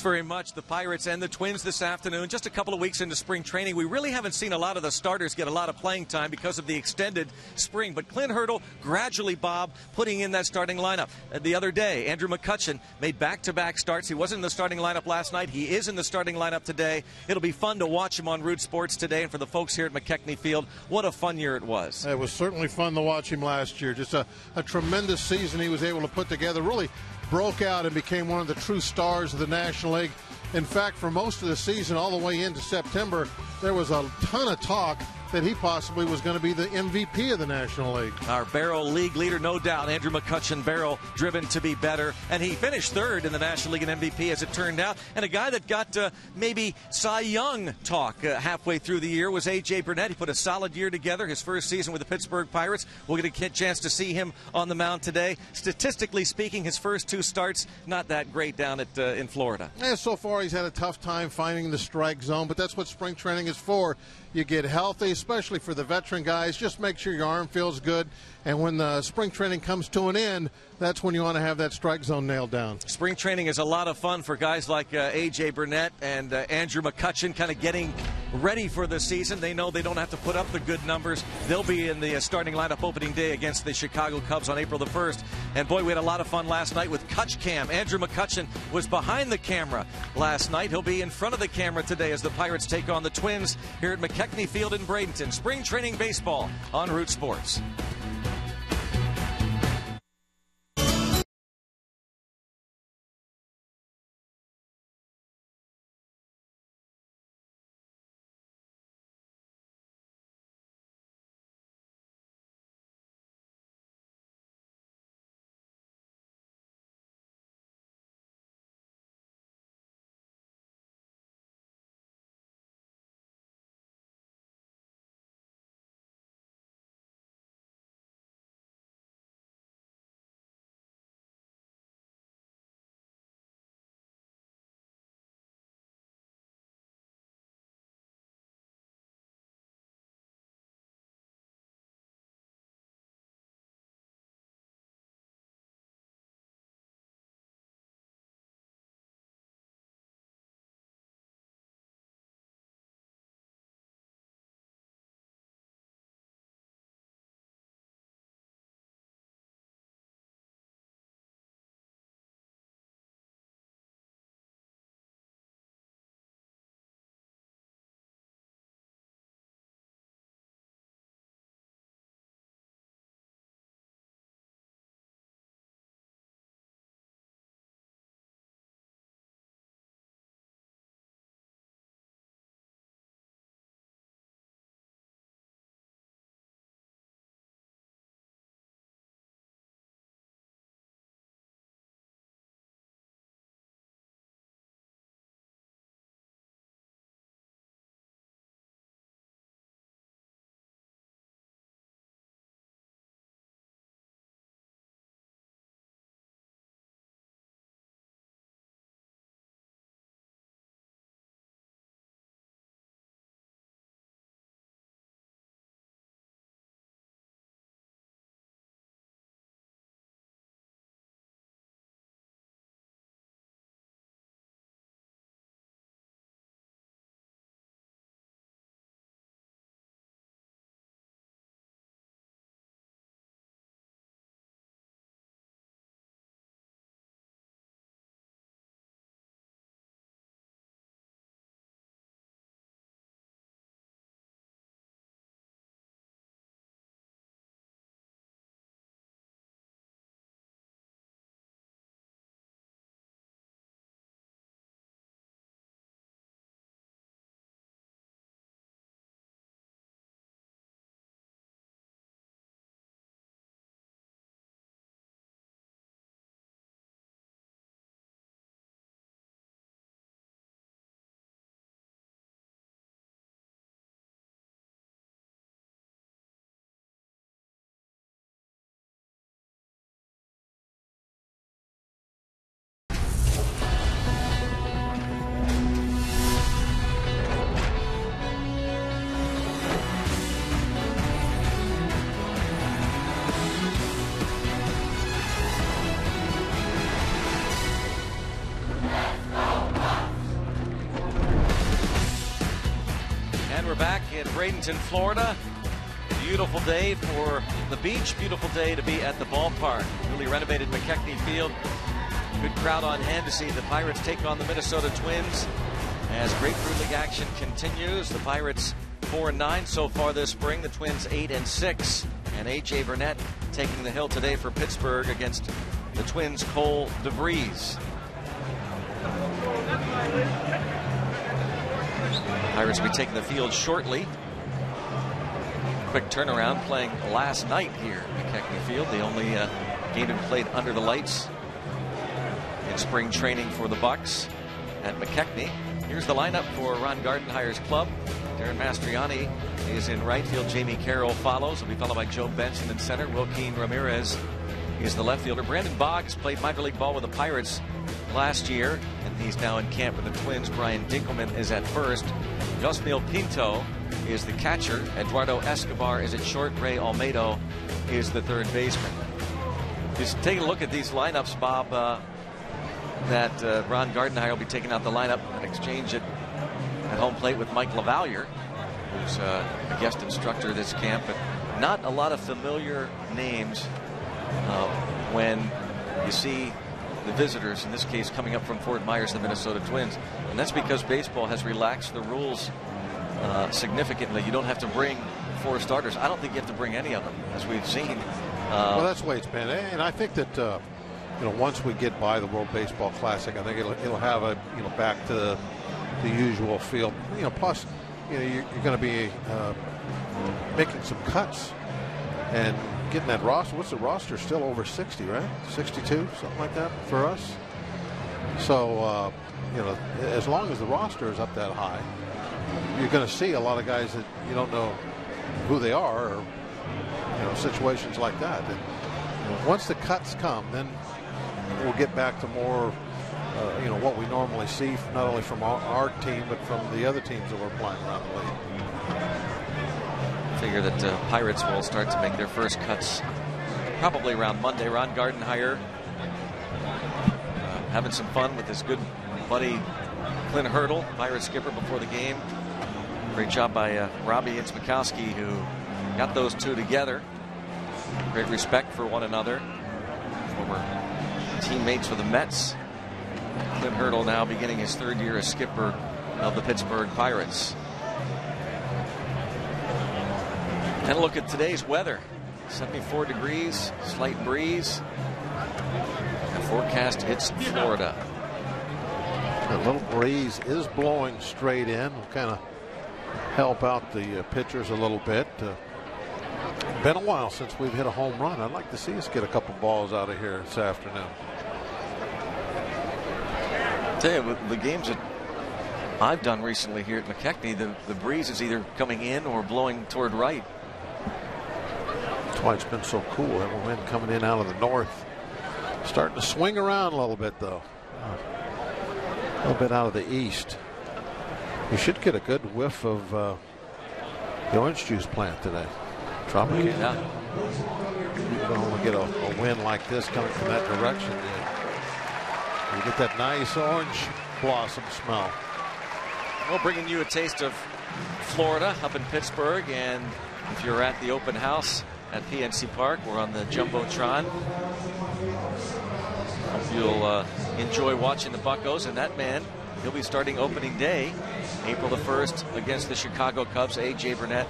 Very much. The Pirates and the Twins this afternoon. Just a couple of weeks into spring training. We really haven't seen a lot of the starters get a lot of playing time because of the extended spring. But Clint Hurdle gradually, Bob, putting in that starting lineup. The other day, Andrew McCutchen made back-to-back starts. He wasn't in the starting lineup last night. He is in the starting lineup today. It'll be fun to watch him on Root Sports today. And for the folks here at McKechnie Field, what a fun year it was. It was certainly fun to watch him last year. Just a tremendous season he was able to put together. Really broke out and became one of the true stars of the National League. In fact, for most of the season, all the way into September, there was a ton of talk that he possibly was going to be the MVP of the National League. Our Barrel League leader, no doubt, Andrew McCutchen. Barrel driven to be better, and he finished third in the National League in MVP as it turned out. And a guy that got maybe Cy Young talk halfway through the year was A.J. Burnett. He put a solid year together, his first season with the Pittsburgh Pirates. We'll get a chance to see him on the mound today. Statistically speaking, his first two starts, not that great down at in Florida. Yeah, so far he's had a tough time finding the strike zone, but that's what spring training is for. You get healthy, especially for the veteran guys. Just make sure your arm feels good. And when the spring training comes to an end, that's when you want to have that strike zone nailed down. Spring training is a lot of fun for guys like A.J. Burnett and Andrew McCutchen, kind of getting ready for the season. They know they don't have to put up the good numbers. They'll be in the starting lineup opening day against the Chicago Cubs on April the 1st. And boy, we had a lot of fun last night with CutchCam. Andrew McCutchen was behind the camera last night. He'll be in front of the camera today as the Pirates take on the Twins here at McKechnie Field in Bradenton. Spring training baseball on Root Sports. Bradenton, Florida. Beautiful day for the beach, beautiful day to be at the ballpark. Newly renovated McKechnie Field. Good crowd on hand to see the Pirates take on the Minnesota Twins as Grapefruit League action continues. The Pirates 4-9 so far this spring, the Twins 8-6. And A.J. Burnett taking the hill today for Pittsburgh against the Twins' Cole DeVries. Pirates will be taking the field shortly. Quick turnaround, playing last night here at McKechnie Field. The only game to be played under the lights in spring training for the Bucks at McKechnie. Here's the lineup for Ron Gardenhire's club. Darren Mastriani is in right field. Jamie Carroll follows. He'll be followed by Joe Benson in center. Wilkeen Ramirez is the left fielder. Brandon Boggs played minor league ball with the Pirates last year, and he's now in camp with the Twins. Brian Dinkelman is at first. Josmil Pinto is the catcher. Eduardo Escobar is at short. Ray Almedo is the third baseman. Just taking a look at these lineups, Bob, that Ron Gardenhire will be taking out the lineup and exchange it at home plate with Mike LaValliere, who's a guest instructor this camp. But not a lot of familiar names when you see the visitors, in this case coming up from Fort Myers, the Minnesota Twins. And that's because baseball has relaxed the rules significantly. You don't have to bring 4 starters. I don't think you have to bring any of them, as we've seen. Well, that's the way it's been. And I think that once we get by the World Baseball Classic, I think it'll have a back to the usual feel. Plus, you're going to be making some cuts and getting that roster. What's the roster? Still over 60, right? 62, something like that for us. So, as long as the roster is up that high, you're going to see a lot of guys that you don't know who they are, or situations like that. And once the cuts come, then we'll get back to more, what we normally see, not only from our team, but from the other teams that we're playing around the league. Figure that Pirates will start to make their first cuts probably around Monday. Ron Gardenhire having some fun with his good buddy Clint Hurdle, Pirate skipper, before the game. Great job by Robbie Inzmakowski, who got those two together. Great respect for one another. Former teammates with the Mets. Clint Hurdle now beginning his 3rd year as skipper of the Pittsburgh Pirates. And a look at today's weather. 74 degrees, slight breeze. The forecast hits Florida. A little breeze is blowing straight in. Will kind of help out the pitchers a little bit. Been a while since we've hit a home run. I'd like to see us get a couple balls out of here this afternoon. Tell you, the games that I've done recently here at McKechnie, the breeze is either coming in or blowing toward right. That's why it's been so cool. That wind coming in out of the north. Starting to swing around a little bit, though. A little bit out of the east. We should get a good whiff of the orange juice plant today. Tropicana. Yeah. You can only get a wind like this coming from that direction. You get that nice orange blossom smell. Well, bringing you a taste of Florida up in Pittsburgh, and if you're at the open house at PNC Park, we're on the Jumbotron. Hope you'll enjoy watching the Buccos, and that man, he'll be starting opening day, April the 1st, against the Chicago Cubs. A.J. Burnett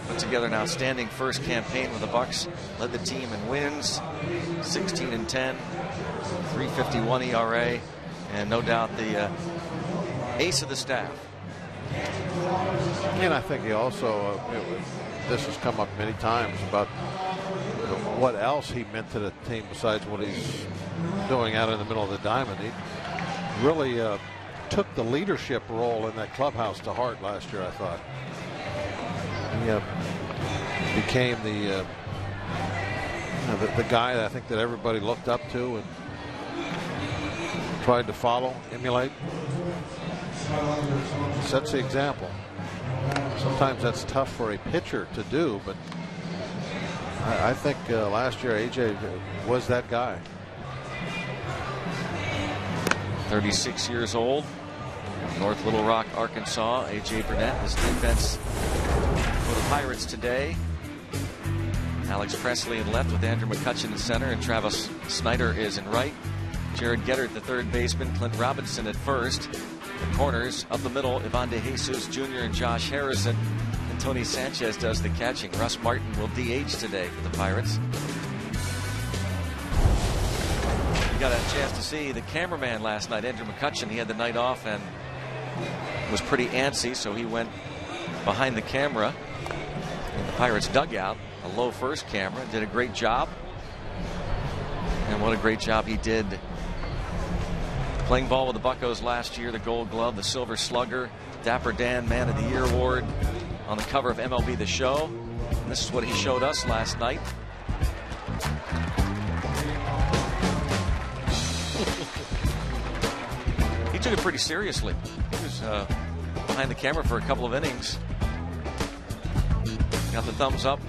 put together an outstanding first campaign with the Bucks, led the team in wins, 16-10, 3.51 ERA, and no doubt the ace of the staff. And I think he also, this has come up many times about what else he meant to the team besides what he's doing out in the middle of the diamond. He really took the leadership role in that clubhouse to heart last year, I thought. He became the guy that I think that everybody looked up to and tried to follow, emulate. Sets the example. Sometimes that's tough for a pitcher to do, but I think last year AJ was that guy. 36 years old, North Little Rock, Arkansas. A.J. Burnett, his defense Pirates today. Alex Presley in left with Andrew McCutchen in center, and Travis Snyder is in right. Jared Gettert, the third baseman, Clint Robinson at first. The corners up the middle, Ivan De Jesus Jr. and Josh Harrison. And Tony Sanchez does the catching. Russ Martin will DH today for the Pirates. You got a chance to see the cameraman last night, Andrew McCutchen. He had the night off and was pretty antsy, so he went behind the camera in the Pirates dugout, a low first camera, did a great job. And what a great job he did playing ball with the Buccos last year, the Gold Glove, the Silver Slugger, Dapper Dan Man of the Year award on the cover of MLB The Show. And this is what he showed us last night. He took it pretty seriously. He was behind the camera for a couple of innings. Got the thumbs up.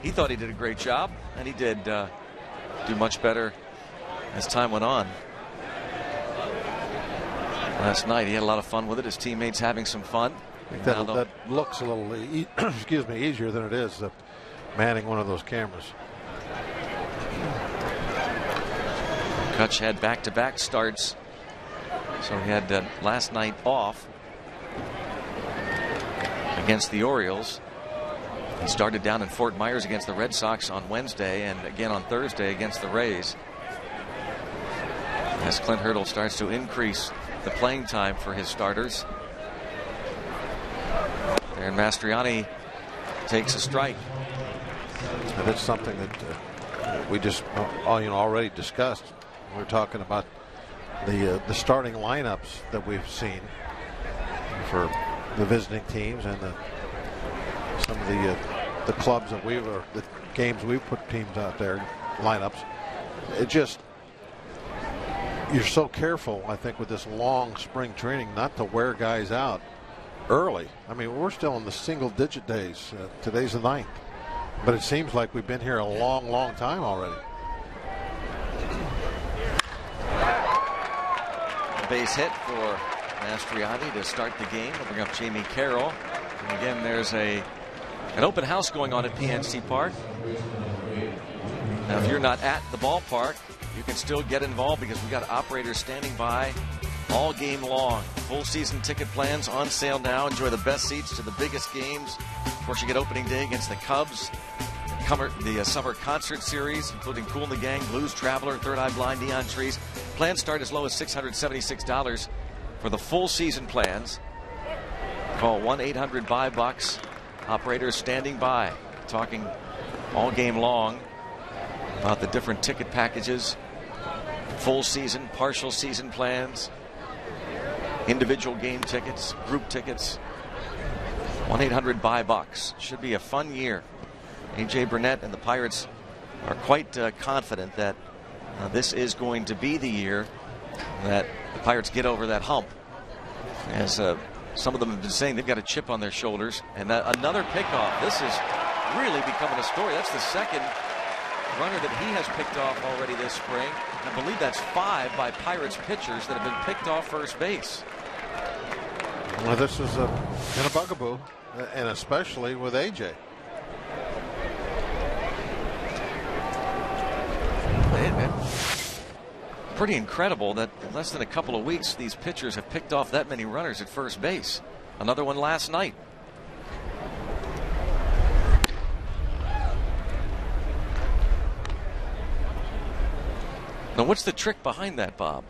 He thought he did a great job, and he did do much better as time went on. Last night he had a lot of fun with it. His teammates having some fun. That looks a little excuse me, easier than it is manning one of those cameras. Kutch had back-to-back starts, so he had last night off against the Orioles. He started down in Fort Myers against the Red Sox on Wednesday, and again on Thursday against the Rays. As Clint Hurdle starts to increase the playing time for his starters. And Mastriani takes a strike. And it's something that we just already discussed. We're talking about the starting lineups that we've seen for the visiting teams and some of the clubs that the games we've put teams out there, lineups. It just, you're so careful, I think, with this long spring training not to wear guys out early. I mean, we're still in the single-digit days. Today's the 9th. But it seems like we've been here a long, long time already. A base hit for Mastriani to start the game. They'll bring up Jamie Carroll. And again, there's an open house going on at PNC Park. Now, if you're not at the ballpark, you can still get involved because we got operators standing by all game long. Full season ticket plans on sale now. Enjoy the best seats to the biggest games. Of course, you get opening day against the Cubs, the summer concert series, including Kool and the Gang, Blues Traveler, Third Eye Blind, Neon Trees. Plans start as low as $676 for the full season plans. Call 1-800-BUY-BUCKS. Operators standing by, talking all game long about the different ticket packages, full season, partial season plans, individual game tickets, group tickets. 1-800-BUY-BUCKS. Should be a fun year. A.J. Burnett and the Pirates are quite confident that this is going to be the year that the Pirates get over that hump. As some of them have been saying, they've got a chip on their shoulders. And another pickoff. This is really becoming a story. That's the second runner that he has picked off already this spring. I believe that's 5 by Pirates pitchers that have been picked off first base. Well, this is a bugaboo, and especially with AJ. Pretty incredible that in less than a couple of weeks these pitchers have picked off that many runners at first base. Another one last night. Now, what's the trick behind that, Bob?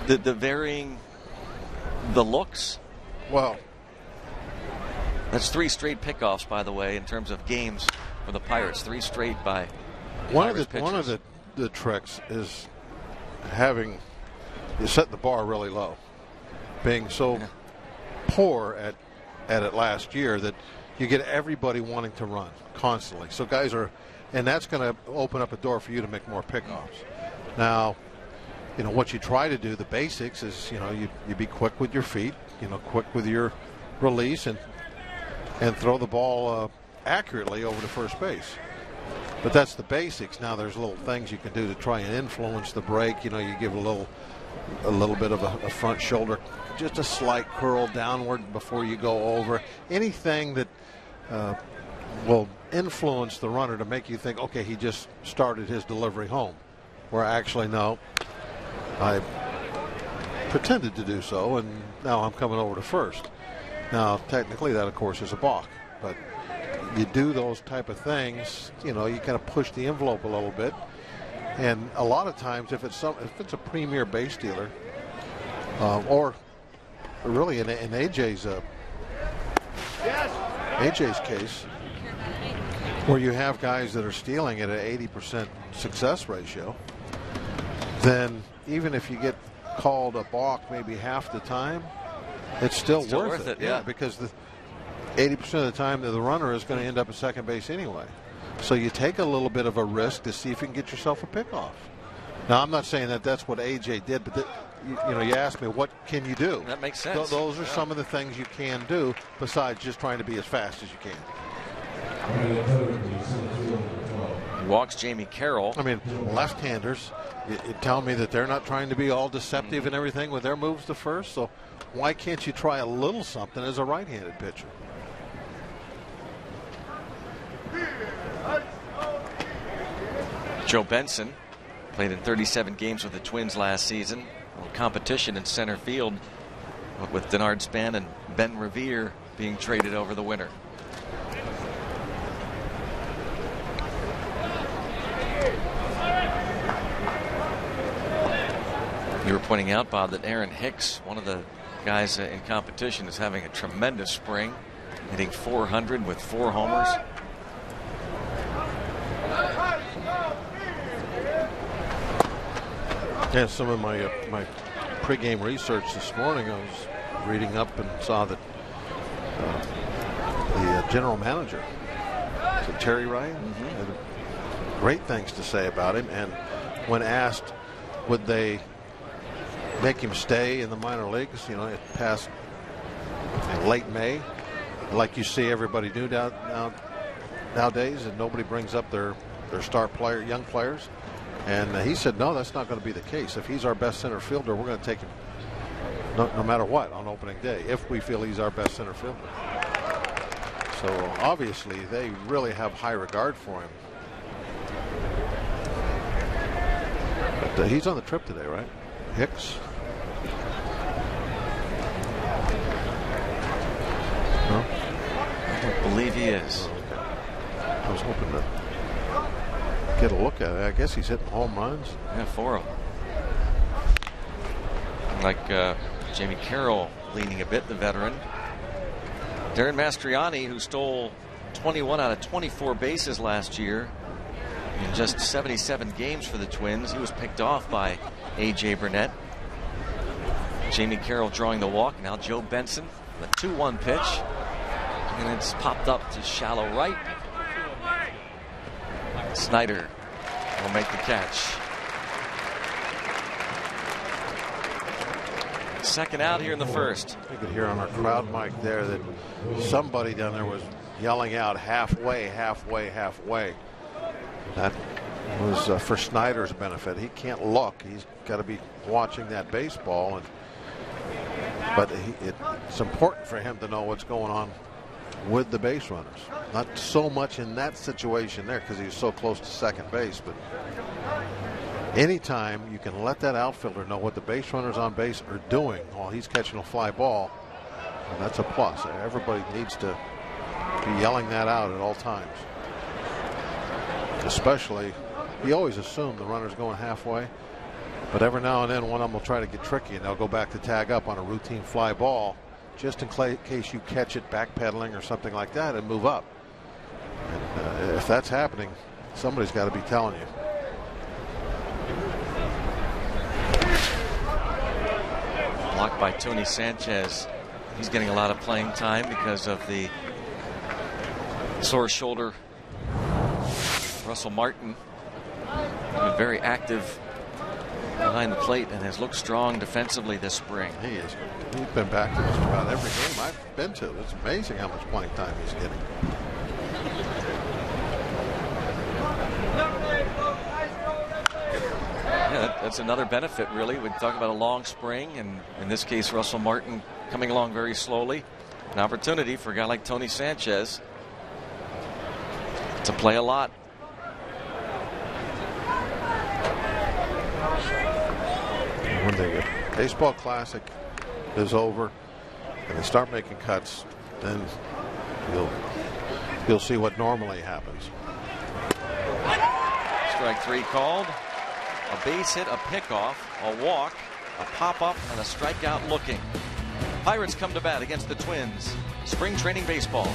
The varying the looks? Well, that's 3 straight pickoffs, by the way, in terms of games for the Pirates. 3 straight by one of the tricks is set the bar really low, being so poor at it last year that you get everybody wanting to run constantly. So guys are, and that's going to open up a door for you to make more pickoffs. Now, what you try to do, the basics is, you be quick with your feet, quick with your release, and throw the ball accurately over to first base. But that's the basics. Now there's little things you can do to try and influence the break. You give a little bit of a front shoulder just a slight curl downward before you go over. Anything that will influence the runner to make you think, okay, he just started his delivery home. Where actually, no, I pretended to do so, and now I'm coming over to first. Now, technically, that, of course, is a balk. But you do those type of things, you know, you kind of push the envelope a little bit. And a lot of times, if it's a premier base stealer, or really in AJ's case, where you have guys that are stealing at an 80% success ratio, then even if you get called a balk maybe half the time, it's still worth it. Yeah, because the 80% of the time the runner is going to end up at second base anyway. So you take a little bit of a risk to see if you can get yourself a pickoff. Now, I'm not saying that that's what AJ did, but you asked me, what can you do? That makes sense. Those are some of the things you can do besides just trying to be as fast as you can. He walks Jamie Carroll. I mean, left-handers, you tell me that they're not trying to be all deceptive and everything with their moves to first, so why can't you try a little something as a right-handed pitcher? Joe Benson played in 37 games with the Twins last season. Competition in center field with Denard Span and Ben Revere being traded over the winter. You were pointing out, Bob, that Aaron Hicks, one of the guys in competition, is having a tremendous spring, hitting .400 with 4 homers. Yeah, some of my pregame research this morning, I was reading up and saw that the general manager, so Terry Ryan, had great things to say about him. And when asked, would they make him stay in the minor leagues, past late May, like you see everybody do nowadays, and nobody brings up their star player, young players. And he said, no, that's not going to be the case. If he's our best center fielder, we're going to take him no matter what on opening day, if we feel he's our best center fielder. So obviously they really have high regard for him. But he's on the trip today, right? Hicks? No? I don't believe he is. Oh, okay. I was hoping to get a look at it. I guess he's hitting home runs. Yeah, 4 of them. Like Jamie Carroll leaning a bit, the veteran. Darren Mastriani, who stole 21 out of 24 bases last year in just 77 games for the Twins. He was picked off by A.J. Burnett. Jamie Carroll drawing the walk. Now Joe Benson, the 2-1 pitch. And it's popped up to shallow right. Snyder will make the catch. Second out here in the first. You could hear on our crowd mic there that somebody down there was yelling out halfway, halfway, halfway. That was for Snyder's benefit. He can't look. He's got to be watching that baseball. But it's important for him to know what's going on with the base runners. Not so much in that situation there because he's so close to second base, but anytime you can let that outfielder know what the base runners on base are doing while he's catching a fly ball, that's a plus. Everybody needs to be yelling that out at all times. Especially, you always assume the runner's going halfway, but every now and then one of them will try to get tricky and they'll go back to tag up on a routine fly ball just in case you catch it backpedaling or something like that and move up. And if that's happening, somebody's got to be telling you. Blocked by Tony Sanchez. He's getting a lot of playing time because of the sore shoulder. Russell Martin been very active behind the plate and has looked strong defensively this spring. He is. He's been back to just about every game I've been to. It's amazing how much playing time he's getting. Yeah, that's another benefit, really. We talk about a long spring, and in this case, Russell Martin coming along very slowly. An opportunity for a guy like Tony Sanchez to play a lot. When the baseball classic is over and they start making cuts, then you'll see what normally happens. Strike 3 called. A base hit, a pickoff, a walk, a pop-up, and a strikeout looking. Pirates come to bat against the Twins. Spring training baseball.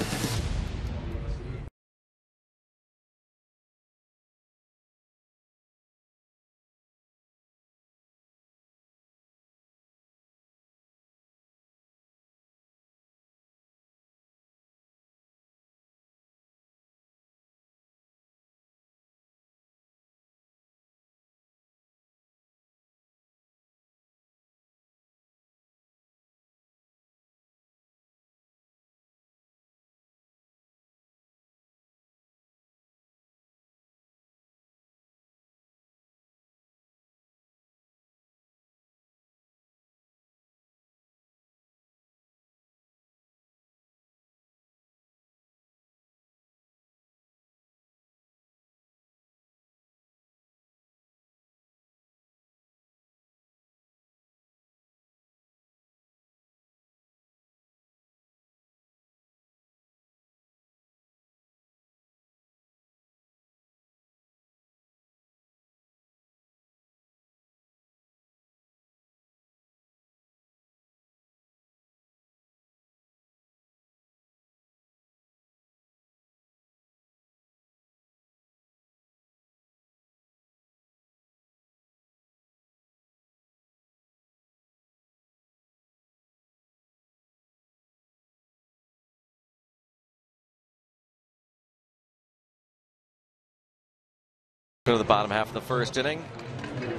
To the bottom half of the first inning.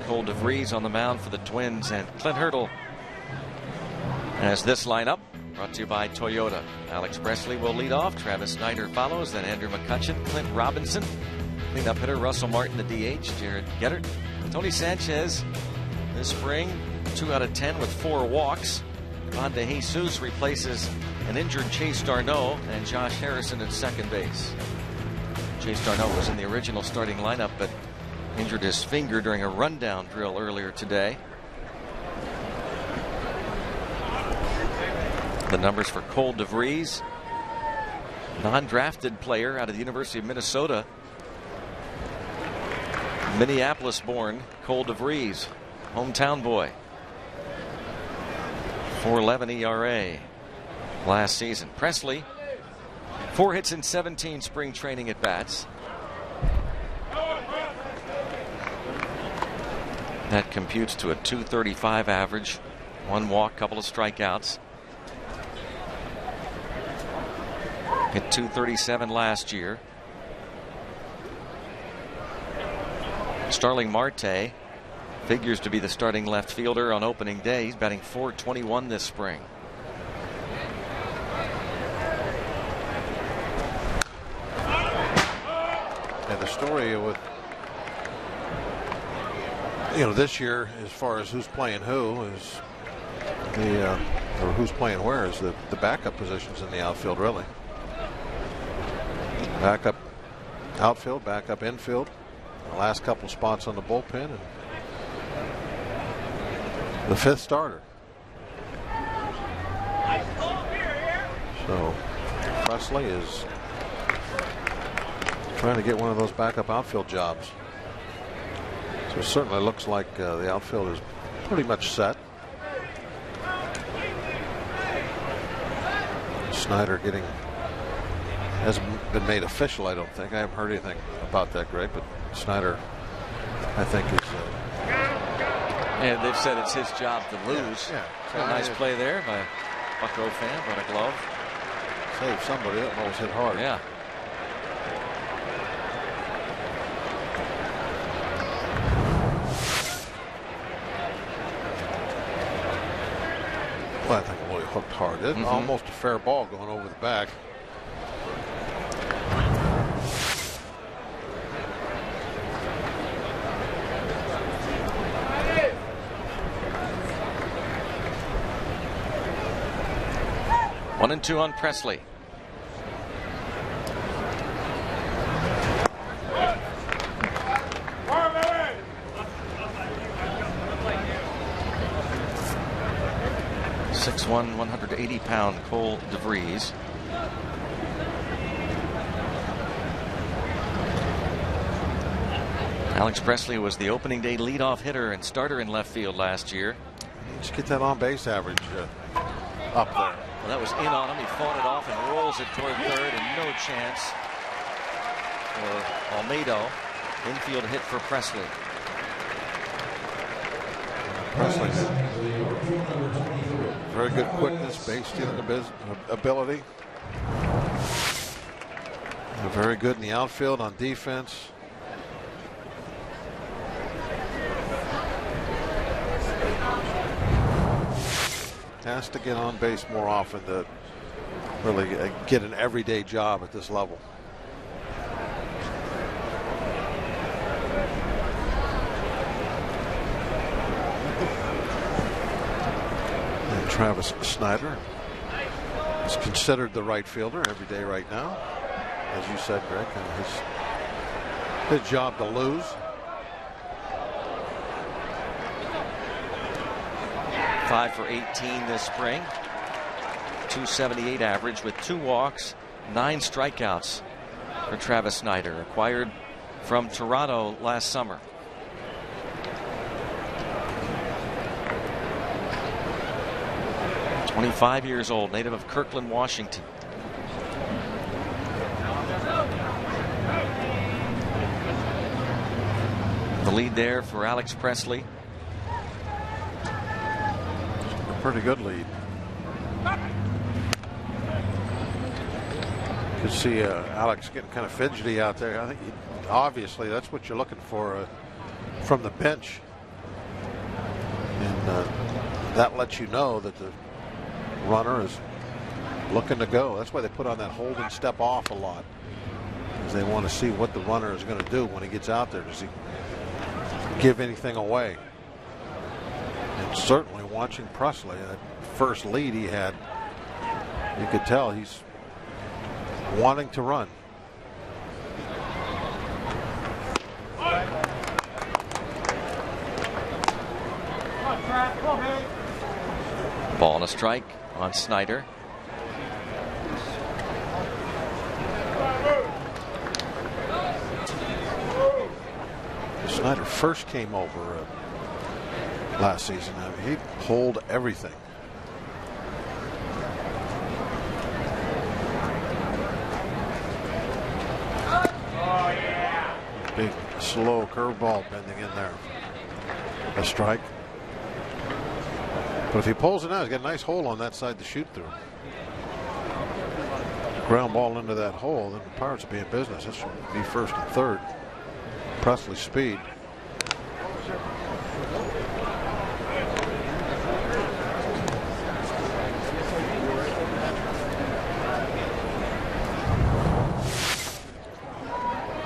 Cole DeVries on the mound for the Twins, and Clint Hurdle as this lineup brought to you by Toyota. Alex Presley will lead off. Travis Snyder follows. Then Andrew McCutchen, Clint Robinson, cleanup hitter Russell Martin, the DH, Jared Gettert. Tony Sanchez this spring, 2 out of 10 with 4 walks. Ron DeJesus replaces an injured Chase Darno, and Josh Harrison at second base. Chase Darno was in the original starting lineup, but injured his finger during a rundown drill earlier today. The numbers for Cole DeVries, non-drafted player out of the University of Minnesota. Minneapolis-born Cole DeVries, hometown boy. 4.11 ERA last season. Presley, 4 hits in 17 spring training at bats. That computes to a .235 average. 1 walk, couple of strikeouts. Hit .237 last year. Starling Marte figures to be the starting left fielder on opening day. He's batting .421 this spring. And the story with this year, as far as who's playing who, is or who's playing where, is the backup positions in the outfield, really. Backup outfield, backup infield, the last couple spots on the bullpen, and the 5th starter. So Presley is trying to get one of those backup outfield jobs. So it certainly looks like the outfield is pretty much set. Snyder hasn't been made official, I don't think. I haven't heard anything about that, Greg, but Snyder, I think, is. And they've said it's his job to lose. Yeah. So a nice play there by a Buckrow fan, but a glove. Save somebody. That ball was hit hard. Yeah. Well, I think it really hooked hard. It's almost a fair ball going over the back. 1-2 on Presley. (6'1", 180-pound Cole DeVries. Alex Presley was the opening day leadoff hitter and starter in left field last year. Just get that on base average up there. Well, that was in on him. He fought it off and rolls it toward third, and no chance for Almedo. Infield hit for Presley. Presley, very good quickness, base stealing ability. Very good in the outfield on defense. Has to get on base more often to really get an everyday job at this level. And Travis Snider is considered the right fielder every day right now, as you said, Greg, and his job to lose. 5 for 18 this spring. .278 average with 2 walks, 9 strikeouts for Travis Snider, acquired from Toronto last summer. .25 years old, native of Kirkland, Washington. The lead there for Alex Presley. Pretty good lead. You see Alex getting kind of fidgety out there. I think obviously that's what you're looking for from the bench, and that lets you know that the runner is looking to go. That's why they put on that hold and step off a lot, because they want to see what the runner is going to do when he gets out there. Does he give anything away? And certainly watching Presley, that first lead he had, you could tell he's wanting to run. Ball and a strike on Snider. Snider first came over last season. He pulled everything. Big slow curveball bending in there. A strike. But if he pulls it out, he's got a nice hole on that side to shoot through. Ground ball into that hole, then the Pirates will be in business. This will be first and third. Presley's speed.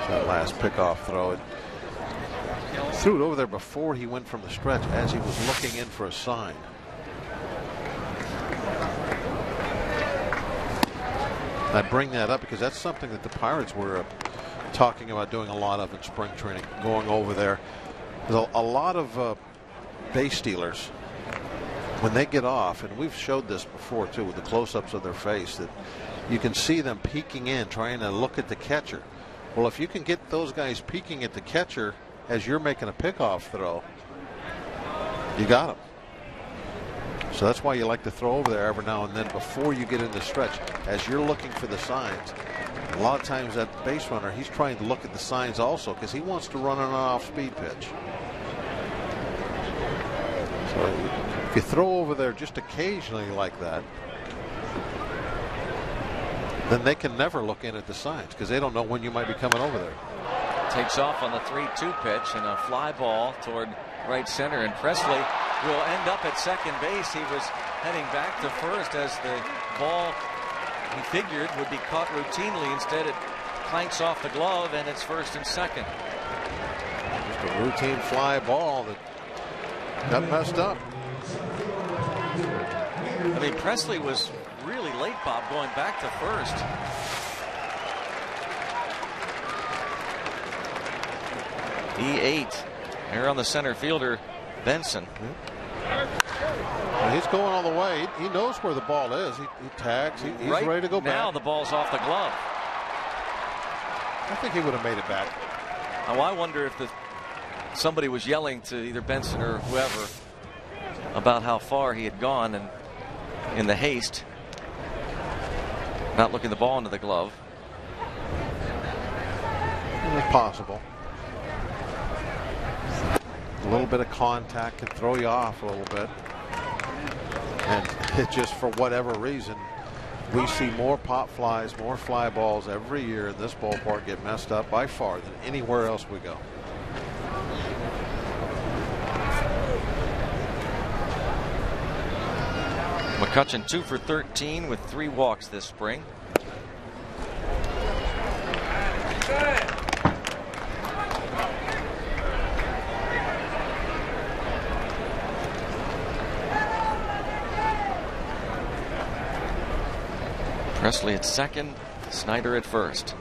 That last pickoff throw, it threw it over there before he went from the stretch, as he was looking in for a sign. I bring that up because that's something that the Pirates were talking about doing a lot of in spring training, going over there. There's a lot of base stealers, when they get off, and we've showed this before too with the close-ups of their face, that you can see them peeking in, trying to look at the catcher. Well, if you can get those guys peeking at the catcher as you're making a pickoff throw, you got them. So that's why you like to throw over there every now and then before you get in the stretch, as you're looking for the signs. A lot of times that base runner, he's trying to look at the signs also, because he wants to run on an off-speed pitch. So if you throw over there just occasionally like that, then they can never look in at the signs, because they don't know when you might be coming over there. Takes off on the 3-2 pitch, and a fly ball toward right center, and Presley will end up at second base. He was heading back to first as the ball, he figured, would be caught routinely. Instead, it clanks off the glove, and it's first and second. Just a routine fly ball that got messed up. I mean, Presley was really late, Bob, going back to first. He ate. Here on the center fielder, Benson. He's going all the way. He knows where the ball is. He tags. He's right ready to go back. Now the ball's off the glove. I think he would have made it back. Now I wonder if somebody was yelling to either Benson or whoever about how far he had gone, and in the haste, not looking the ball into the glove. It's possible. A little bit of contact can throw you off a little bit. And it just, for whatever reason, we see more pop flies, more fly balls every year in this ballpark get messed up by far than anywhere else we go. McCutchen 2 for 13 with 3 walks this spring. Presley at second, Snyder at first.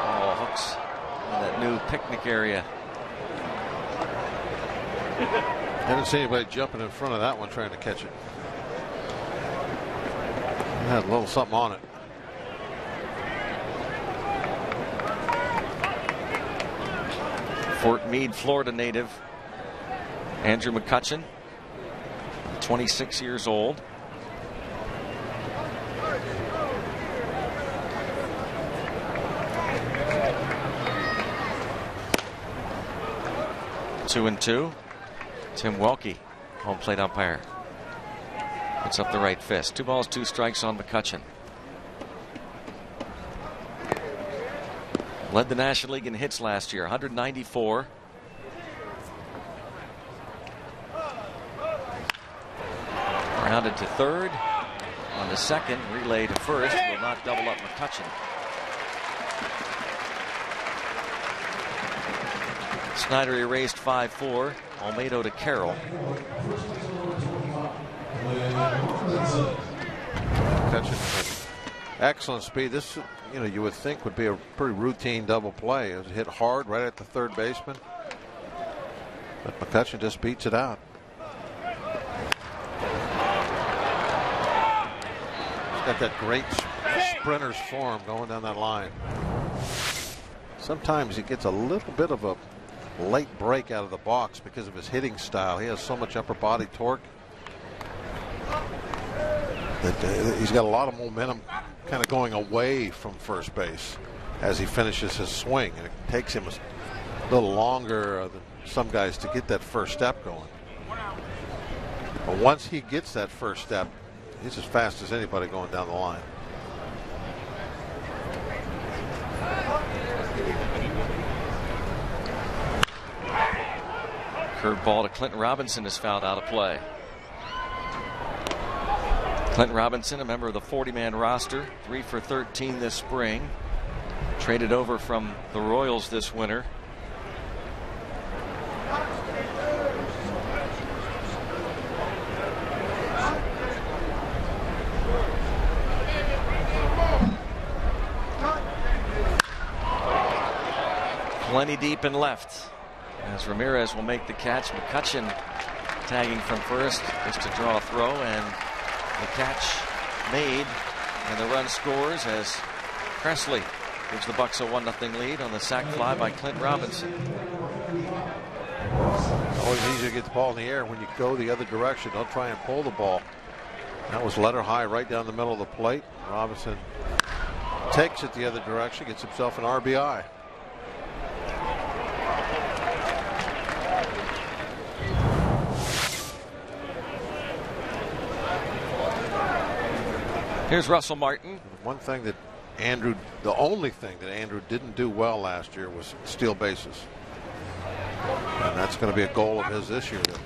Oh, hooks in that new picnic area. Haven't seen anybody jumping in front of that one trying to catch it. It had a little something on it. Fort Meade, Florida native Andrew McCutchen, 26 years old. Two and two. Tim Welke, home plate umpire, puts up the right fist. 2 balls, 2 strikes on McCutchen. Led the National League in hits last year, 194. Rounded to third, on to second, relay to first, will not double up McCutchen. Snyder erased 5-4. Olmedo to Carroll. McCutchen, excellent speed. This, you would think would be a pretty routine double play. It was hit hard right at the third baseman, but McCutchen just beats it out. He's got that great sprinter's form going down that line. Sometimes he gets a little bit of a late break out of the box because of his hitting style. He has so much upper body torque that he's got a lot of momentum kind of going away from first base as he finishes his swing, and it takes him a little longer than some guys to get that first step going. But once he gets that first step, he's as fast as anybody going down the line. Curveball to Clinton Robinson is fouled out of play. Clinton Robinson, a member of the 40-man roster, 3 for 13 this spring. Traded over from the Royals this winter. Plenty deep and left, as Ramirez will make the catch. McCutchen tagging from first just to draw a throw, and the catch made, and the run scores as Presley gives the Bucks a 1-0 lead on the sac fly by Clint Robinson. Always easier to get the ball in the air when you go the other direction. Don't try and pull the ball. That was letter high right down the middle of the plate. Robinson takes it the other direction, gets himself an RBI. Here's Russell Martin. One thing that the only thing that Andrew didn't do well last year was steal bases. And that's going to be a goal of his this year, to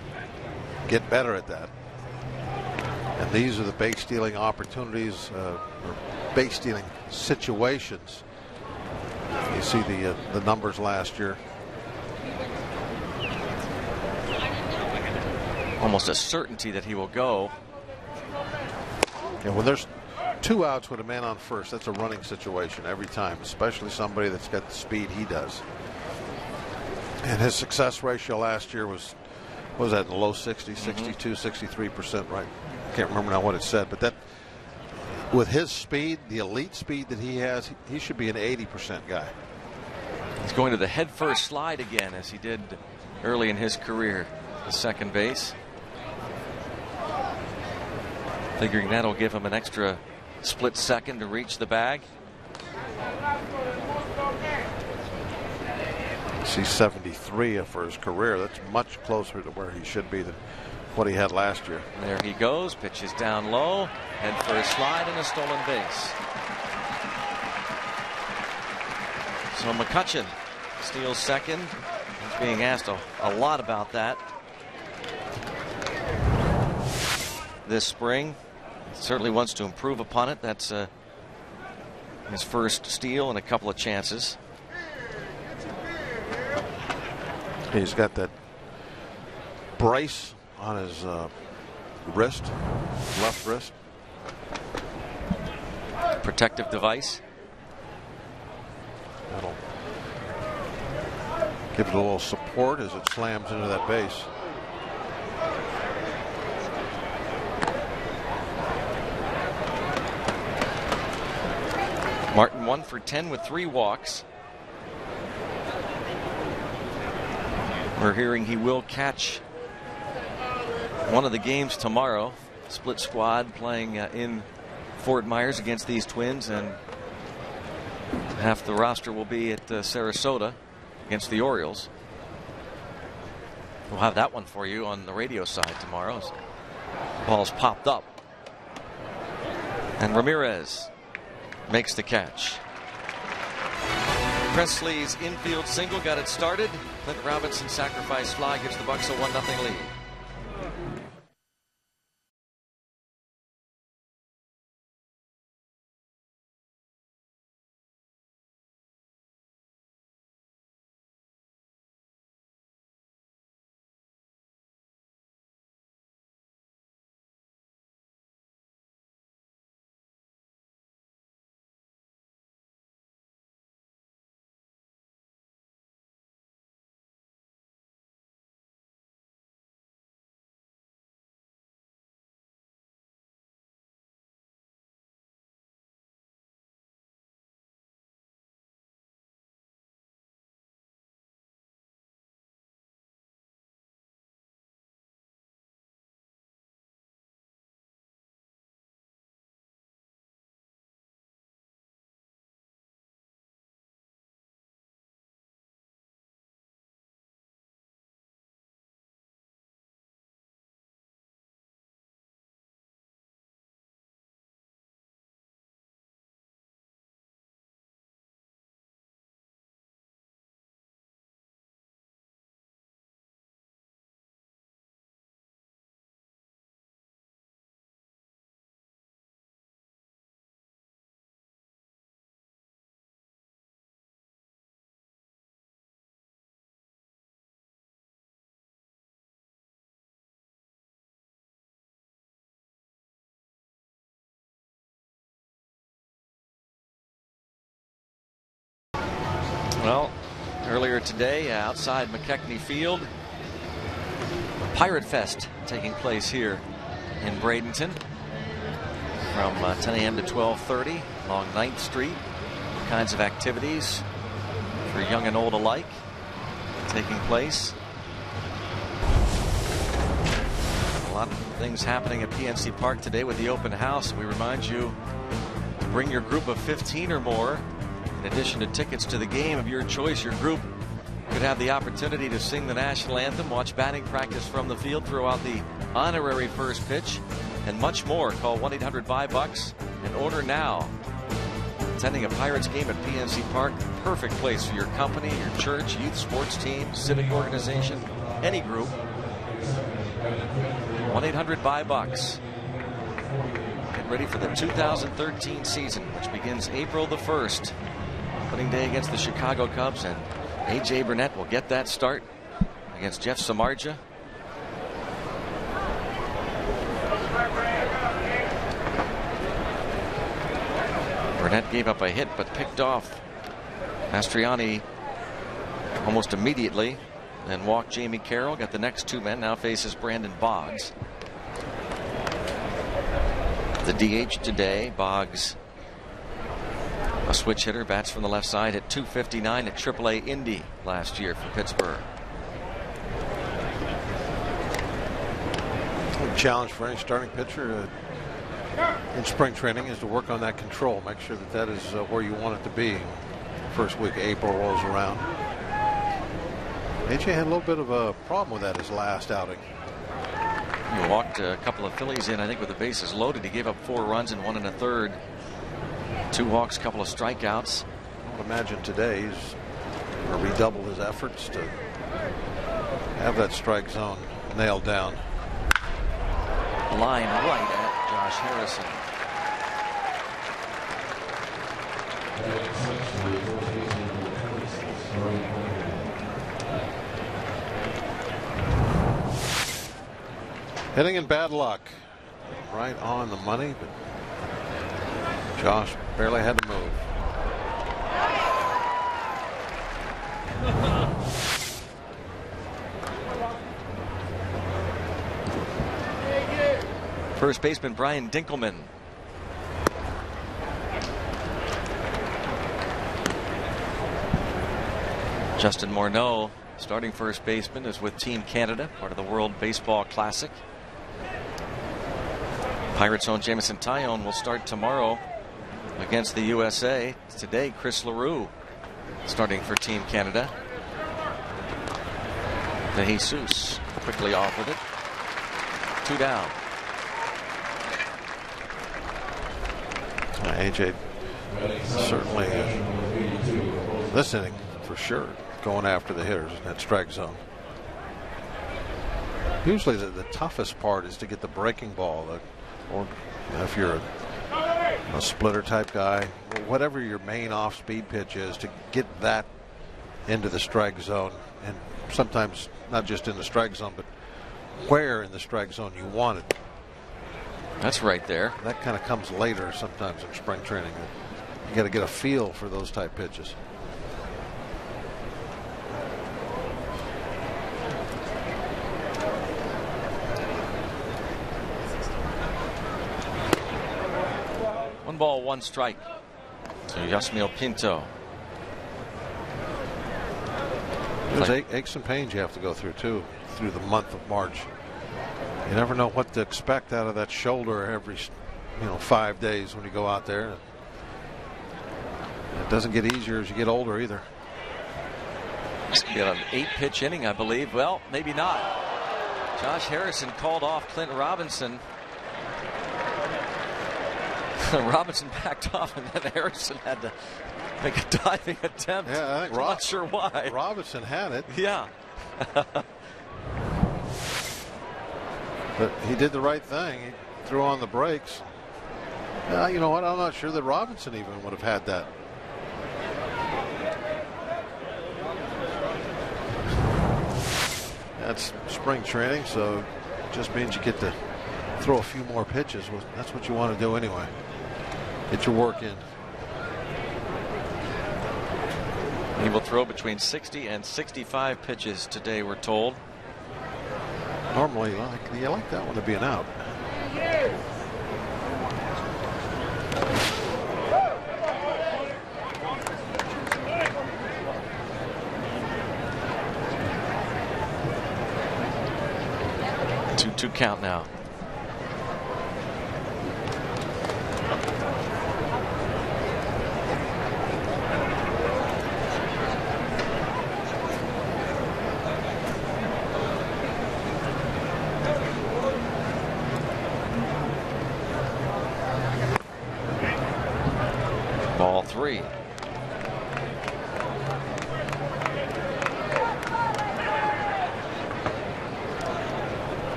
get better at that. And these are the base stealing opportunities, or base stealing situations. You see the numbers last year. almost a certainty that he will go. And when there's 2 outs with a man on first, that's a running situation every time, especially somebody that's got the speed he does. And his success ratio last year was that in the low 60s, 62, 63%, right? Can't remember now what it said, but that with his speed, the elite speed that he has, he should be an 80% guy. He's going to the head first slide again, as he did early in his career, the second base. Figuring that'll give him an extra split second to reach the bag. He's 73 for his career. That's much closer to where he should be than what he had last year. There he goes. Pitches down low. Head first slide and a stolen base. So McCutchen steals second. He's being asked a lot about that this spring. Certainly wants to improve upon it. That's his first steal and a couple of chances. He's got that brace on his wrist, left wrist. Protective device. That'll give it a little support as it slams into that base. Martin 1 for 10 with 3 walks. We're hearing he will catch one of the games tomorrow. Split squad playing in Fort Myers against these Twins, and half the roster will be at Sarasota against the Orioles. We'll have that one for you on the radio side tomorrow. Ball's popped up, and Ramirez makes the catch. Presley's infield single got it started. Clint Robinson sacrifice fly gives the Bucs a 1-0 lead. Well, earlier today outside McKechnie Field, Pirate Fest taking place here in Bradenton from 10 a.m. to 12:30 along 9th Street. All kinds of activities for young and old alike taking place. A lot of things happening at PNC Park today with the open house. We remind you to bring your group of 15 or more. In addition to tickets to the game of your choice, your group could have the opportunity to sing the national anthem, watch batting practice from the field, throw out the honorary first pitch, and much more. Call 1-800-BUY-BUCKS and order now. Attending a Pirates game at PNC Park, the perfect place for your company, your church, youth sports team, civic organization, any group. 1-800-BUY-BUCKS. Get ready for the 2013 season, which begins April the 1st. Opening day against the Chicago Cubs, and A.J. Burnett will get that start against Jeff Samardzija. Burnett gave up a hit but picked off Mastriani almost immediately, then walked Jamie Carroll. Got the next 2 men. Now faces Brandon Boggs. The DH today. Boggs, a switch hitter, bats from the left side at .259 at AAA Indy last year for Pittsburgh. Challenge for any starting pitcher in spring training is to work on that control. Make sure that that is where you want it to be. First week of April rolls around. AJ had a little bit of a problem with that his last outing. He walked a couple of Phillies in, I think, with the bases loaded. He gave up 4 runs in 1 1/3. 2 walks, couple of strikeouts. I would imagine today he's going to redouble his efforts to have that strike zone nailed down. Line right at Josh Harrison. Hitting in bad luck. Right on the money, but Josh barely had to move. First baseman Brian Dinkelman. Justin Morneau, starting first baseman, is with Team Canada, part of the World Baseball Classic. Pirates' own Jameson Taillon will start tomorrow against the USA. Today, Chris LaRue starting for Team Canada. De Jesus quickly off with it. 2 down. AJ certainly listening for sure, going after the hitters in that strike zone. Usually the toughest part is to get the breaking ball, or if you're a splitter type guy, whatever your main off speed pitch is, to get that into the strike zone, and sometimes not just in the strike zone, but where in the strike zone you want it. That's right there. That kind of comes later sometimes in spring training. You got to get a feel for those type pitches. One ball, 1 strike to Yasmiel Pinto. There's aches and pains you have to go through too, through the month of March. You never know what to expect out of that shoulder every 5 days when you go out there. It doesn't get easier as you get older either. It's going to be an 8-pitch inning, I believe. Well, maybe not. Josh Harrison called off Clint Robinson. Robinson backed off, and then Harrison had to make a diving attempt. Yeah, I think not sure why. Robinson had it. Yeah. But he did the right thing. He threw on the brakes. You know what? I'm not sure that Robinson even would have had that. That's spring training, so it just means you get to throw a few more pitches. That's what you want to do anyway. Get your work in. He will throw between 60 and 65 pitches today, we're told. Normally, you like that one to be an out. Two count now. Ball 3.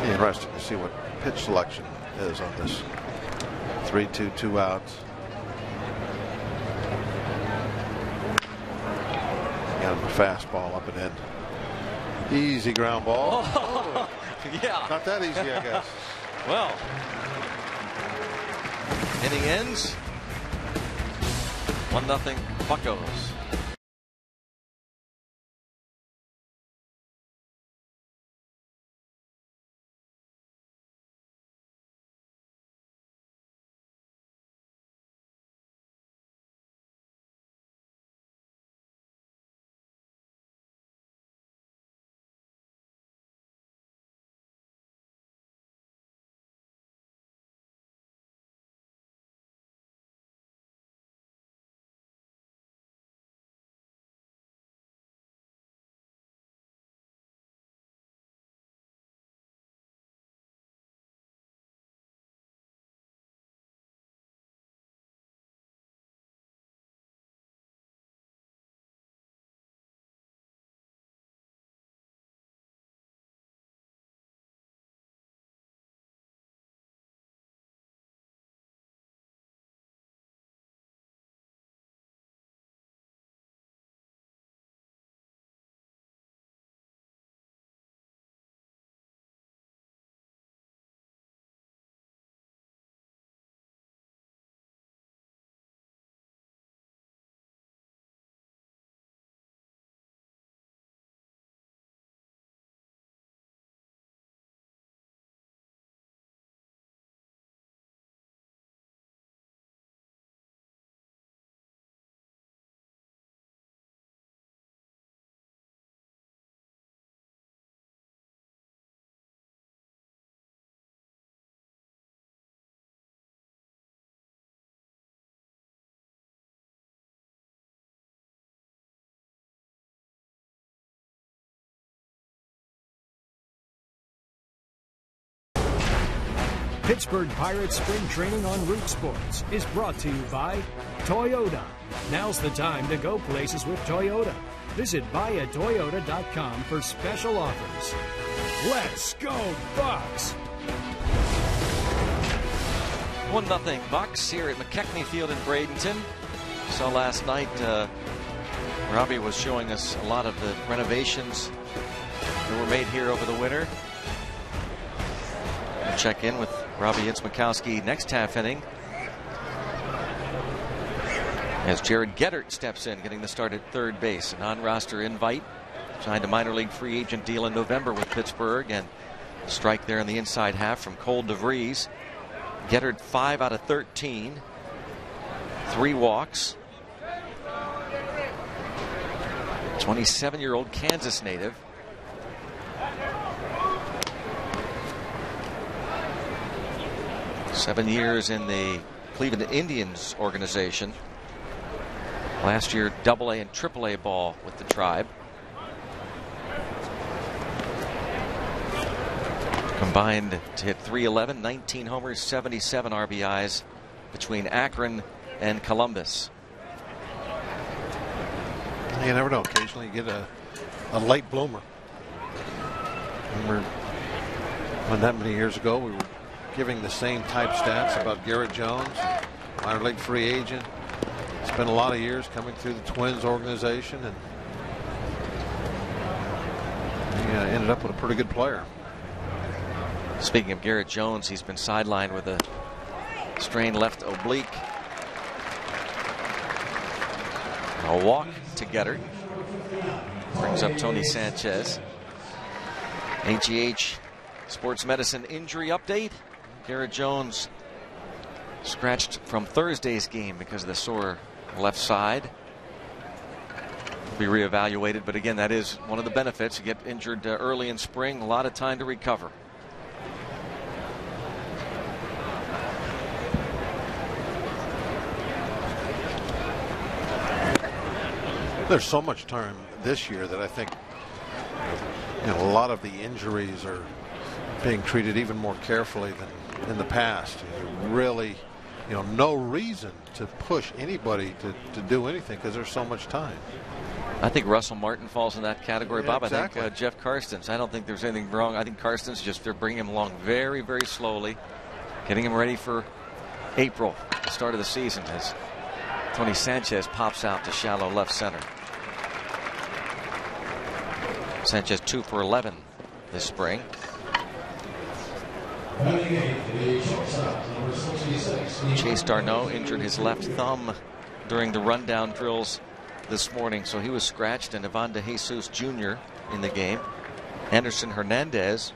Interesting to see what pitch selection is on this 3-2, 2 outs. Got him a fastball up and in. Easy ground ball. Oh, yeah. Not that easy, I guess. Well, inning ends. 1-0 Buccos. Pittsburgh Pirates Spring Training on Root Sports is brought to you by Toyota. Now's the time to go places with Toyota. Visit buyatoyota.com for special offers. Let's go Bucks! 1-0 Bucks here at McKechnie Field in Bradenton. Saw last night Robbie was showing us a lot of the renovations that were made here over the winter. We'll check in with Robbie Itzmakowski next half inning as Jared Geddert steps in, getting the start at third base. A non-roster invite. Signed a minor league free agent deal in November with Pittsburgh, and a strike there in the inside half from Cole DeVries. Geddert 5 out of 13. 3 walks. 27-year-old Kansas native. Seven years in the Cleveland Indians organization. Last year, AA and AAA ball with the Tribe. Combined to hit .311, 19 homers, 77 RBIs between Akron and Columbus. You never know. Occasionally you get a late bloomer. Remember when that many years ago we were giving the same type stats about Garrett Jones, minor league free agent. Spent a lot of years coming through the Twins organization, and he ended up with a pretty good player. Speaking of Garrett Jones, he's been sidelined with a strained left oblique. A walk to Geddert. Brings up Tony Sanchez. HGH Sports Medicine injury update. Garrett Jones scratched from Thursday's game because of the sore left side. Will be reevaluated, but again, that is one of the benefits. You get injured early in spring, a lot of time to recover. There's so much time this year that I think a lot of the injuries are being treated even more carefully than in the past. Really, no reason to push anybody to do anything because there's so much time. I think Russell Martin falls in that category, Bob. Exactly. I think Jeff Karstens. I don't think there's anything wrong. I think Karstens they're bringing him along very, very slowly, getting him ready for April, the start of the season, as Tony Sanchez pops out to shallow left center. Sanchez 2 for 11 this spring. Chase Darno injured his left thumb during the rundown drills this morning. So he was scratched, and Ivan De Jesus Jr. in the game. Anderson Hernandez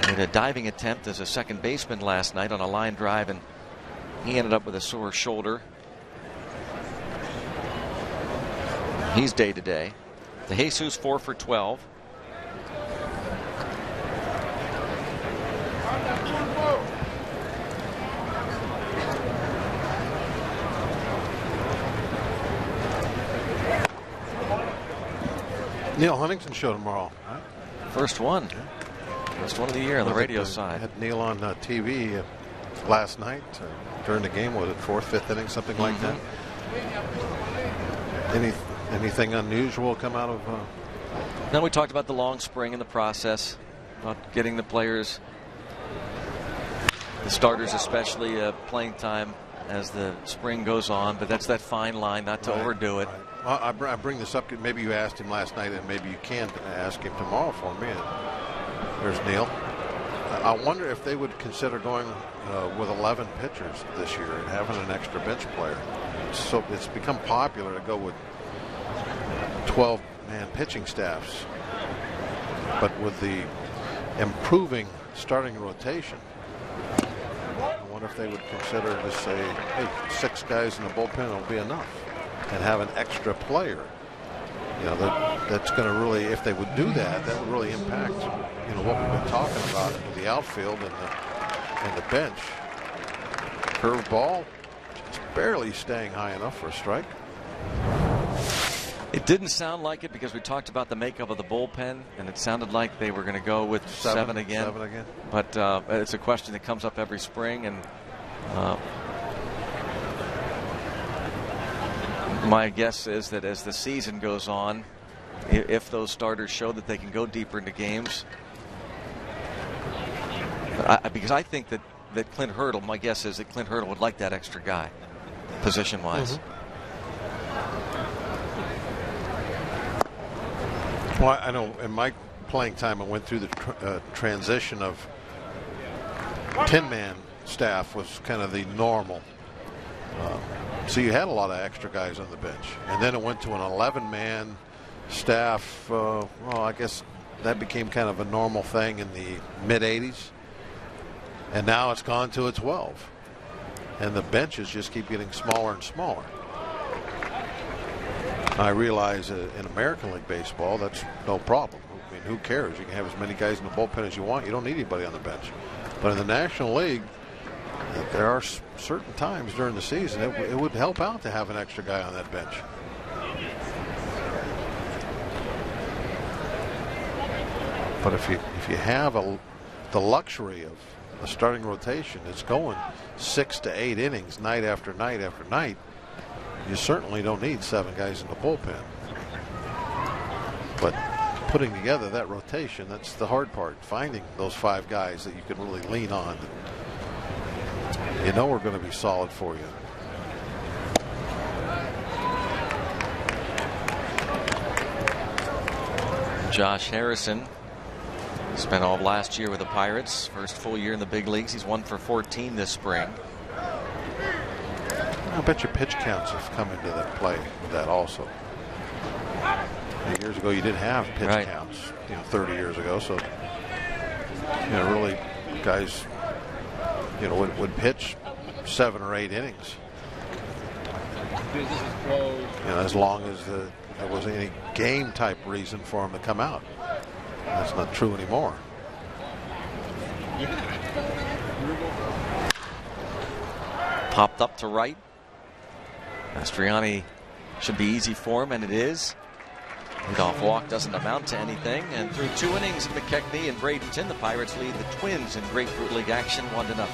made a diving attempt as a second baseman last night on a line drive, and he ended up with a sore shoulder. He's day to day. De Jesus 4 for 12. Neil Huntington show tomorrow. Right? First one. First one of the year on the radio side. I had Neil on TV last night during the game. Was it fourth, fifth inning, something like that? Anything unusual come out of? Then we talked about the long spring in the process, about getting the players, the starters especially, playing time as the spring goes on. But that's that fine line, not to overdo it. Right. Well, I bring this up. Maybe you asked him last night, and maybe you can ask him tomorrow for me. There's Neil. I wonder if they would consider going with 11 pitchers this year and having an extra bench player. So it's become popular to go with 12-man pitching staffs, but with the improving starting rotation, I wonder if they would consider to say, hey, 6 guys in the bullpen will be enough, and have an extra player. You know, that's going to really, if they would do that, that would really impact, you know, what we've been talking about with the outfield and the bench. Curveball just barely staying high enough for a strike. It didn't sound like it because we talked about the makeup of the bullpen, and it sounded like they were going to go with seven again. But it's a question that comes up every spring, and my guess is that as the season goes on, if those starters show that they can go deeper into games, because I think that Clint Hurdle, my guess is that Clint Hurdle would like that extra guy, position-wise. Well, I know in my playing time, I went through the transition of 10-man staff was kind of the normal. So you had a lot of extra guys on the bench. And then it went to an 11-man staff. Well, I guess that became kind of a normal thing in the mid-'80s. And now it's gone to a 12. And the benches just keep getting smaller and smaller. I realize in American League Baseball, that's no problem. I mean, who cares? You can have as many guys in the bullpen as you want. You don't need anybody on the bench. But in the National League, there are certain times during the season it would help out to have an extra guy on that bench. But if you have the luxury of a starting rotation that's going 6 to 8 innings night after night after night, you certainly don't need 7 guys in the bullpen. But putting together that rotation, that's the hard part. Finding those 5 guys that you can really lean on. You know we're going to be solid for you. Josh Harrison spent all of last year with the Pirates. First full year in the big leagues. He's 1 for 14 this spring. I bet your pitch counts have come into that play with that also. Years ago, you didn't have pitch counts, 30 years ago. So, really, guys, would pitch 7 or 8 innings. As long as there was any game type reason for them to come out. That's not true anymore. Popped up to right. Mastriani should be easy for him, and it is. Leadoff walk doesn't amount to anything, and through 2 innings, McKechnie and Bradenton, the Pirates lead the Twins in Grapefruit League action 1-0.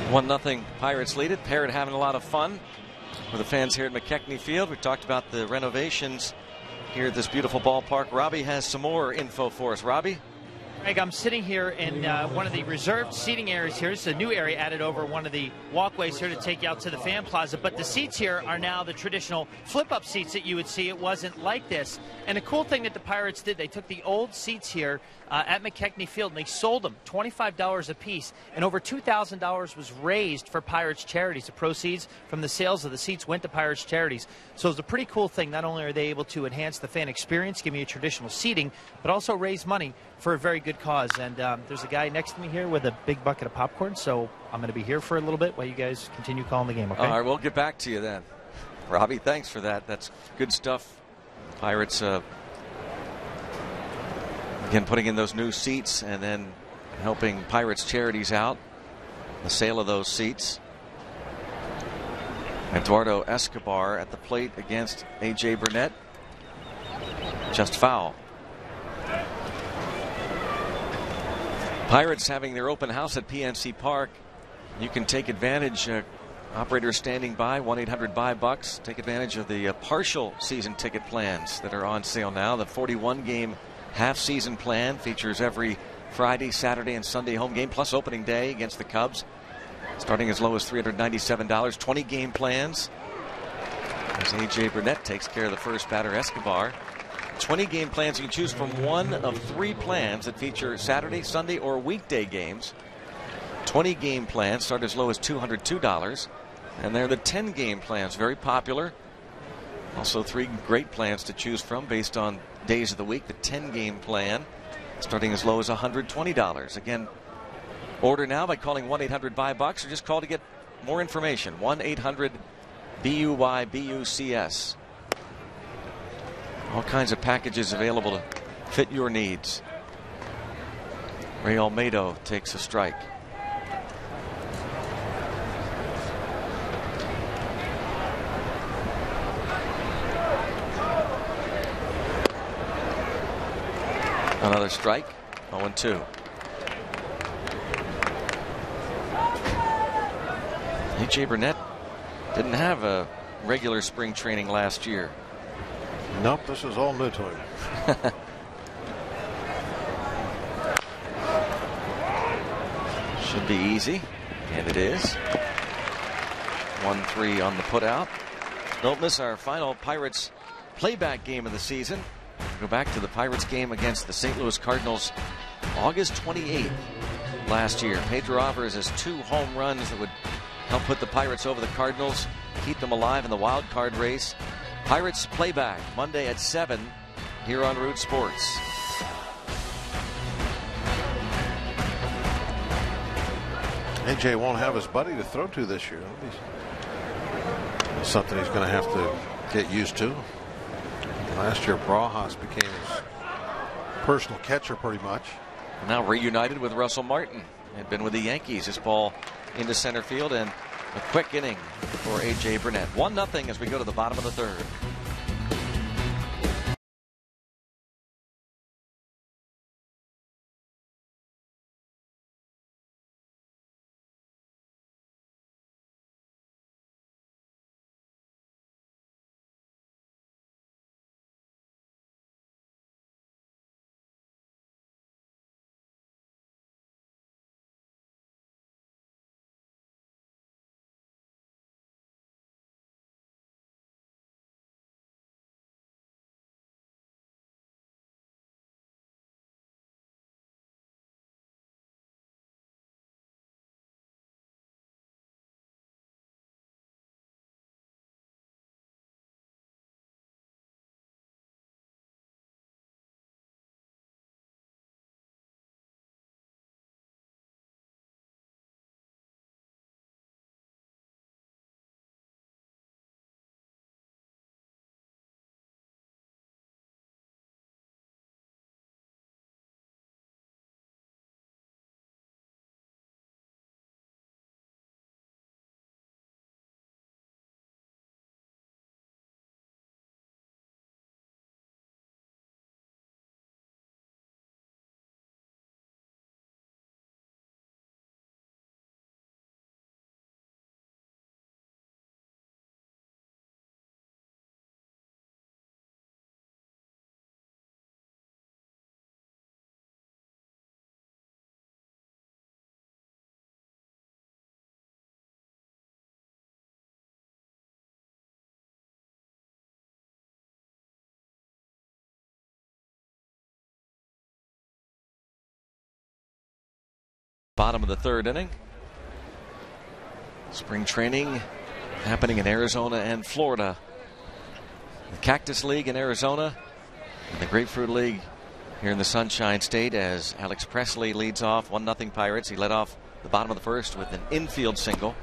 1-0 Pirates lead it. Parrott having a lot of fun with the fans here at McKechnie Field. We talked about the renovations here at this beautiful ballpark. Robbie has some more info for us. Robbie? Greg, I'm sitting here in one of the reserved seating areas here. It's a new area added over one of the walkways here to take you out to the fan plaza. But the seats here are now the traditional flip-up seats that you would see. It wasn't like this. And the cool thing that the Pirates did, they took the old seats here at McKechnie Field and they sold them $25 a piece. And over $2,000 was raised for Pirates charities. The proceeds from the sales of the seats went to Pirates charities. So it's a pretty cool thing. Not only are they able to enhance the fan experience, give you traditional seating, but also raise money for a very good cause. And there's a guy next to me here with a big bucket of popcorn, so I'm going to be here for a little bit while you guys continue calling the game, okay? All right, we'll get back to you then. Robbie, thanks for that. That's good stuff. Pirates, again, putting in those new seats and then helping Pirates charities out. The sale of those seats. Eduardo Escobar at the plate against A.J. Burnett. Just foul. Pirates having their open house at PNC Park. You can take advantage. Operators standing by, 1-800-BUY-BUCKS. Take advantage of the partial season ticket plans that are on sale now. The 41-game half-season plan features every Friday, Saturday, and Sunday home game, plus opening day against the Cubs, starting as low as $397. 20-game plans as A.J. Burnett takes care of the first batter, Escobar. 20-game plans, you can choose from one of 3 plans that feature Saturday, Sunday, or weekday games. 20-game plans start as low as $202. And they're the 10-game plans, very popular. Also 3 great plans to choose from based on days of the week. The 10-game plan starting as low as $120. Again, order now by calling 1-800-BUY-BUCKS or just call to get more information. 1-800-BUY-BUCS. All kinds of packages available to fit your needs. Ray Olmedo takes a strike. Another strike. 0-2. A.J. Burnett didn't have a regular spring training last year. Nope, this is all new to him. Should be easy, and it is. 1-3 on the putout. Don't miss our final Pirates playback game of the season. Go back to the Pirates game against the St. Louis Cardinals August 28th last year. Pedro Alvarez has 2 home runs that would help put the Pirates over the Cardinals, keep them alive in the wild card race. Pirates playback Monday at 7 here on Root Sports. AJ won't have his buddy to throw to this year. Something he's going to have to get used to. Last year, Barajas became his personal catcher pretty much. Now reunited with Russell Martin. Had been with the Yankees. This ball into center field, and a quick inning for A.J. Burnett. 1-0 as we go to the bottom of the 3rd. Bottom of the third inning. Spring training happening in Arizona and Florida. The Cactus League in Arizona and the Grapefruit League here in the Sunshine State, as Alex Presley leads off 1-0 Pirates. He led off the bottom of the first with an infield single.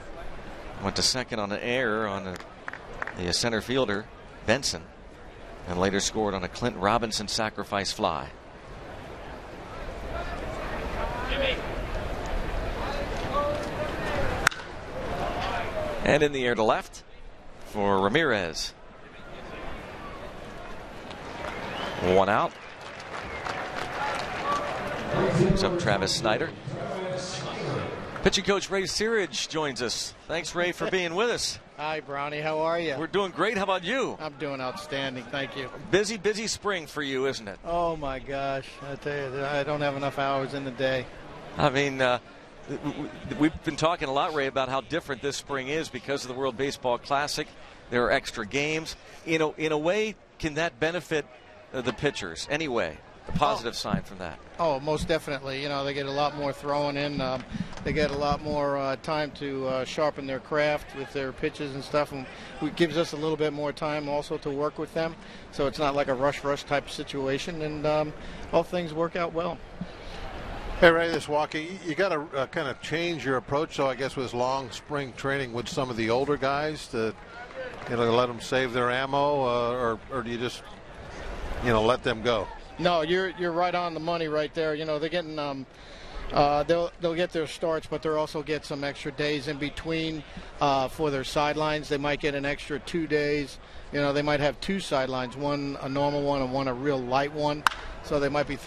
Went to second on an error on the center fielder, Benson, and later scored on a Clint Robinson sacrifice fly. And in the air to left for Ramirez. One out. Brings up Travis Snyder. Pitching coach Ray Searage joins us. Thanks, Ray, for being with us. Hi, Brownie. How are you? We're doing great. How about you? I'm doing outstanding. Thank you. Busy spring for you, isn't it? Oh, my gosh. I tell you, I don't have enough hours in the day. I mean, we've been talking a lot, Ray, about how different this spring is because of the World Baseball Classic. There are extra games. In a way, can that benefit the pitchers anyway? A positive sign from that. Oh, most definitely. You know, they get a lot more throwing in. They get a lot more time to sharpen their craft with their pitches and stuff, and it gives us a little bit more time also to work with them. So it's not like a rush type of situation, and all things work out well. Hey, Ray, this walking, you got to kind of change your approach, so I guess with long spring training with some of the older guys to, let them save their ammo, or do you just, let them go? No, you're right on the money right there. You know, they're getting they'll get their starts, but they'll also get some extra days in between for their sidelines. They might get an extra 2 days. You know, they might have two sidelines, one a normal one and one a real light one. So they might be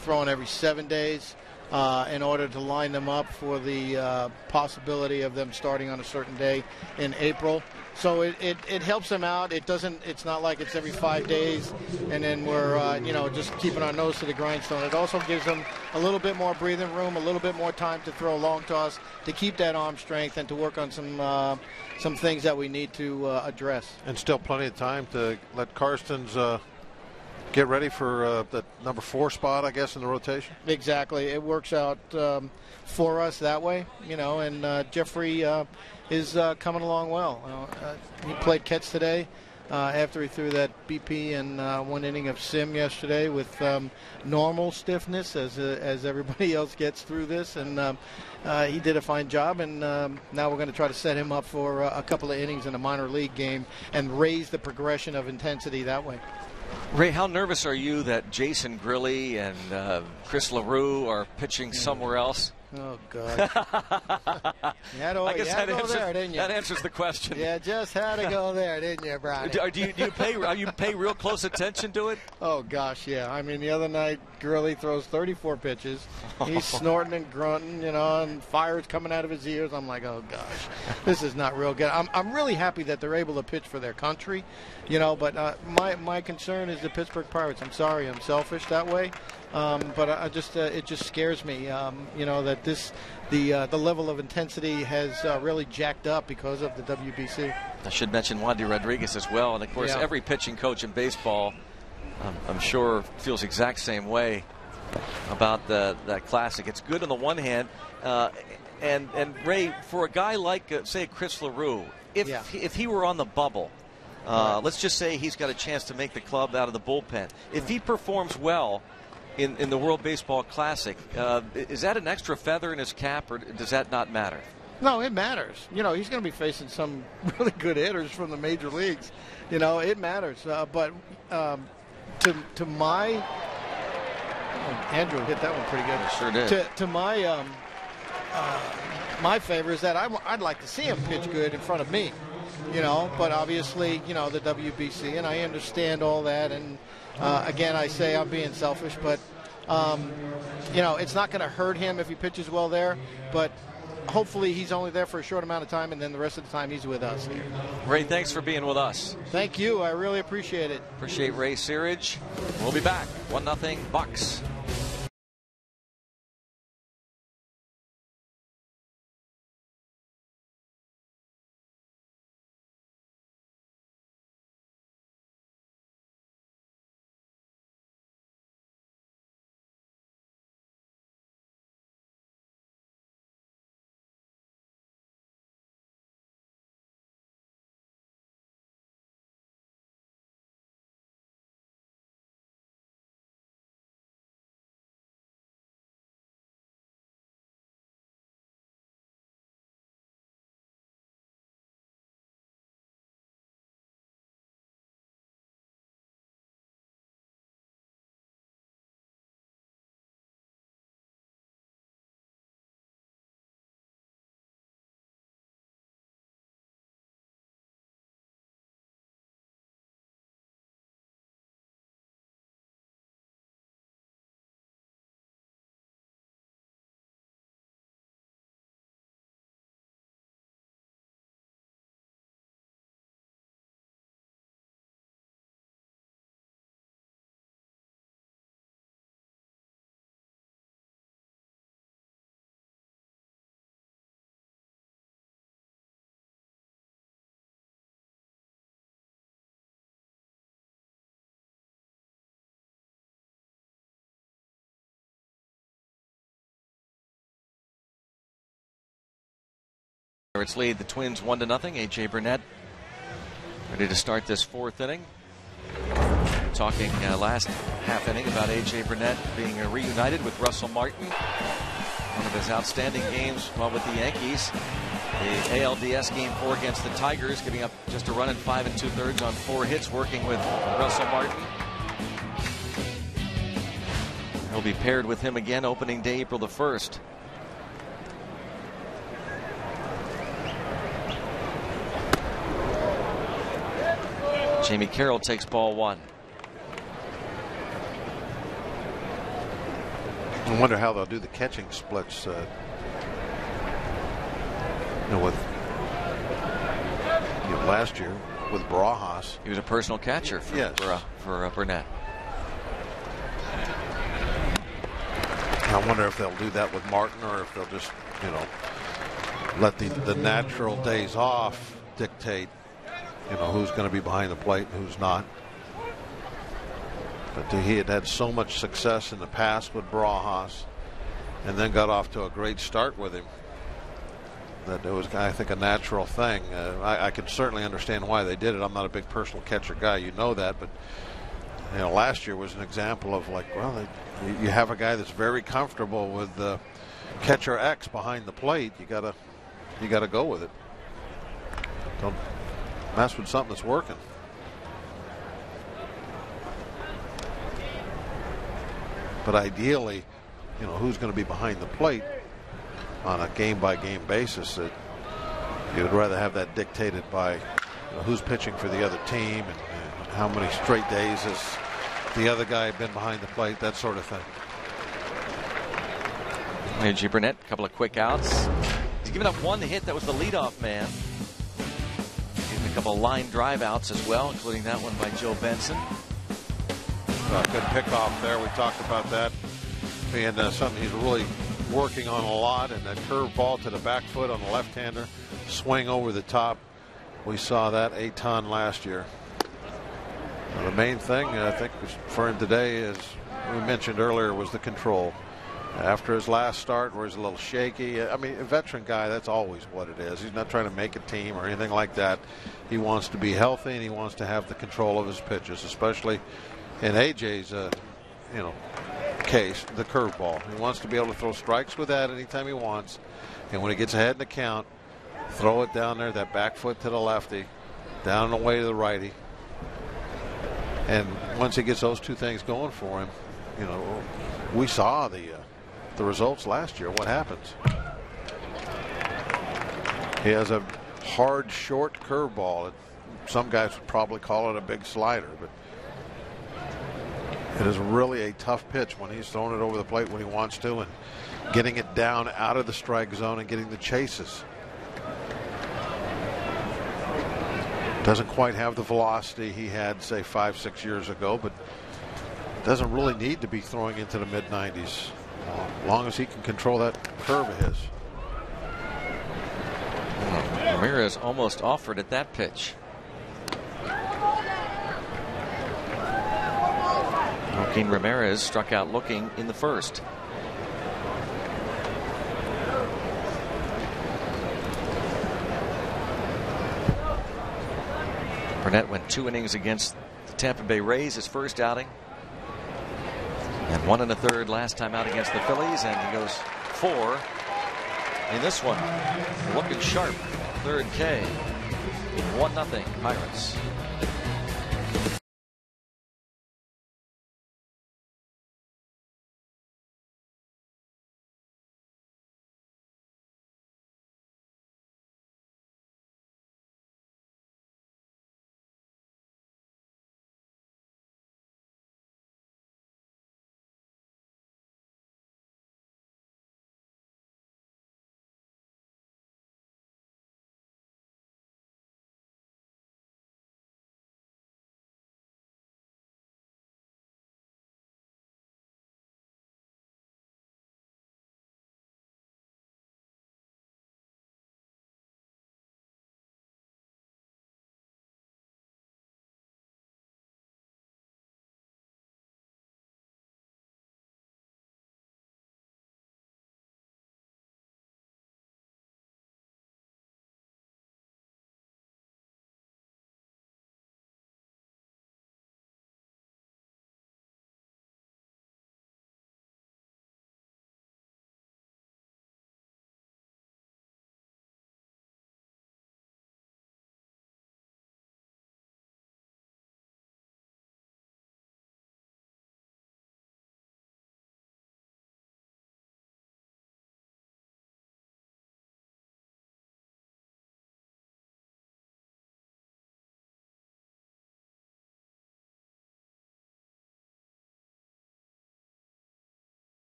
throwing every 7 days in order to line them up for the possibility of them starting on a certain day in April. So it helps them out. It's not like it's every 5 days and then we're just keeping our nose to the grindstone. It also gives them a little bit more breathing room, a little bit more time to throw a long toss, to keep that arm strength and to work on some things that we need to address. And still plenty of time to let Karstens get ready for the number 4 spot, I guess, in the rotation. Exactly. It works out for us that way, and Jeffrey is coming along well. He played catch today after he threw that BP in 1 inning of sim yesterday with normal stiffness as everybody else gets through this, and he did a fine job, and now we're going to try to set him up for a couple of innings in a minor league game and raise the progression of intensity that way. Ray, how nervous are you that Jason Grilli and Chris LaRue are pitching somewhere else? Oh, God. I guess that answers the question. Yeah, just had to go there, didn't you, Brian? Do you pay real close attention to it? Oh, gosh, yeah. I mean, the other night, Grilli throws 34 pitches. He's snorting and grunting, and fire's coming out of his ears. I'm like, oh, gosh, this is not real good. I'm really happy that they're able to pitch for their country, but my concern is the Pittsburgh Pirates. I'm sorry, I'm selfish that way. But it just scares me, that the level of intensity has really jacked up because of the WBC. I should mention Wandy Rodriguez as well, and of course every pitching coach in baseball, I'm sure, feels the exact same way about that classic. It's good on the one hand, and Ray, for a guy like say Chris LaRue, if he were on the bubble. Let's just say he's got a chance to make the club out of the bullpen. If he performs well in the World Baseball Classic, is that an extra feather in his cap, or does that not matter? No, it matters. He's going to be facing some really good hitters from the major leagues. It matters. But to my Andrew hit that one pretty good. Sure did. To my my favor is that I'd like to see him pitch good in front of me. But obviously, the WBC, and I understand all that. And again, I say I'm being selfish, but it's not going to hurt him if he pitches well there. But hopefully, he's only there for a short amount of time, and then the rest of the time he's with us here. Ray, thanks for being with us. Thank you. I really appreciate it. Appreciate Ray Searage. We'll be back. 1-0 Bucks. Pirates lead the Twins 1-0. A.J. Burnett ready to start this fourth inning. Talking last half inning about A.J. Burnett being reunited with Russell Martin. One of his outstanding games while with the Yankees. The ALDS Game 4 against the Tigers, giving up just a run in 5 2/3 on 4 hits, working with Russell Martin. He'll be paired with him again opening day, April the 1st. Jamie Carroll takes ball 1. I wonder how they'll do the catching splits. With last year with Barajas, he was a personal catcher for Burnett. I wonder if they'll do that with Martin, or if they'll just let the natural days off dictate who's going to be behind the plate and who's not. But he had had so much success in the past with Barajas, and then got off to a great start with him, that it was, I think, a natural thing. I can certainly understand why they did it. I'm not a big personal catcher guy, that, but last year was an example of you have a guy that's very comfortable with catcher X behind the plate. You gotta go with it. Don't mess with something that's working. But ideally, who's going to be behind the plate on a game-by-game basis, that you would rather have that dictated by who's pitching for the other team and how many straight days has the other guy been behind the plate, that sort of thing. A.J. Burnett, a couple of quick outs. He's given up 1 hit. That was the leadoff man. Given a couple of line drive outs as well, including that one by Joe Benson. Good pickoff there. We talked about that being something he's really working on a lot, and that curve ball to the back foot on the left-hander, swing over the top. We saw that a ton last year. The main thing I think for him today, as we mentioned earlier, was the control. After his last start where he's a little shaky, I mean, a veteran guy, that's always what it is. He's not trying to make a team or anything like that. He wants to be healthy, and he wants to have the control of his pitches, especially in AJ's case, the curveball. He wants to be able to throw strikes with that anytime he wants, and when he gets ahead in the count, throw it down there, that back foot to the lefty, down and away to the righty. And once he gets those two things going for him, we saw the results last year. What happens? He has a hard, short curveball. Some guys would probably call it a big slider, but it is really a tough pitch when he's throwing it over the plate when he wants to, and getting it down out of the strike zone and getting the chases. Doesn't quite have the velocity he had, say, 5-6 years ago, but doesn't really need to be throwing into the mid-90s as long as he can control that curve of his. Ramirez almost offered at that pitch. Joaquin Ramirez struck out looking in the first. Burnett went 2 innings against the Tampa Bay Rays, his first outing, and 1 1/3 last time out against the Phillies, and he goes 4 in this one. Looking sharp. Third K. 1-0 Pirates.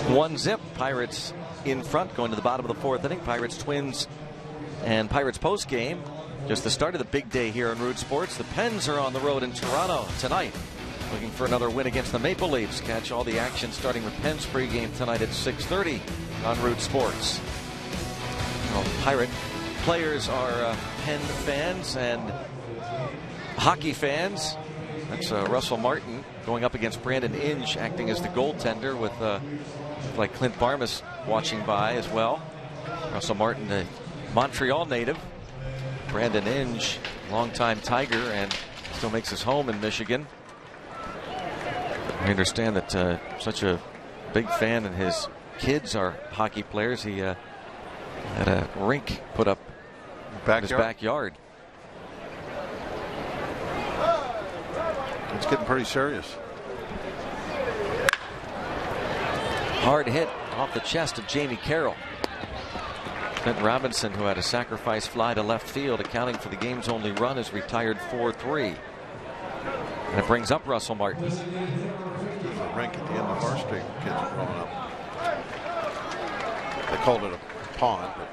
1-zip. Pirates in front going to the bottom of the 4th inning. Pirates, Twins, and Pirates post game. Just the start of the big day here on Root Sports. The Pens are on the road in Toronto tonight, looking for another win against the Maple Leafs. Catch all the action starting with Pens pregame tonight at 6:30 on Root Sports. Well, Pirate players are Pen fans and hockey fans. That's Russell Martin going up against Brandon Inge, acting as the goaltender, with like Clint Barmas watching by as well. Russell Martin, a Montreal native. Brandon Inge, longtime Tiger, and still makes his home in Michigan. I understand that such a big fan, and his kids are hockey players. He had a rink put up in his backyard. It's getting pretty serious. Hard hit off the chest of Jamie Carroll. Clint Robinson, who had a sacrifice fly to left field, accounting for the game's only run, is retired 4-3. And it brings up Russell Martin. There's a rink at the end of our street when kids were growing up. They called it a pond, but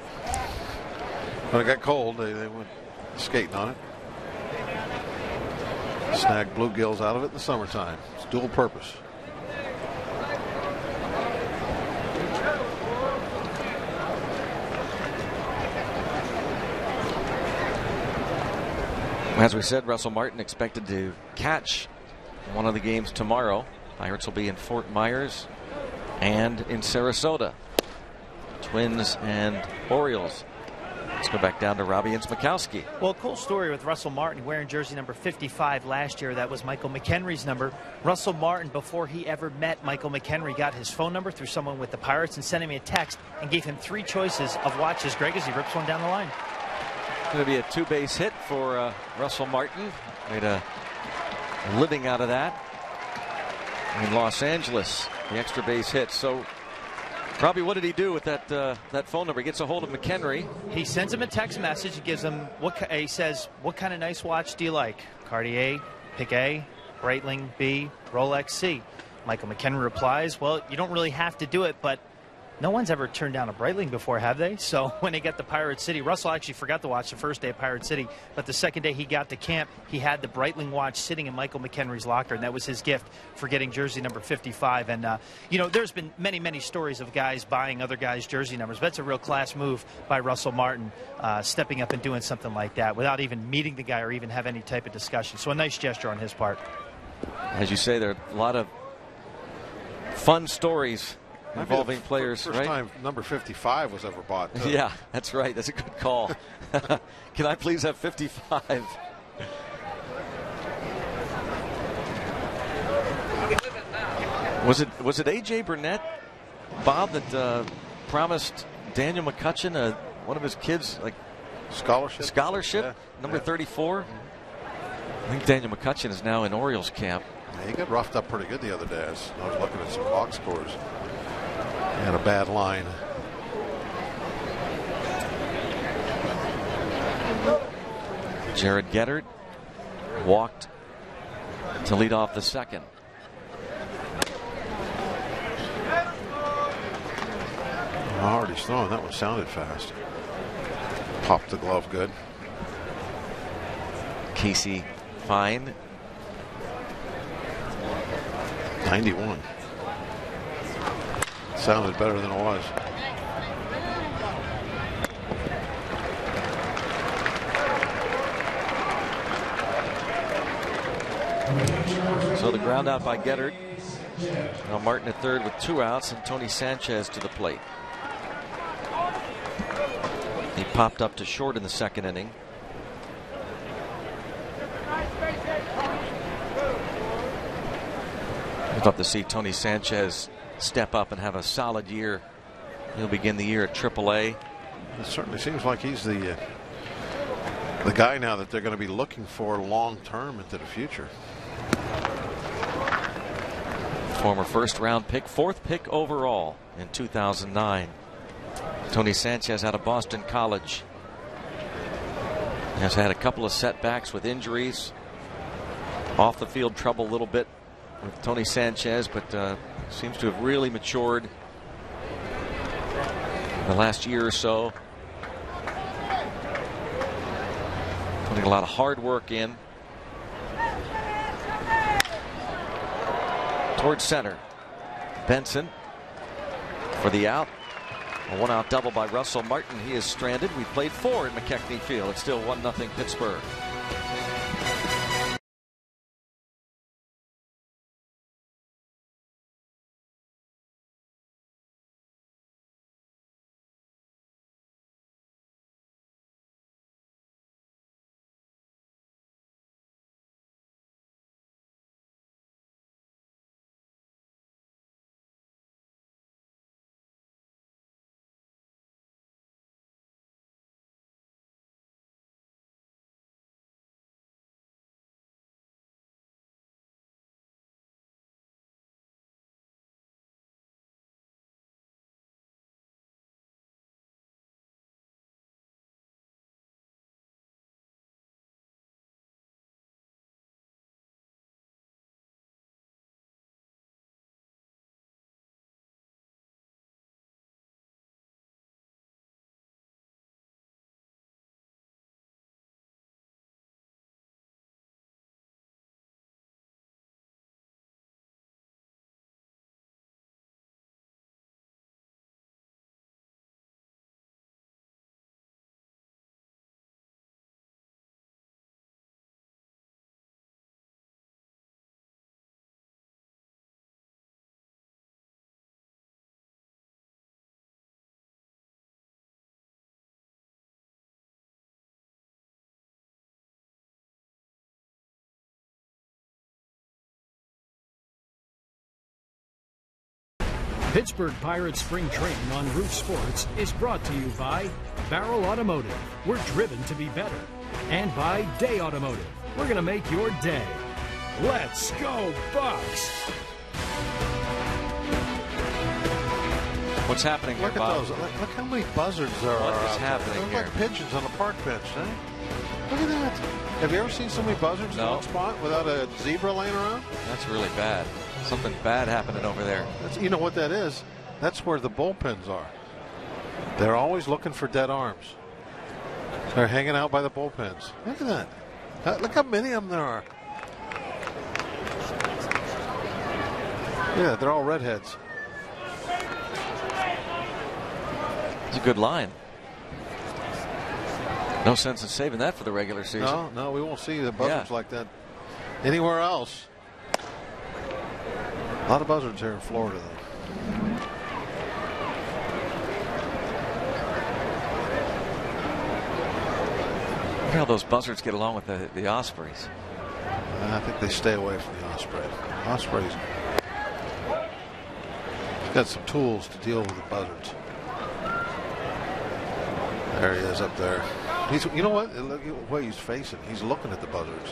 when it got cold, they went skating on it. Snag bluegills out of it in the summertime. It's dual purpose. As we said, Russell Martin expected to catch one of the games tomorrow. Pirates will be in Fort Myers and in Sarasota. Twins and Orioles. Let's go back down to Robbie Inzmakowski. Well, cool story with Russell Martin wearing jersey number 55 last year. That was Michael McHenry's number. Russell Martin, before he ever met Michael McHenry, got his phone number through someone with the Pirates and sent him a text and gave him 3 choices of watches. Greg, as he rips one down the line. Going to be a 2-base hit for Russell Martin. Made a living out of that in Los Angeles. The extra base hit. So, Robbie, what did he do with that phone number? He gets a hold of McHenry. He sends him a text message. He gives him he says, "What kind of nice watch do you like? Cartier, Pick A, Breitling B, Rolex C." Michael McHenry replies, "Well, you don't really have to do it, but no one's ever turned down a Breitling before, have they?" So when they got to Pirate City, Russell actually forgot to watch the first day of Pirate City, but the second day he got to camp, he had the Breitling watch sitting in Michael McHenry's locker, and that was his gift for getting jersey number 55. And, you know, there's been many, many stories of guys buying other guys' jersey numbers, but it's a real class move by Russell Martin, stepping up and doing something like that without even meeting the guy or even have any type of discussion. So a nice gesture on his part. As you say, there are a lot of fun stories involving players. First time number 55 was ever bought. Too. Yeah, that's right. That's a good call. Can I please have 55? Was it A.J. Burnett, Bob, that promised Daniel McCutchen one of his kids like scholarship? Yeah. Number 34. I think Daniel McCutchen is now in Orioles camp. Yeah, he got roughed up pretty good the other day. I was looking at some box scores. He had a bad line. Jared Geddert walked to lead off the second. Hard he's throwing. That one sounded fast. Popped the glove good. Casey Fine. 91. Sounded better than it was. So the ground out by Geddert. Now Martin at third with 2 outs, and Tony Sanchez to the plate. He popped up to short in the second inning. I'd love to see Tony Sanchez step up and have a solid year. He'll begin the year at AAA. It certainly seems like he's the guy now that they're going to be looking for long term into the future. Former first-round pick, 4th pick overall in 2009. Tony Sanchez out of Boston College. Has had a couple of setbacks with injuries. Off the field trouble a little bit with Tony Sanchez, but seems to have really matured the last year or so. Putting a lot of hard work in. Towards center. Benson for the out. A one-out double by Russell Martin. He is stranded. We played 4 in McKechnie Field. It's still 1-0 Pittsburgh. Pittsburgh Pirates spring training on Root Sports is brought to you by Barrel Automotive. We're driven to be better. And by Day Automotive. We're going to make your day. Let's go, Bucks! What's happening here, Look at Bob? those. Look how many buzzards there are. What is out there. happening They're here? like pigeons on a park bench, eh? Look at that. Have you ever seen so many buzzards in No. one spot without a zebra laying around? That's really bad. Something bad happening over there. You know what that is? That's where the bullpens are. They're always looking for dead arms. They're hanging out by the bullpens. Look at that. Look how many of them there are. Yeah, they're all redheads. It's a good line. No sense in saving that for the regular season. No, we won't see the buzzards Yeah. like that anywhere else. A lot of buzzards here in Florida, though. Look how those buzzards get along with the ospreys. I think they stay away from the osprey. Ospreys got some tools to deal with the buzzards. There he is up there. You know what? Look at the way he's facing. He's looking at the buzzards.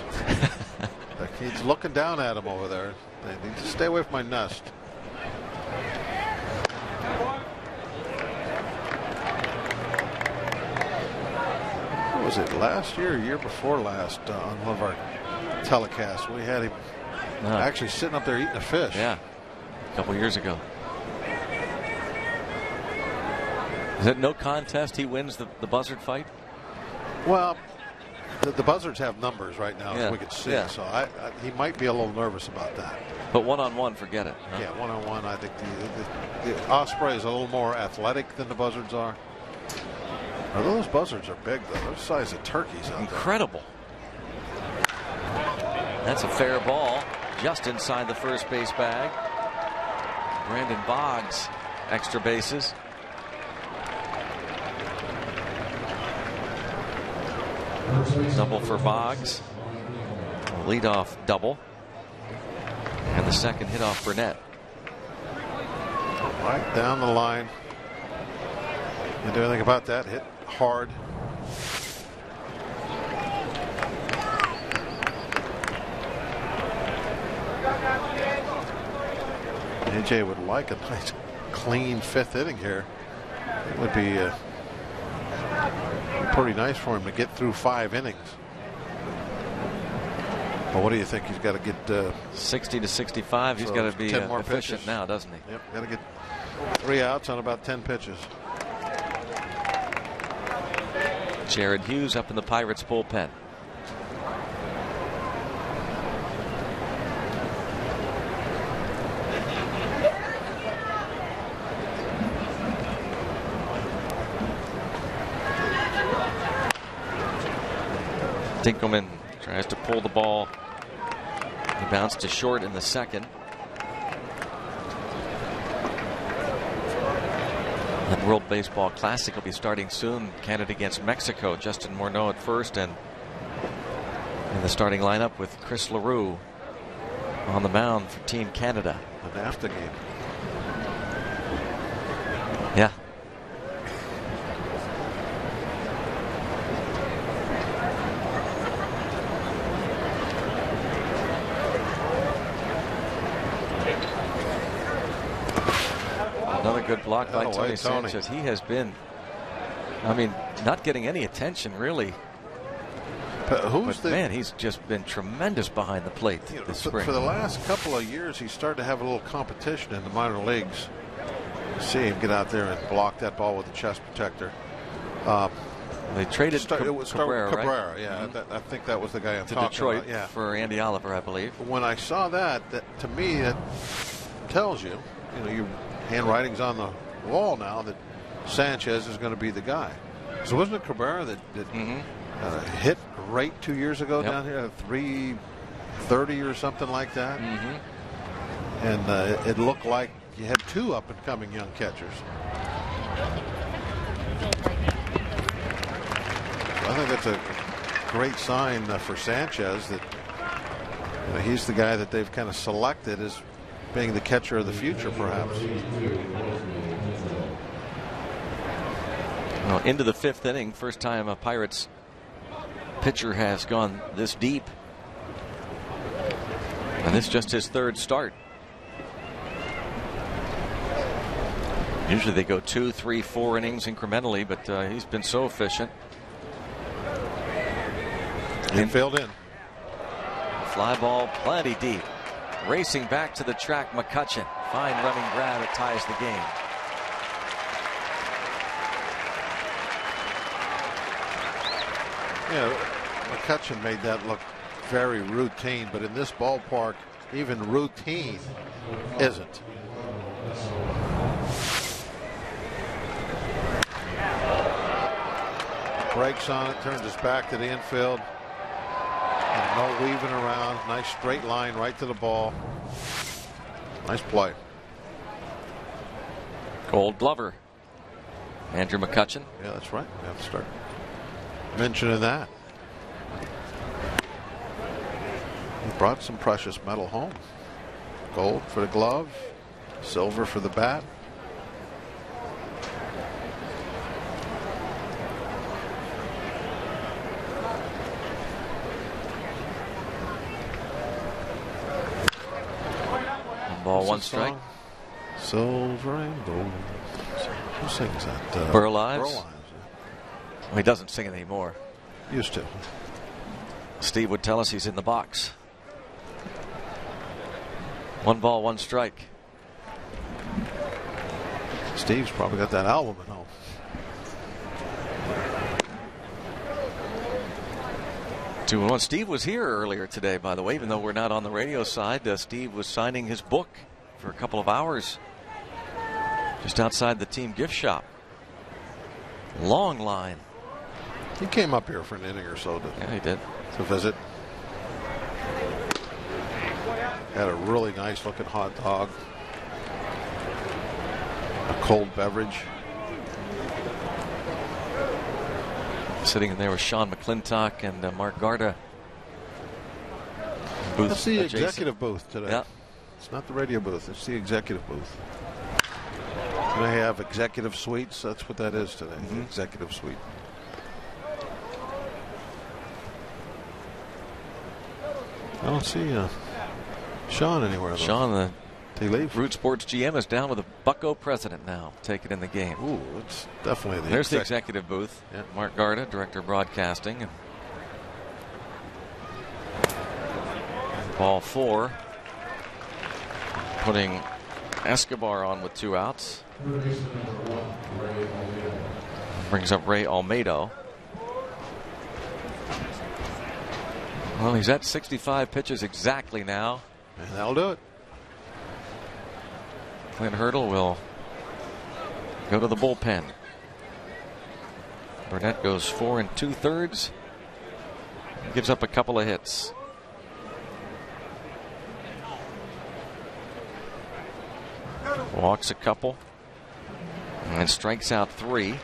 Like he's looking down at them over there. They need to stay away from my nest. What was it, last year or year before last, on one of our telecasts? We had him actually sitting up there eating a fish. Yeah, a couple years ago. Is it no contest? He wins the buzzard fight? Well, the buzzards have numbers right now, Yeah. as we can see. Yeah. So he might be a little nervous about that. But one-on-one, forget it. Huh? Yeah, one-on-one, I think the osprey is a little more athletic than the buzzards are. Now, those buzzards are big, though. They're the size of turkeys out Incredible. That's a fair ball, just inside the first base bag. Brandon Boggs, extra bases. Double for Boggs. Leadoff double. And the second hit off Burnett. Right down the line. Can't do anything about that. Hit hard. AJ would like a nice clean fifth inning here. It would be pretty nice for him to get through 5 innings. But what do you think? He's got to get 60 to 65. He's got to be 10 more efficient pitches now, doesn't he? Yep, got to get 3 outs on about 10 pitches. Jared Hughes up in the Pirates bullpen. Dinkelman tries to pull the ball. He bounced to short in the second. The World Baseball Classic will be starting soon. Canada against Mexico. Justin Morneau at first, and in the starting lineup with Chris Leroux on the mound for Team Canada. The NAFTA game. Yeah. Another good block by Tony Sanchez. He has been, I mean, not getting any attention really. But man, he's just been tremendous behind the plate this spring. For the last couple of years, he's started to have a little competition in the minor leagues. See him get out there and block that ball with a chest protector. They traded Cabrera, right? Cabrera, yeah. I think that was the guy I'm talking Detroit about. Yeah. For Andy Oliver, I believe. When I saw that, to me, that tells you, your handwriting's on the wall now that Sanchez is going to be the guy. So wasn't it Cabrera that hit right 2 years ago down here at 330 or something like that? And it looked like you had two up and coming young catchers. I think that's a great sign for Sanchez that he's the guy that they've kind of selected as being the catcher of the future, perhaps. Well, into the fifth inning, first time a Pirates pitcher has gone this deep. And this is just his third start. Usually they go 2, 3, 4 innings incrementally, but he's been so efficient. Infield in. Fly ball plenty deep. Racing back to the track, McCutchen. Fine running grab that ties the game. Yeah, McCutchen made that look very routine, but in this ballpark, even routine isn't. Breaks on it, turns his back to the infield. And no weaving around. Nice straight line right to the ball. Nice play. Gold Glover. Andrew McCutchen. Yeah, that's right. We have to start mentioning that. He brought some precious metal home. Gold for the glove, silver for the bat. Ball, one strike. Silver and gold. Who sings that? Burl Ives. Well, he doesn't sing it anymore. Used to. Steve would tell us he's in the box. 1 ball, 1 strike. Steve's probably got that album at home. Two and one. Steve was here earlier today, by the way, even though we're not on the radio side. Steve was signing his book for a couple of hours just outside the team gift shop. Long line. He came up here for an inning or so he did. To visit. Had a really nice looking hot dog. A cold beverage. Sitting in there with Sean McClintock and Mark Garda. That's the executive booth today. Yeah. It's not the radio booth. It's the executive booth. They have executive suites. That's what that is today. The executive suite. I don't see Sean anywhere, though. Sean, Did he leave? Root Sports GM, is down with a Bucco president now, taking in the game. Ooh, it's definitely There's the executive booth. Yeah. Mark Garda, director of broadcasting. And ball 4. Putting Escobar on with 2 outs. Brings up Ray Olmedo. Well, he's at 65 pitches exactly now. And that'll do it. Clint Hurdle will go to the bullpen. Burnett goes 4 2/3. Gives up a couple of hits. Walks a couple. And strikes out 3.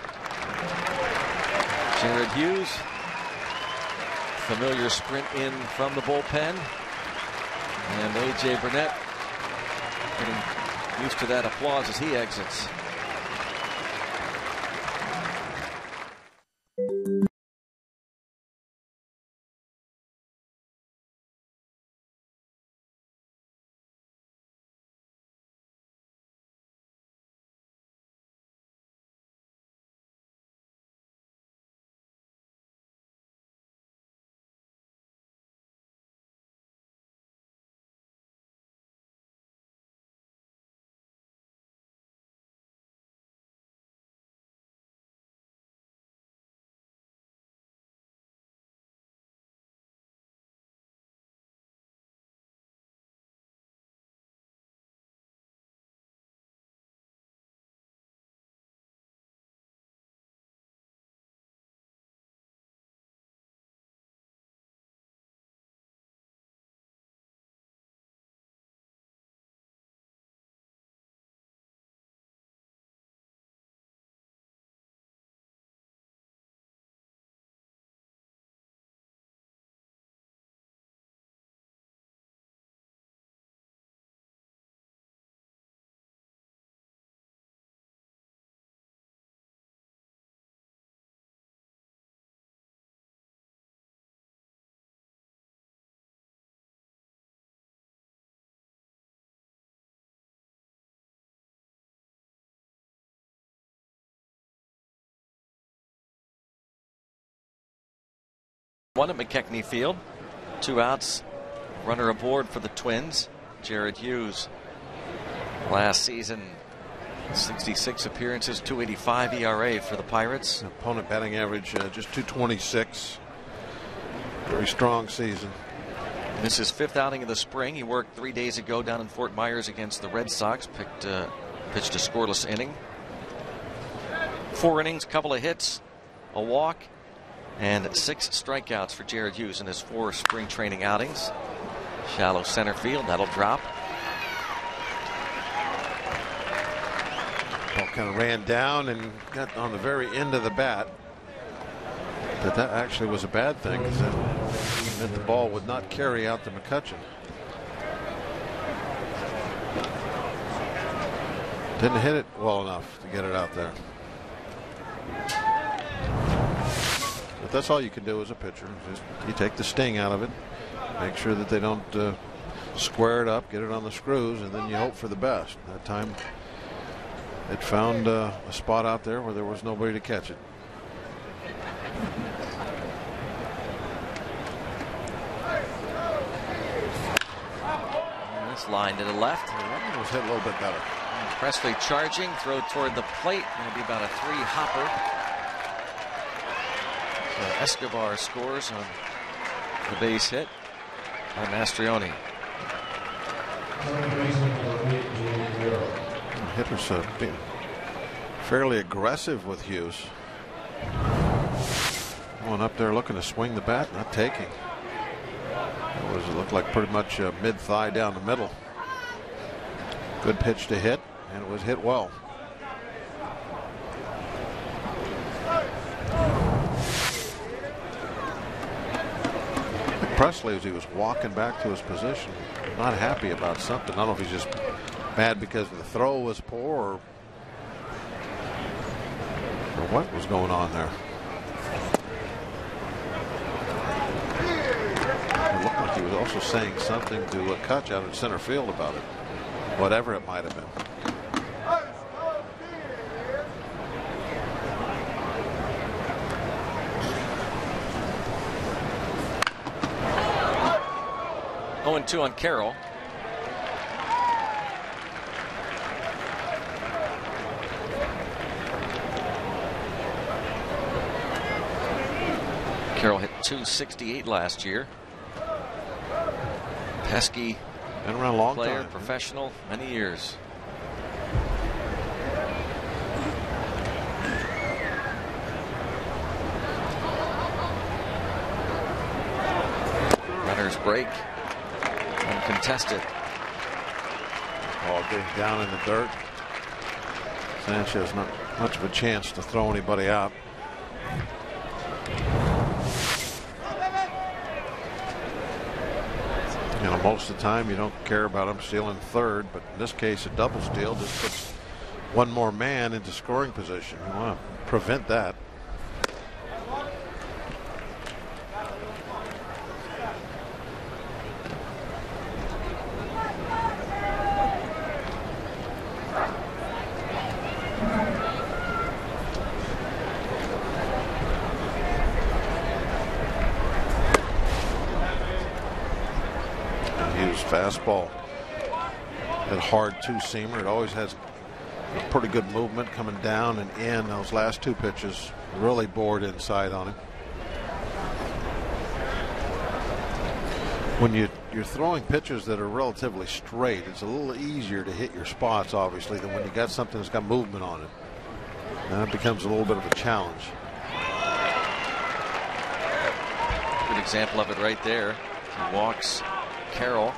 Jared Hughes. Familiar sprint in from the bullpen. And A.J. Burnett getting used to that applause as he exits. One at McKechnie Field. 2 outs. Runner aboard for the Twins. Jared Hughes. Last season, 66 appearances, 2.85 ERA for the Pirates. Opponent batting average just 226. Very strong season. This is 5th outing of the spring. He worked 3 days ago down in Fort Myers against the Red Sox. Pitched a scoreless inning. 4 innings, couple of hits, a walk, and 6 strikeouts for Jared Hughes in his 4 spring training outings. Shallow center field, that'll drop. Ball kind of ran down and got on the very end of the bat. But that actually was a bad thing because that meant the ball would not carry out to McCutchen. Didn't hit it well enough to get it out there. But that's all you can do as a pitcher. Just, you take the sting out of it, make sure that they don't square it up, get it on the screws, and then you hope for the best. That time it found a spot out there where there was nobody to catch it. This line to the left. That one was hit a little bit better. Presley charging, throw toward the plate. Maybe about a 3-hopper. Escobar scores on the base hit by Mastrioni. Hitters being fairly aggressive with Hughes. Going up there looking to swing the bat, not taking. It looked like pretty much mid-thigh down the middle. Good pitch to hit, and it was hit well. Presley, as he was walking back to his position, not happy about something. I don't know if he's just mad because the throw was poor or what was going on there. It looked like he was also saying something to Kutch out in center field about it, whatever it might have been. Oh, 2 on Carroll. Carroll hit .268 last year. Pesky been around a long player, time. professional, many years. Runners break, uncontested. Ball getting down in the dirt. Sanchez not much of a chance to throw anybody out. You know, most of the time you don't care about him stealing third, but in this case a double steal just puts one more man into scoring position. You want to prevent that. Fastball, that hard two-seamer. It always has a pretty good movement coming down and in. Those last two pitches really bored inside on him. When you're throwing pitches that are relatively straight, it's a little easier to hit your spots, obviously, than when you got something that's got movement on it. Now it becomes a little bit of a challenge. Good example of it right there. He walks Carroll.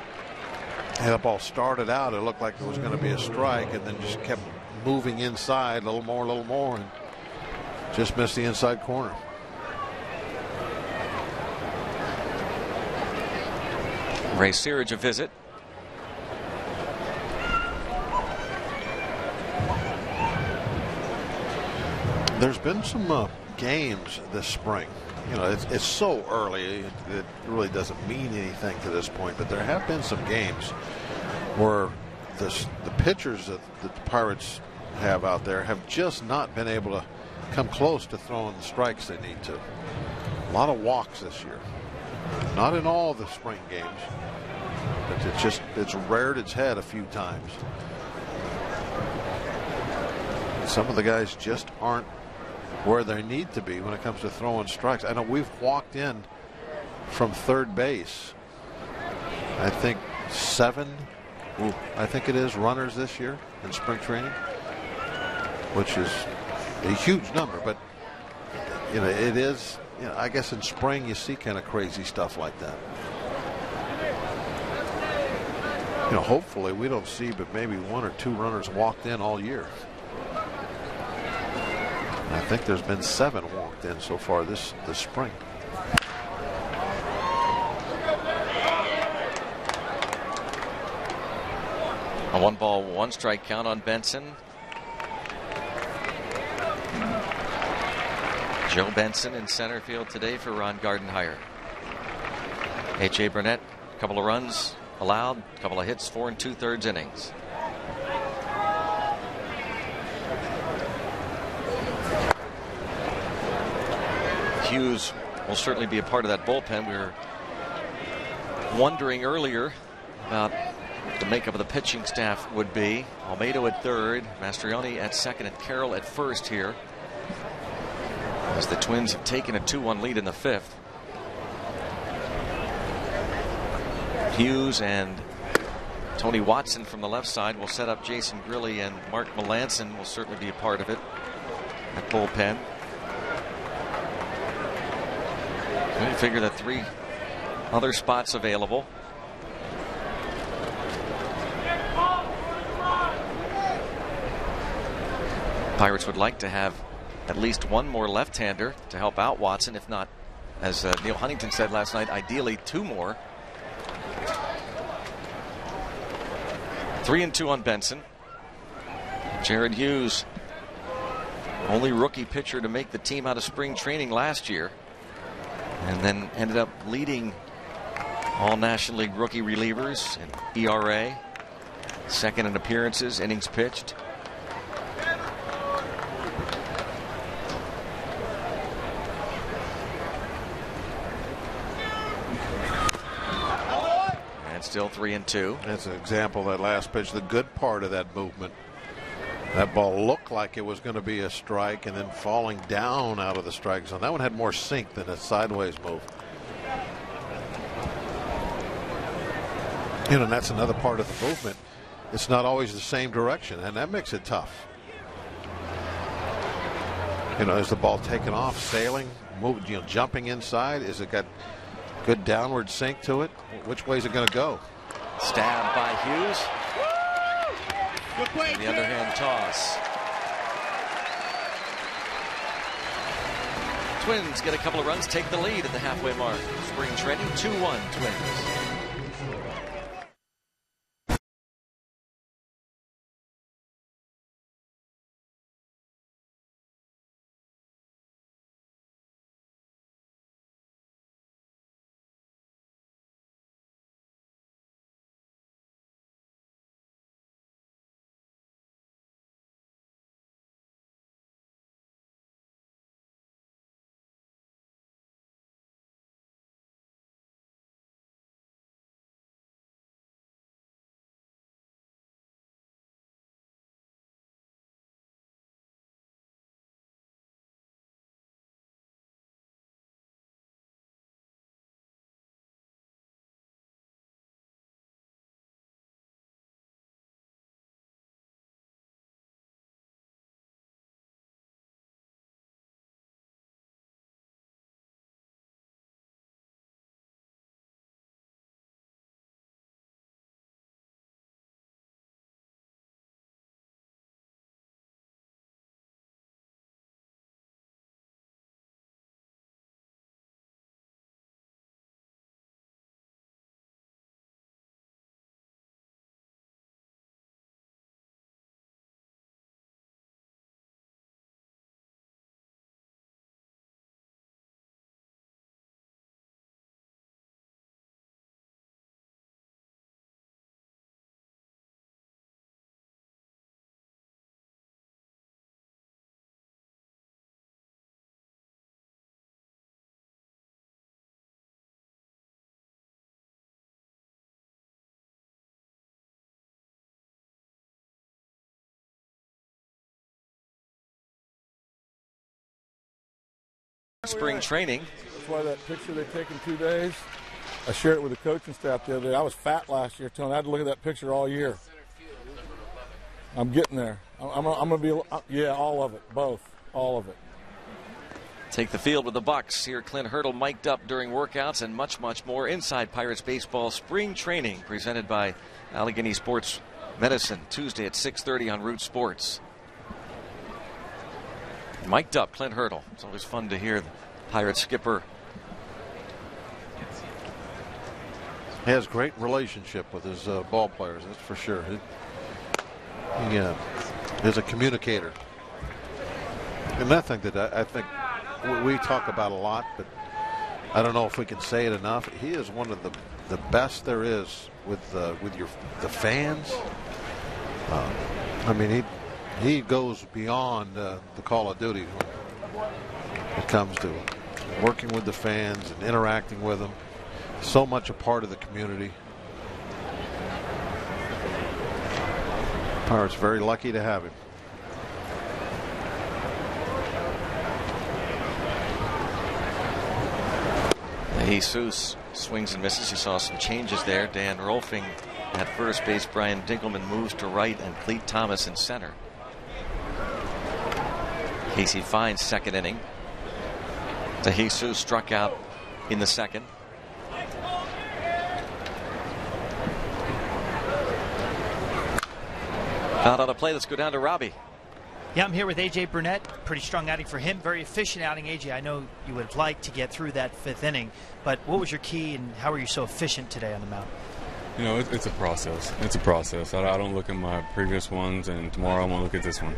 And the ball started out, it looked like it was going to be a strike, and then just kept moving inside a little more, and just missed the inside corner. Ray Searage a visit. There's been some games this spring. You know, it's so early, it really doesn't mean anything to this point, but there have been some games where the pitchers that the Pirates have out there have just not been able to come close to throwing the strikes they need to. A lot of walks this year. Not in all the spring games, but it's reared its head a few times. Some of the guys just aren't where they need to be when it comes to throwing strikes. I know we've walked in from third base, I think 7, I think it is, runners this year in spring training, which is a huge number. But you know, it is, you know, I guess in spring you see kind of crazy stuff like that. You know, hopefully we don't see but maybe 1 or 2 runners walked in all year. I think there's been 7 walked in so far this spring. A 1-ball, 1-strike count on Benson. Joe Benson in center field today for Ron Gardenhire. A.J. Burnett, a couple of runs allowed, a couple of hits, 4 2/3 innings. Hughes will certainly be a part of that bullpen. We were wondering earlier about what the makeup of the pitching staff would be. Almeida at third, Mastriani at second, and Carroll at first here, as the Twins have taken a 2-1 lead in the 5th. Hughes and Tony Watson from the left side will set up Jason Grilli, and Mark Melanson will certainly be a part of it at bullpen. We figure that 3 other spots available. Pirates would like to have at least 1 more left-hander to help out Watson, if not, as Neil Huntington said last night, ideally 2 more. 3-2 on Benson. Jared Hughes, only rookie pitcher to make the team out of spring training last year, and then ended up leading all National League rookie relievers in ERA, second in appearances, innings pitched. And still 3-2. That's an example of that last pitch, the good part of that movement. That ball looked like it was going to be a strike and then falling down out of the strike zone. That one had more sink than a sideways move. And that's another part of the movement. It's not always the same direction, and that makes it tough. Is the ball taken off, sailing, moving, jumping inside? Is it got good downward sink to it? Which way is it going to go? Stabbed by Hughes. The underhand toss. Twins get a couple of runs, take the lead at the halfway mark. Spring training, 2-1 Twins. Spring training. That's why that picture they take in 2 days, I shared it with the coaching staff the other day. I was fat last year, too, and I had to look at that picture all year. I'm getting there. I'm going to be, yeah, all of it, both, all of it. Take the field with the Bucks. Here, Clint Hurdle mic'd up during workouts and much, much more inside Pirates baseball spring training presented by Allegheny Sports Medicine Tuesday at 6:30 on Root Sports. Mic'd up, Clint Hurdle. It's always fun to hear the Pirates skipper. He has great relationship with his ball players, that's for sure. He is a communicator. And I think that I think we talk about a lot, but I don't know if we can say it enough. He is one of the best there is with the fans. I mean, he goes beyond the Call of Duty when it comes to working with the fans and interacting with them. So much a part of the community. Pirates very lucky to have him. Jesus swings and misses. You saw some changes there. Dan Rolfing at first base. Brian Dinkelman moves to right, and Clete Thomas in center. Casey Fine's second inning. Jesus struck out in the second. Out on the play. Let's go down to Robbie. Yeah, I'm here with A.J. Burnett. Pretty strong outing for him. Very efficient outing, A.J. I know you would have liked to get through that fifth inning, but what was your key and how were you so efficient today on the mound? You know, it's a process. It's a process. I don't look at my previous ones, and tomorrow I'm going to look at this one.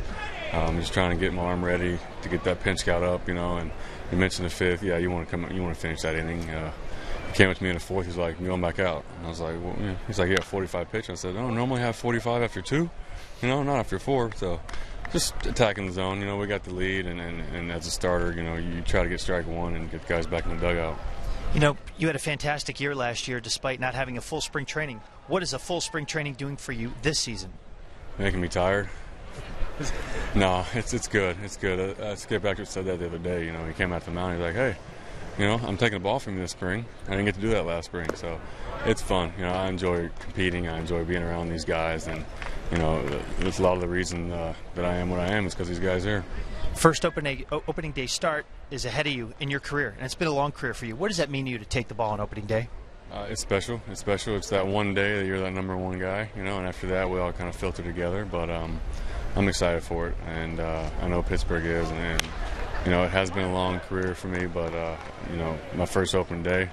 I'm just trying to get my arm ready to get that pinch count up, you know, and you mentioned the fifth. Yeah, you want to finish that inning. He came up to me in the fourth. He's like, "You going back out?" And I was like, "Well, yeah." He's like, "Yeah, 45 pitch." I said, "I don't normally have 45 after 2, you know, not after 4." So just attacking the zone. You know, we got the lead, and as a starter, you know, you try to get strike one and get the guys back in the dugout. You know, you had a fantastic year last year despite not having a full spring training. What is a full spring training doing for you this season? Making me tired. No, it's good. It's good. Skip Eckert said that the other day. You know, he came out the mound. He's like, "Hey, I'm taking the ball from you this spring. I didn't get to do that last spring, so it's fun. I enjoy competing. I enjoy being around these guys, and that's a lot of the reason that I am what I am is because these guys are here. First opening day start is ahead of you in your career, and it's been a long career for you. What does that mean to you to take the ball on opening day? It's special. It's special. It's that one day that you're that number one guy, and after that we all kind of filter together. But I'm excited for it, and I know Pittsburgh is, and it has been a long career for me, but my first opening day,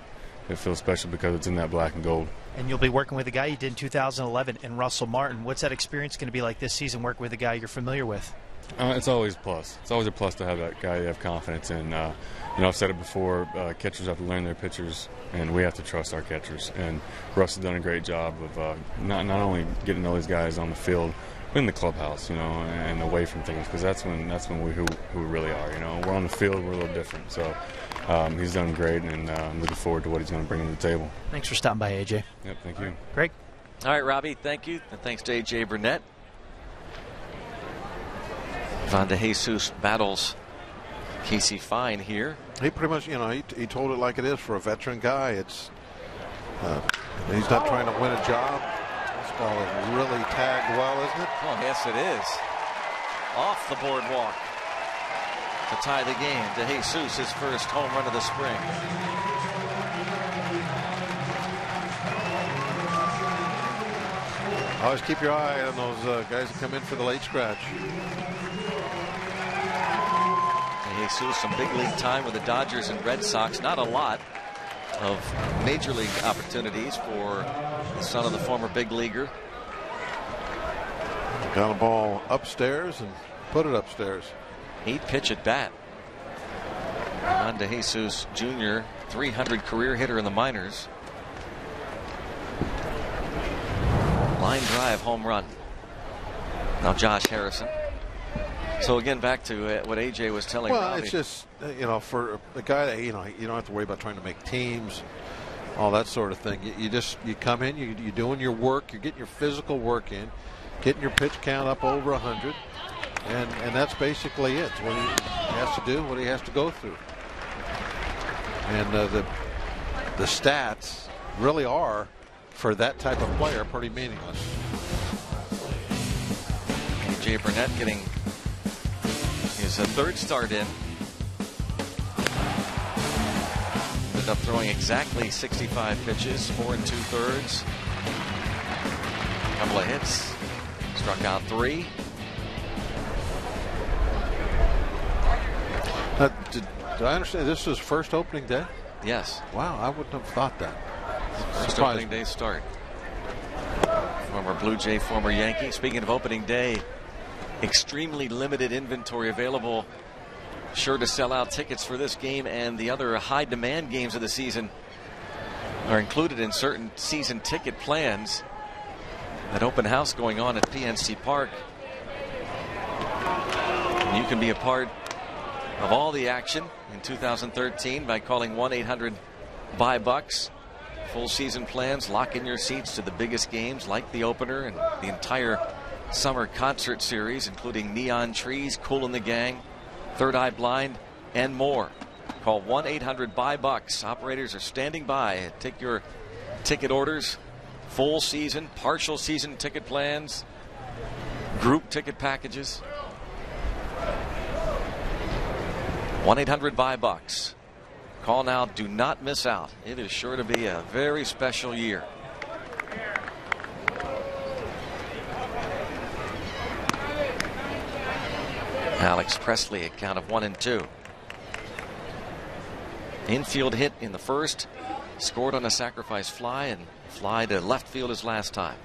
it feels special because it's in that black and gold. And you'll be working with a guy you did in 2011 in Russell Martin. What's that experience going to be like this season, working with a guy you're familiar with? It's always a plus. It's always a plus to have that guy you have confidence in. I've said it before, catchers have to learn their pitchers, and we have to trust our catchers. And Russ has done a great job of not only getting to know these guys on the field, but in the clubhouse, and away from things, because that's when we who we really are. We're on the field, we're a little different. So he's done great, and I'm looking forward to what he's going to bring to the table. Thanks for stopping by, AJ. Yep, thank you. Greg? All right, Robbie, thank you. And thanks to AJ Burnett. Ivan DeJesus battles Casey Fine here. He pretty much, he told it like it is for a veteran guy. It's he's not trying to win a job. This ball is really tagged well, isn't it? Oh, yes, it is. Off the boardwalk to tie the game. DeJesus, his first home run of the spring. Always keep your eye on those guys that come in for the late scratch. DeJesus, some big league time with the Dodgers and Red Sox. Not a lot of major league opportunities for the son of the former big leaguer. Got a ball upstairs and put it upstairs. 8 pitch at bat. Ivan DeJesus Jr., 300 career hitter in the minors. Line drive home run. Now Josh Harrison. So again, back to what AJ was telling Well, Robbie. it's just, for a guy that, you don't have to worry about trying to make teams, all that sort of thing. You come in, you're doing your work, you're getting your physical work in, getting your pitch count up over 100, and that's basically it. It's what he has to do, what he has to go through. And the stats really are, for that type of player, pretty meaningless. AJ Burnett getting his third start in. Ended up throwing exactly 65 pitches, 4 2/3. A couple of hits. Struck out 3. Did I understand this was first opening day? Yes. Wow, I wouldn't have thought that. First opening day start. Former Blue Jay, former Yankee. Speaking of opening day, extremely limited inventory available. Sure to sell out. Tickets for this game and the other high demand games of the season are included in certain season ticket plans. That open house going on at PNC Park. And you can be a part of all the action in 2013 by calling 1-800-BUY-BUCKS. Full season plans, lock in your seats to the biggest games like the opener and the entire summer concert series, including Neon Trees, Kool and the Gang, Third Eye Blind, and more. Call 1-800-BUY-BUCKS. Operators are standing by. Take your ticket orders, full season, partial season ticket plans, group ticket packages. 1-800-BUY-BUCKS. Call now. Do not miss out. It is sure to be a very special year. Alex Presley, a count of 1-2. Infield hit in the first. Scored on a sacrifice fly, and fly to left field his last time.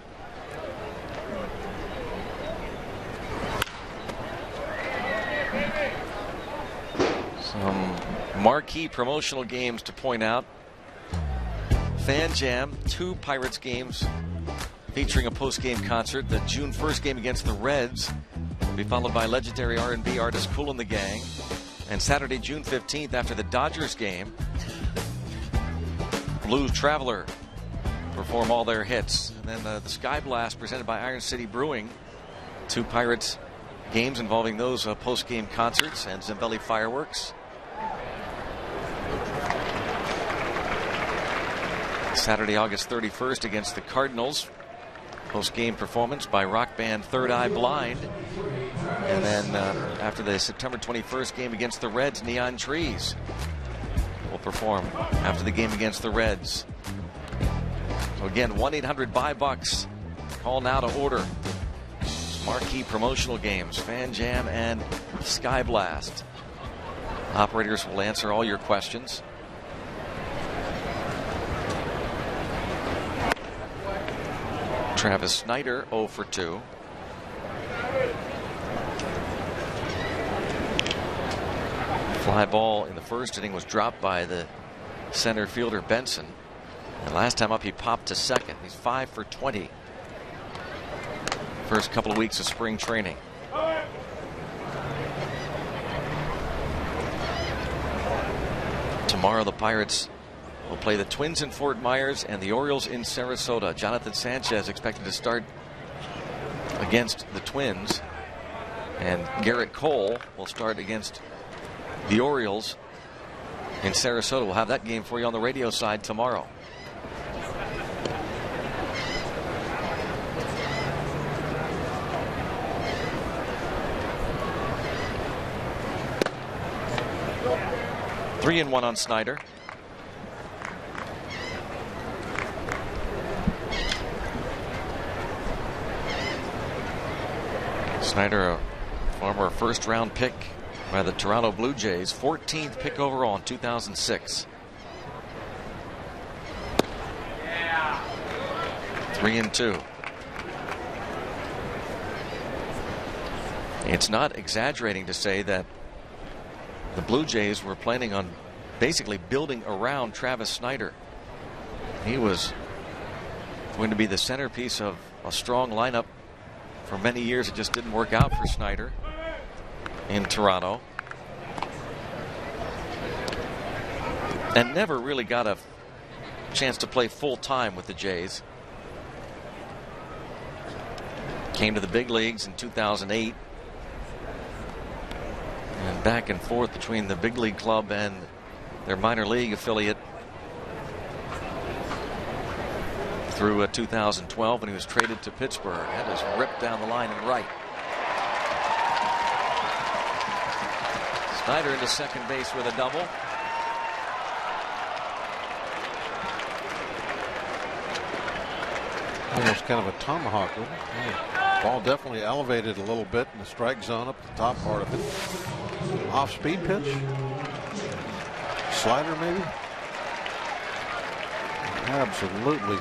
Some marquee promotional games to point out. Fan Jam, 2 Pirates games featuring a post-game concert. The June 1st game against the Reds will be followed by legendary R&B artist Kool and the Gang. And Saturday, June 15th, after the Dodgers game, Blues Traveler perform all their hits. And then the Sky Blast presented by Iron City Brewing. 2 Pirates games involving those post-game concerts and Zambelli fireworks. Saturday, August 31st against the Cardinals. Post-game performance by rock band Third Eye Blind. And then after the September 21st game against the Reds, Neon Trees will perform after the game against the Reds. So again, 1-800-BUY-BUCKS. Call now to order marquee promotional games, Fan Jam and Sky Blast. Operators will answer all your questions. Travis Snider 0 for 2. Fly ball in the first inning was dropped by the center fielder Benson. And last time up he popped to second. He's 5 for 20. First couple of weeks of spring training. Tomorrow the Pirates will play the Twins in Fort Myers and the Orioles in Sarasota. Jonathan Sanchez expected to start against the Twins, and Garrett Cole will start against the Orioles in Sarasota. We'll have that game for you on the radio side tomorrow. Three and one on Snider. Snider, a former first-round pick by the Toronto Blue Jays, 14th pick overall in 2006. 3-2. It's not exaggerating to say that the Blue Jays were planning on basically building around Travis Snider. He was going to be the centerpiece of a strong lineup for many years. It just didn't work out for Snider in Toronto, and never really got a chance to play full time with the Jays. Came to the big leagues in 2008, and back and forth between the big league club and their minor league affiliate through 2012 when he was traded to Pittsburgh. That is ripped down the line and right. Snider into second base with a double. Almost kind of a tomahawk, wasn't it? Yeah. Ball definitely elevated a little bit in the strike zone up the top part of it. Off speed pitch. Slider maybe. Absolutely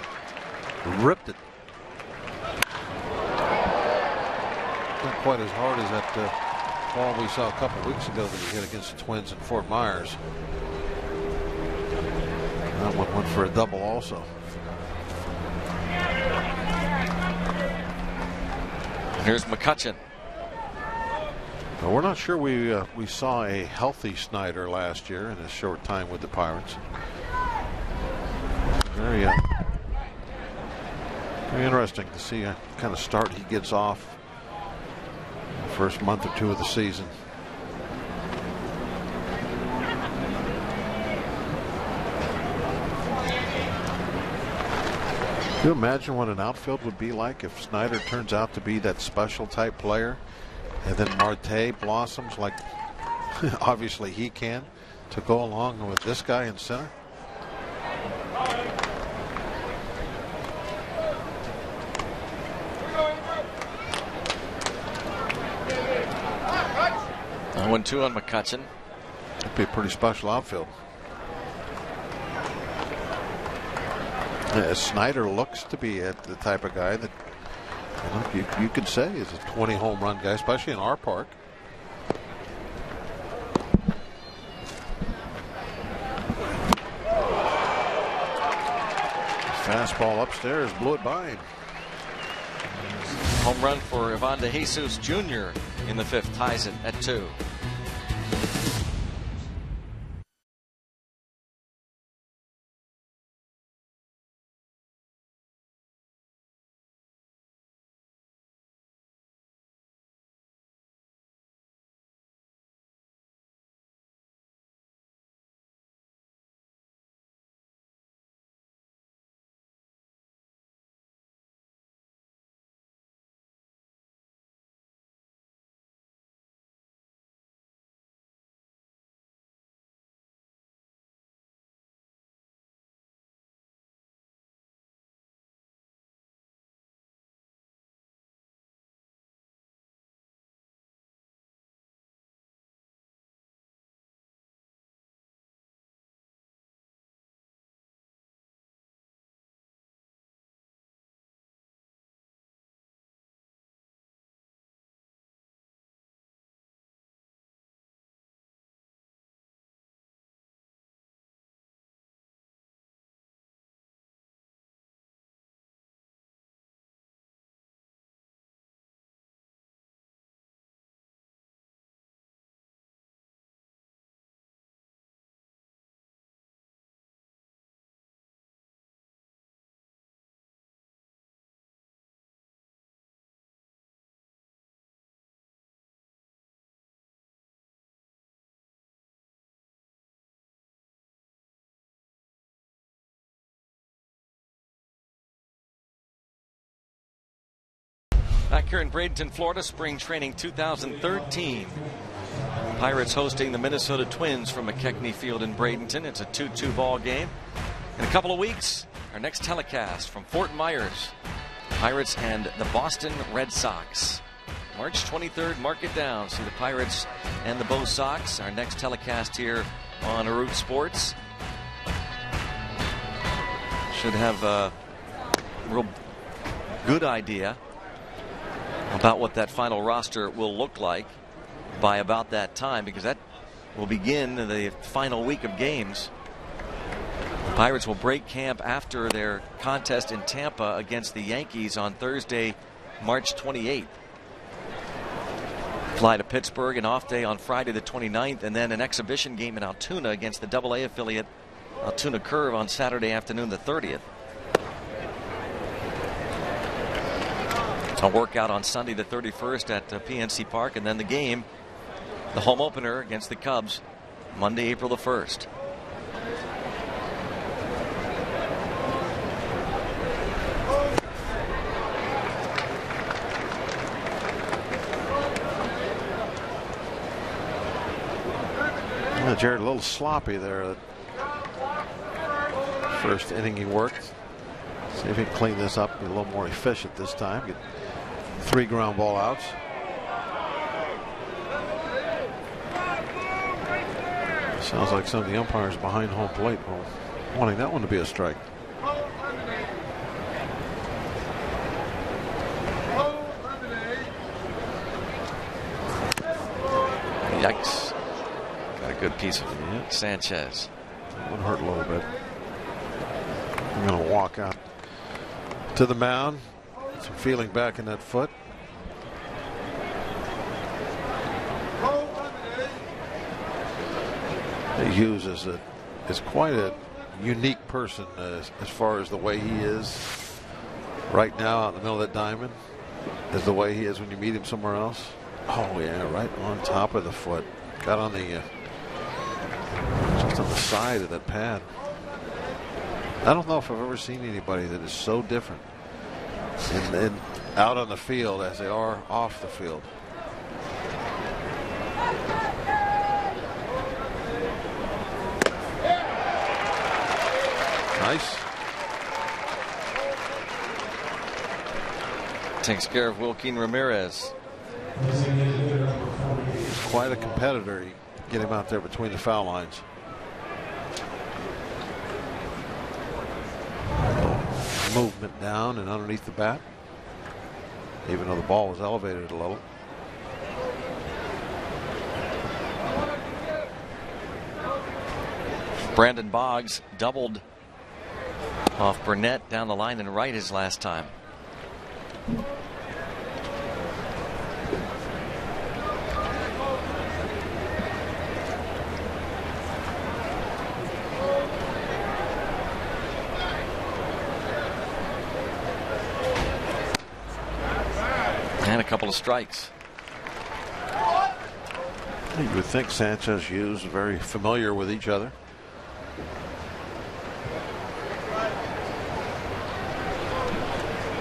ripped it. Not quite as hard as that ball we saw a couple weeks ago that he hit against the Twins in Fort Myers. That one went for a double also. Here's McCutchen. Well, we're not sure we saw a healthy Snider last year in his short time with the Pirates. Very interesting to see a kind of start he gets off the first month or two of the season. Can you imagine what an outfield would be like if Snider turns out to be that special type player, and then Marte blossoms like obviously he can, to go along with this guy in center? Oh, 1-2 on McCutchen. That'd be a pretty special outfield. Snider looks to be the type of guy that you could say is a 20 home run guy, especially in our park. Fastball upstairs, blew it by him. Home run for Ivan De Jesus Jr. in the fifth, ties it at 2. back here in Bradenton, Florida, spring training 2013. Pirates hosting the Minnesota Twins from McKechnie Field in Bradenton. It's a 2-2 ball game. In a couple of weeks, our next telecast from Fort Myers, Pirates and the Boston Red Sox. March 23rd, mark it down. See the Pirates and the Bo Sox. Our next telecast here on Root Sports. Should have a real good idea about what that final roster will look like by about that time, because that will begin the final week of games. The Pirates will break camp after their contest in Tampa against the Yankees on Thursday, March 28th. Fly to Pittsburgh, an off day on Friday the 29th, and then an exhibition game in Altoona against the AA affiliate Altoona Curve on Saturday afternoon the 30th. A workout on Sunday the 31st at PNC Park, and then the game, the home opener against the Cubs, Monday, April the 1st. Jared, a little sloppy there. First inning he worked. See if he can clean this up, be a little more efficient this time. Get 3 ground ball outs. Sounds like some of the umpires behind home plate were wanting that one to be a strike. Yikes. Good piece of Sanchez. That would hurt a little bit. I'm going to walk out to the mound. Some feeling back in that foot. Hughes is quite a unique person as far as the way he is right now out in the middle of that diamond as the way he is when you meet him somewhere else. Oh yeah, right on top of the foot. Got on the just on the side of that pad. I don't know if I've ever seen anybody that is so different in out on the field as they are off the field. Nice. Takes care of Wilkin Ramirez. He's quite a competitor. You get him out there between the foul lines. Movement down and underneath the bat, even though the ball was elevated a little. Brandon Boggs doubled off Burnett down the line and right his last time. And a couple of strikes. You would think Sanchez Hughes are very familiar with each other.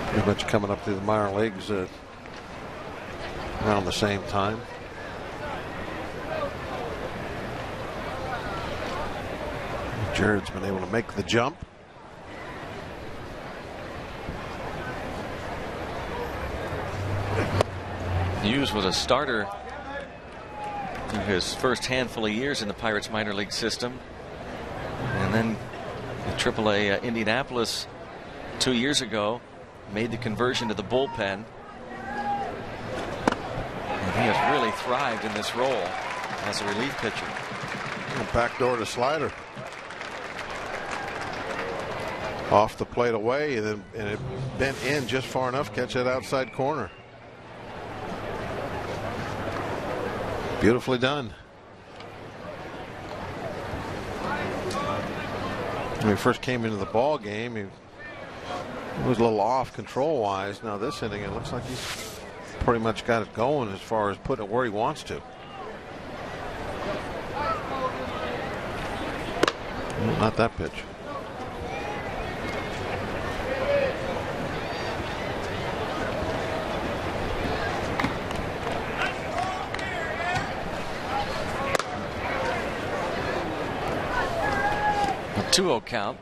Pretty much coming up through the minor leagues around the same time. Jared's been able to make the jump. Hughes was a starter in his first handful of years in the Pirates minor league system, and then in AAA Indianapolis 2 years ago made the conversion to the bullpen, and he has really thrived in this role as a relief pitcher. Backdoor to slider off the plate away, and it bent in just far enough to catch that outside corner. Beautifully done. When he first came into the ball game, he was a little off control wise. Now this inning, it looks like he's pretty much got it going as far as putting it where he wants to. Not that pitch. 2-0 count.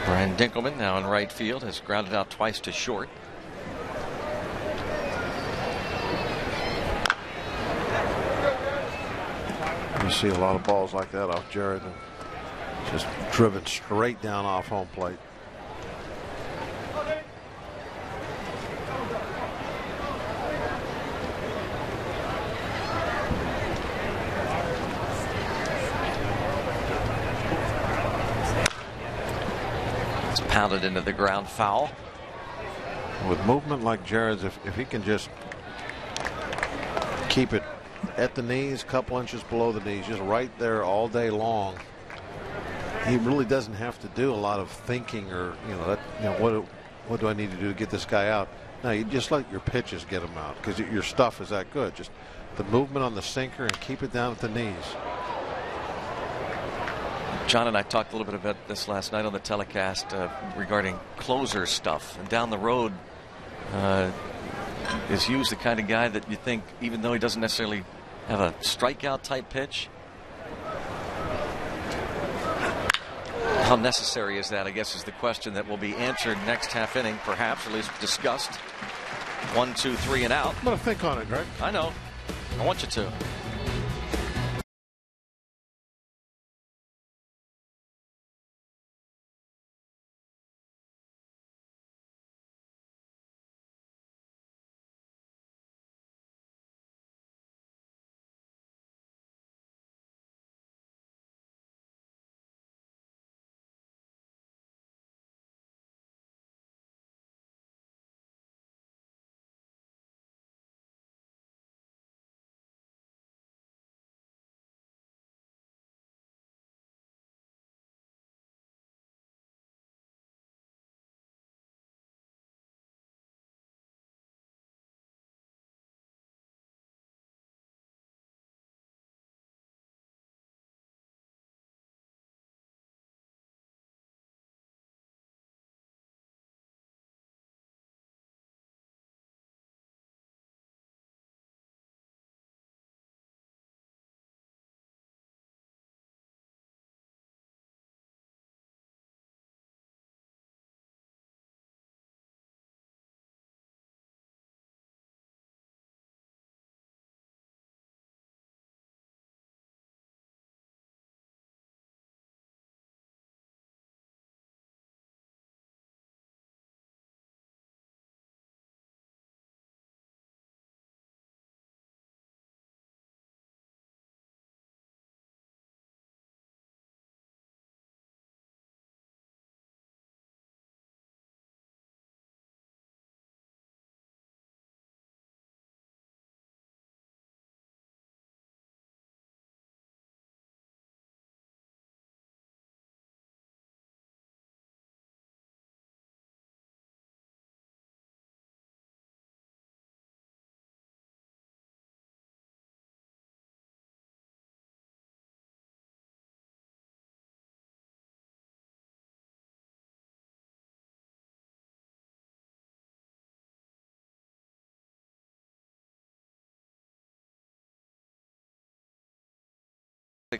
Brian Dinkelman now in right field has grounded out twice to short. You see a lot of balls like that off Jared, and just driven straight down off home plate. It's pounded into the ground, foul. With movement like Jared's, if he can just keep it at the knees, a couple inches below the knees, just right there all day long, he really doesn't have to do a lot of thinking or, what do I need to do to get this guy out? No, you just let your pitches get him out because your stuff is that good. Just the movement on the sinker and keep it down at the knees. John and I talked a little bit about this last night on the telecast regarding closer stuff. And down the road, is Hughes the kind of guy that you think, even though he doesn't necessarily have a strikeout type pitch, how necessary is that, I guess, is the question that will be answered next half inning, perhaps, at least discussed. 1, 2, 3 and out. I'm going to think on it, Greg. I know. I want you to.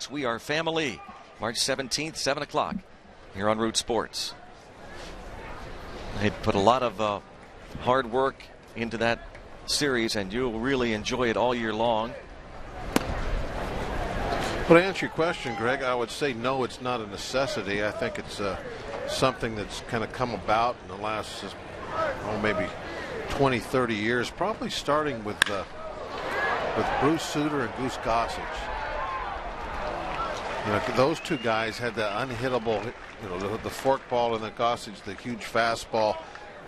We Are Family, March 17th, 7 o'clock, here on Root Sports. They put a lot of hard work into that series, and you'll really enjoy it all year long. Well, to answer your question, Greg, I would say no, it's not a necessity. I think it's something that's kind of come about in the last, maybe 20, 30 years, probably starting with Bruce Sutter and Goose Gossage. Those two guys had the unhittable, the fork ball and the Gossage, the huge fastball.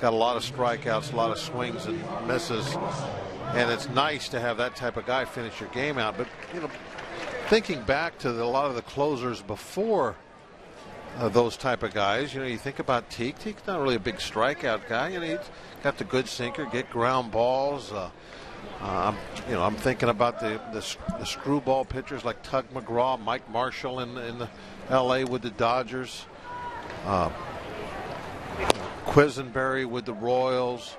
Got a lot of strikeouts, a lot of swings and misses. And it's nice to have that type of guy finish your game out. But, thinking back to a lot of the closers before those type of guys, you think about Teague. Teague's not really a big strikeout guy. He's got the good sinker, get ground balls. I'm thinking about the screwball pitchers like Tug McGraw, Mike Marshall in the L.A. with the Dodgers, Quisenberry with the Royals.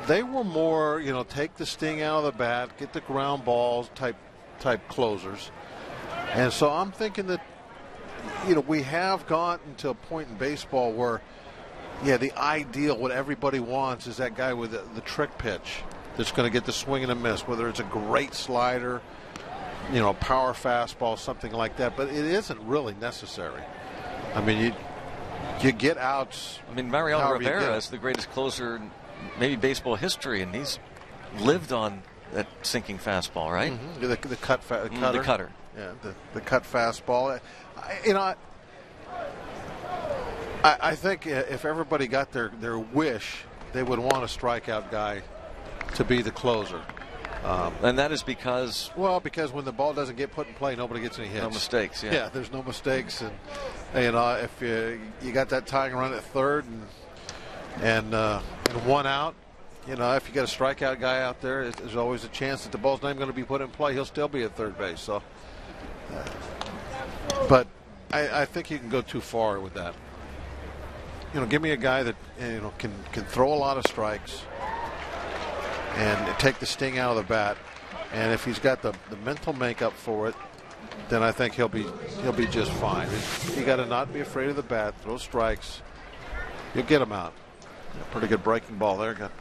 They were more, take the sting out of the bat, get the ground balls type closers. And so I'm thinking that we have gotten to a point in baseball where, the ideal, what everybody wants is that guy with the trick pitch that's going to get the swing and a miss, whether it's a great slider, a power fastball, something like that. But it isn't really necessary. I mean, you get outs. I mean, Mariano Rivera is the greatest closer in maybe baseball history, and he's lived on that sinking fastball, right? Mm-hmm. The cutter. The cutter. Yeah, the cut fastball. I think if everybody got their wish, they would want a strikeout guy to be the closer. And that is because? Well, because when the ball doesn't get put in play, nobody gets any hits. No mistakes, yeah. Yeah, there's no mistakes. And if you got that tying run at third and one out, if you got a strikeout guy out there, there's always a chance that the ball's not even going to be put in play. He'll still be at third base. So, but I think you can go too far with that. Give me a guy that can throw a lot of strikes and take the sting out of the bat. And if he's got the mental makeup for it, then I think he'll be just fine. You got to not be afraid of the bat, throw strikes. You'll get him out. Pretty good breaking ball there. Got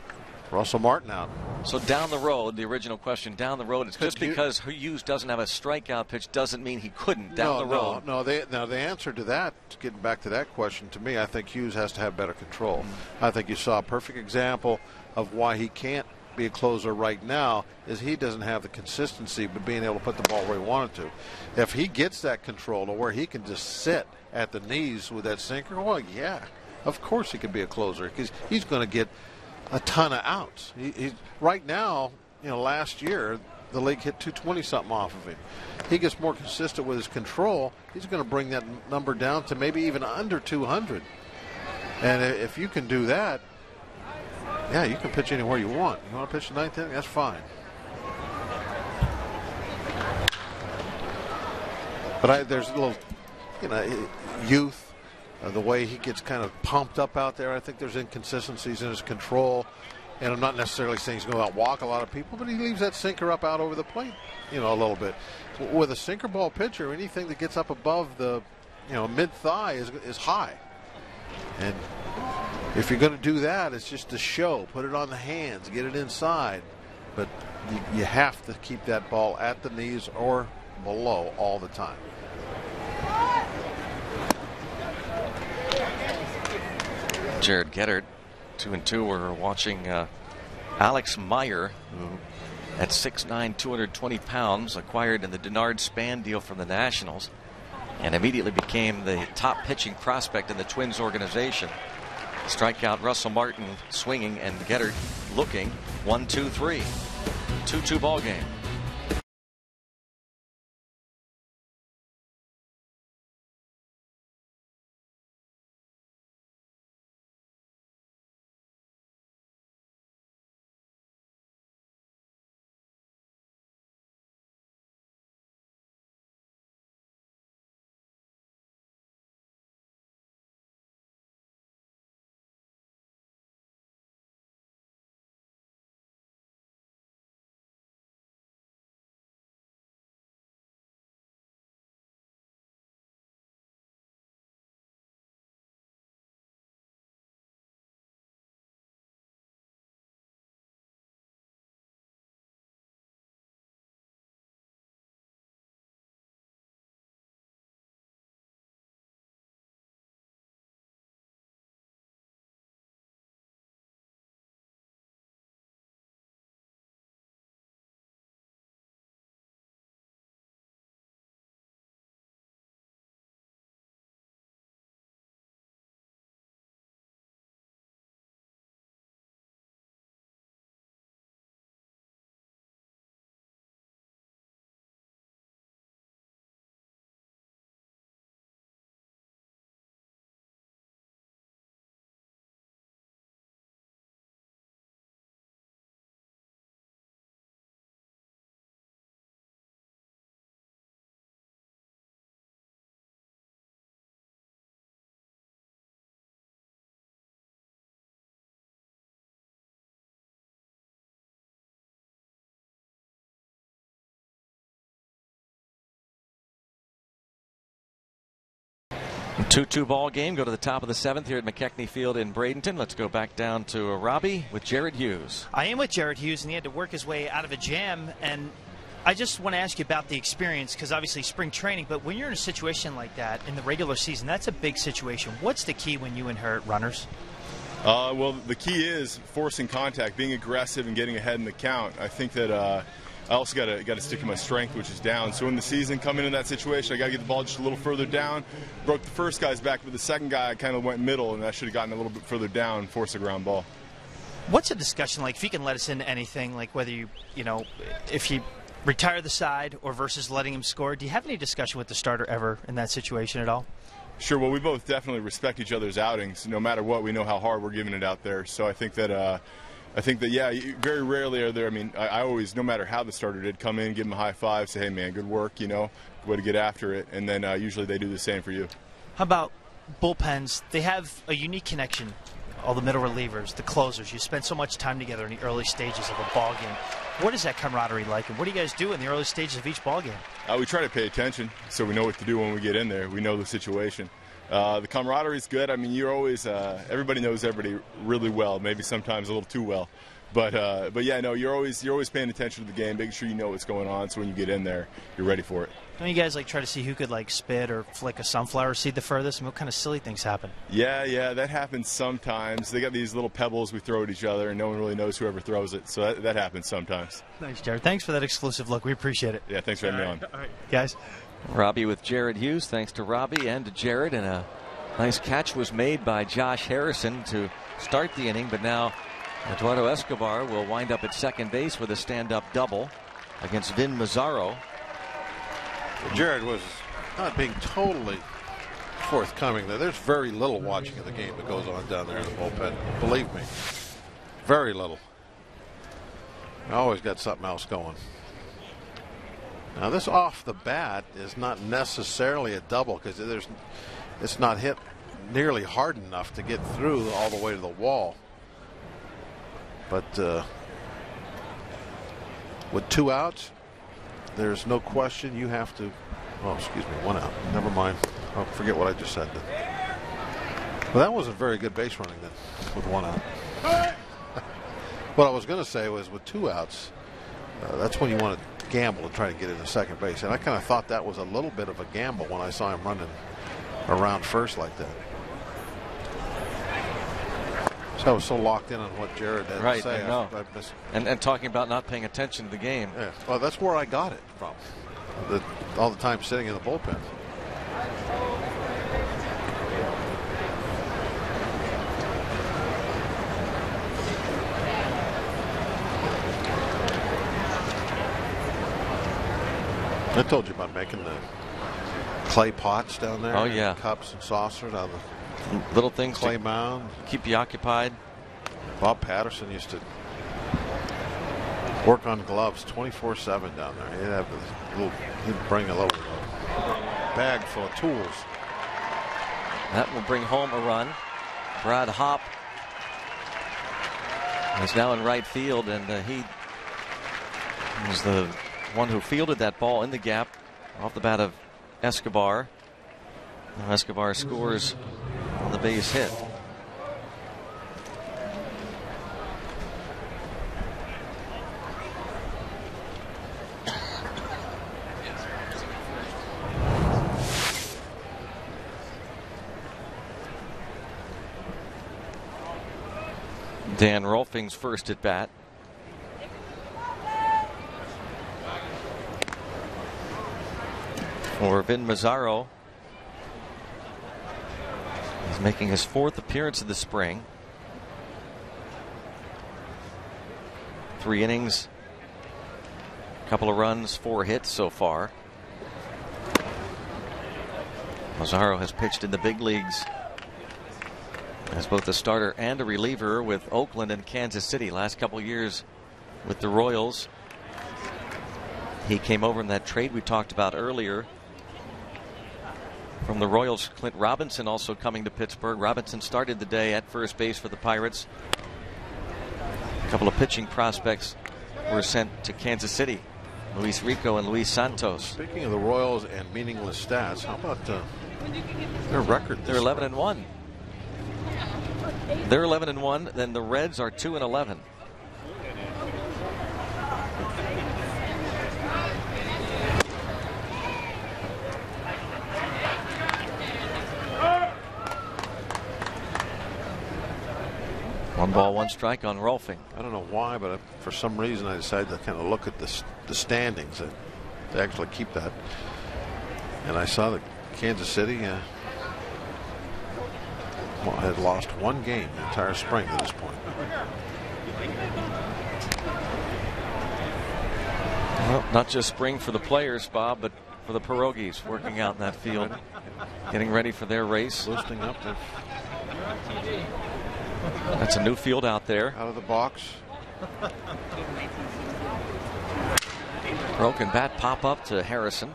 Russell Martin out. So down the road, the original question, down the road, it's just because Hughes doesn't have a strikeout pitch doesn't mean he couldn't down the road. No. The answer to that, getting back to that question, to me, I think Hughes has to have better control. I think you saw a perfect example of why he can't be a closer right now is he doesn't have the consistency but being able to put the ball where he wanted to. If he gets that control to where he can just sit at the knees with that sinker, well, yeah, of course he can be a closer because he's going to get a ton of outs. Right now, last year the league hit 220 something off of him. He gets more consistent with his control. He's going to bring that number down to maybe even under 200. And if you can do that, yeah, you can pitch anywhere you want. You want to pitch the ninth inning? That's fine. But there's a little, youth. The way he gets kind of pumped up out there, I think there's inconsistencies in his control. And I'm not necessarily saying he's going to out walk a lot of people, but he leaves that sinker up out over the plate, a little bit. With a sinker ball pitcher, anything that gets up above the, mid thigh is high. And if you're going to do that, it's just a show. Put it on the hands, get it inside. But you have to keep that ball at the knees or below all the time. Jared Gettert, 2-2. We're watching Alex Meyer, who at 6'9", 220 pounds, acquired in the Denard Span deal from the Nationals, and immediately became the top pitching prospect in the Twins organization. Strikeout Russell Martin swinging and Gettert looking. 1-2-3. 2-2 ball game. 2-2 ball game. Go to the top of the 7th here at McKechnie Field in Bradenton. Let's go back down to Robbie with Jared Hughes. I am with Jared Hughes, and he had to work his way out of a jam. And I just want to ask you about the experience, because obviously spring training, but when you're in a situation like that in the regular season, that's a big situation. What's the key when you inherit runners? Well, the key is forcing contact, being aggressive and getting ahead in the count. I think that I also got to stick to my strength, which is down. So in the season, coming into that situation, I got to get the ball just a little further down. Broke the first guy's back, but the second guy I kind of went middle, and I should have gotten a little bit further down and forced a ground ball. What's the discussion like? If you can let us into anything, like whether you if you retire the side or versus letting him score, do you have any discussion with the starter ever in that situation at all? Sure. Well, we both definitely respect each other's outings. No matter what, we know how hard we're giving it out there. So I think that yeah, very rarely are there. I mean, I always, no matter how the starter did, come in, give him a high five, say, hey man, good work, way to get after it, and then usually they do the same for you. How about bullpens? They have a unique connection. All the middle relievers, the closers. You spend so much time together in the early stages of a ball game. What is that camaraderie like, and what do you guys do in the early stages of each ball game? We try to pay attention so we know what to do when we get in there. We know the situation. The camaraderie is good. I mean, you're always everybody knows everybody really well. Maybe sometimes a little too well, but yeah, no, you're always paying attention to the game, making sure you know what's going on, so when you get in there, you're ready for it. Don't you guys try to see who could spit or flick a sunflower seed the furthest? And what kind of silly things happen? Yeah, that happens sometimes. They got these little pebbles we throw at each other, and no one really knows whoever throws it. So that happens sometimes. Thanks, Jared. Thanks for that exclusive look. We appreciate it. Yeah, thanks for having me on. All right, guys. Robbie with Jared Hughes. Thanks to Robbie and to Jared. And a nice catch was made by Josh Harrison to start the inning. But now Eduardo Escobar will wind up at second base with a stand-up double against Vin Mazzaro. Jared was not being totally forthcoming there. There's very little watching of the game that goes on down there in the bullpen. Believe me. Very little. I always got something else going. Now this off the bat is not necessarily a double, because it's not hit nearly hard enough to get through all the way to the wall. But with 2 outs, there's no question you have to. Oh, excuse me, 1 out. Never mind. I'll forget what I just said then. Well, that wasn't very good base running then with 1 out. What I was going to say was with 2 outs, that's when you want to gamble to try to get into second base. And I kind of thought that was a little bit of a gamble when I saw him running around first like that. So I was so locked in on what Jared had to say. And talking about not paying attention to the game. Yeah. Well, that's where I got it from. All the time sitting in the bullpen. I told you about making the clay pots down there. Oh, yeah. Cups and saucers out of the little things, clay mound, keep you occupied. Bob Patterson used to work on gloves 24/7 down there. He'd bring a little bag full of tools. That will bring home a run. Brad Hopp is now in right field, and he was the one who fielded that ball in the gap off the bat of Escobar. Now Escobar scores on the base hit. Dan Rolfing's first at bat. For Vin Mazzaro. He's making his 4th appearance of the spring. 3 innings, a couple of runs, 4 hits so far. Mazzaro has pitched in the big leagues as both a starter and a reliever with Oakland and Kansas City. Last couple of years with the Royals. He came over in that trade we talked about earlier from the Royals. Clint Robinson also coming to Pittsburgh. Robinson started the day at first base for the Pirates. A couple of pitching prospects were sent to Kansas City Luis Rico and Luis Santos. Speaking of the Royals and meaningless stats, how about their record? They're 11-1. They're 11-1. Then the Reds are 2-11. One ball, one strike on Rolfing. I don't know why, but for some reason I decided to kind of look at the standings and to actually keep that. And I saw that Kansas City had lost one game the entire spring to this point. Well, not just spring for the players, Bob, but for the pierogies working out in that field, getting ready for their race. Loosening up. That's a new field out there. Out of the box. Broken bat pop up to Harrison.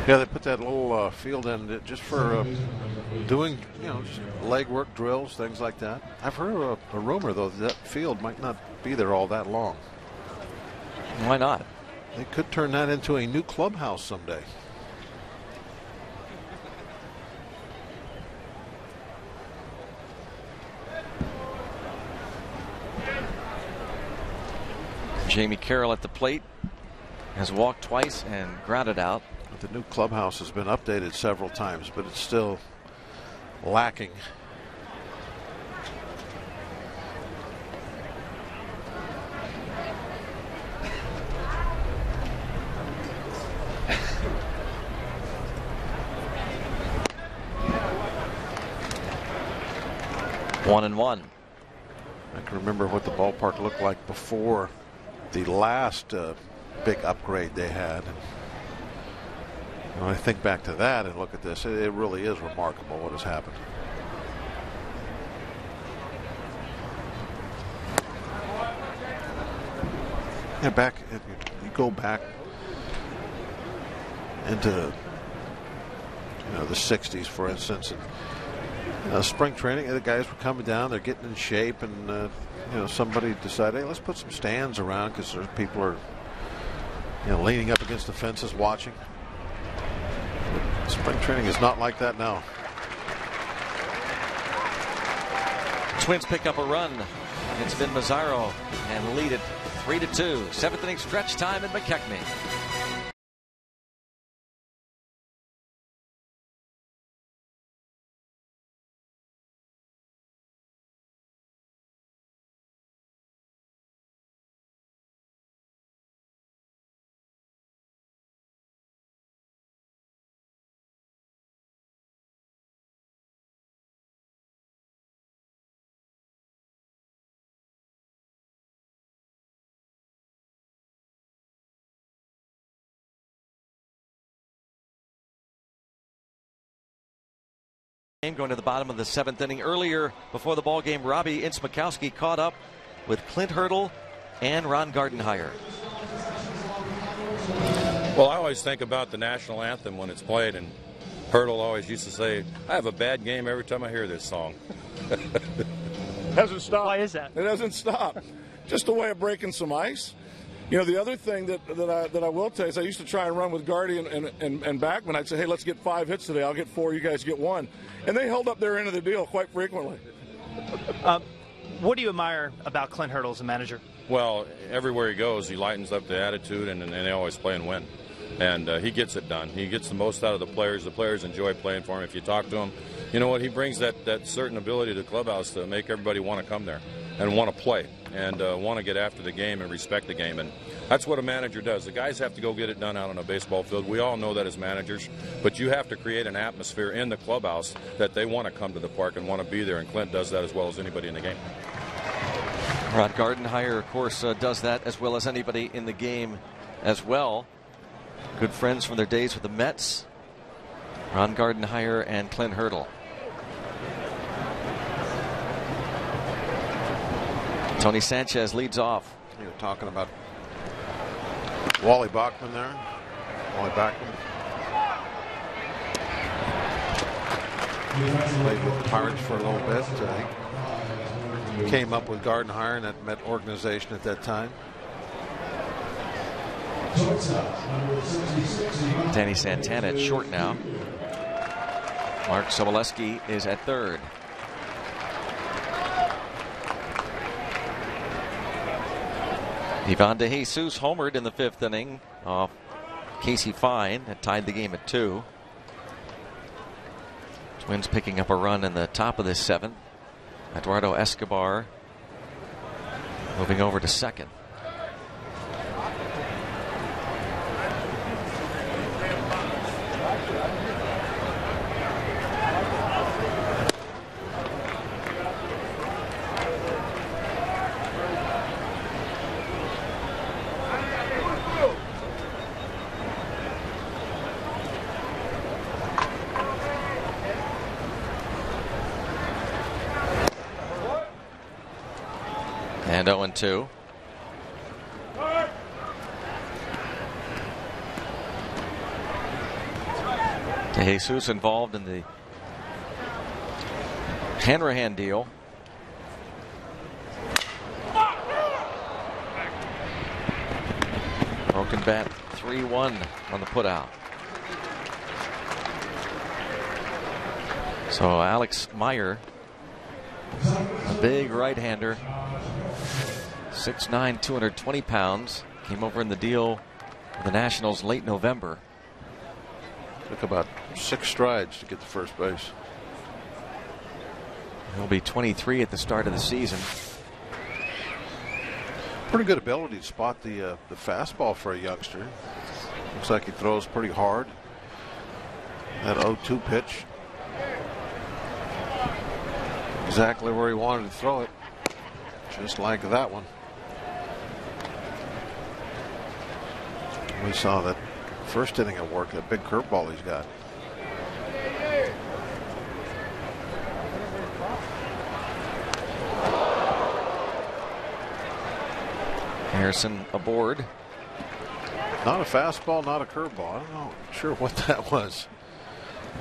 Yeah, they put that little field in just for doing, just leg work, drills, things like that. I've heard a rumor, though, that field might not be there all that long. Why not? They could turn that into a new clubhouse someday. Jamie Carroll at the plate has walked twice and grounded out. The new clubhouse has been updated several times, but it's still lacking. One and one. I can remember what the ballpark looked like before the last big upgrade they had. When I think back to that and look at this, it really is remarkable what has happened. Yeah, you go back into the 60s, for instance, and spring training, the guys were coming down, they're getting in shape, and somebody decided, hey, let's put some stands around because people are leaning up against the fences watching. But spring training is not like that now. Twins pick up a run against Vin Mazzaro and lead it 3-2. Seventh inning stretch time in McKechnie. Going to the bottom of the seventh inning. Earlier before the ball game, Robbie Ince-Mikowski caught up with Clint Hurdle and Ron Gardenhire. Well, I always think about the national anthem when it's played, and Hurdle always used to say, I have a bad game every time I hear this song. Hasn't stopped. Why is that? It hasn't stopped. Just a way of breaking some ice. The other thing that I will tell you is I used to try and run with Gardy and Backman. I'd say, hey, let's get 5 hits today. I'll get 4, you guys get 1. And they held up their end of the deal quite frequently. What do you admire about Clint Hurdle as a manager? Well, everywhere he goes, he lightens up the attitude, and they always play and win. And he gets it done. He gets the most out of the players. The players enjoy playing for him. If you talk to him, you know what? He brings that certain ability to the clubhouse to make everybody want to come there and want to play and want to get after the game and respect the game. And that's what a manager does. The guys have to go get it done out on a baseball field. We all know that as managers, but you have to create an atmosphere in the clubhouse that they want to come to the park and want to be there, and Clint does that as well as anybody in the game. Ron Gardenhire, of course, does that as well as anybody in the game as well. Good friends from their days with the Mets. Ron Gardenhire and Clint Hurdle. Tony Sanchez leads off. You're talking about Wally Bachman there. Wally Bachman played with the Pirates for a little bit. came up with Gardenhire and that Met organization at that time. Danny Santana at short now. Mark Sobolewski is at third. Ivan DeJesus homered in the 5th inning off Casey Fine. That tied the game at 2. Twins picking up a run in the top of this 7th. Eduardo Escobar moving over to second. And 0-2. DeJesus involved in the Hanrahan deal. Broken bat 3-1 on the putout. So Alex Meyer, a big right-hander, 6'9", 220 pounds, came over in the deal with the Nationals late November. Took about 6 strides to get to first base. He'll be 23 at the start of the season. Pretty good ability to spot the fastball for a youngster. Looks like he throws pretty hard. That 0-2 pitch. Exactly where he wanted to throw it. Just like that one. We saw that first inning at work, that big curveball he's got. Harrison aboard. Not a fastball, not a curveball. I'm not sure what that was.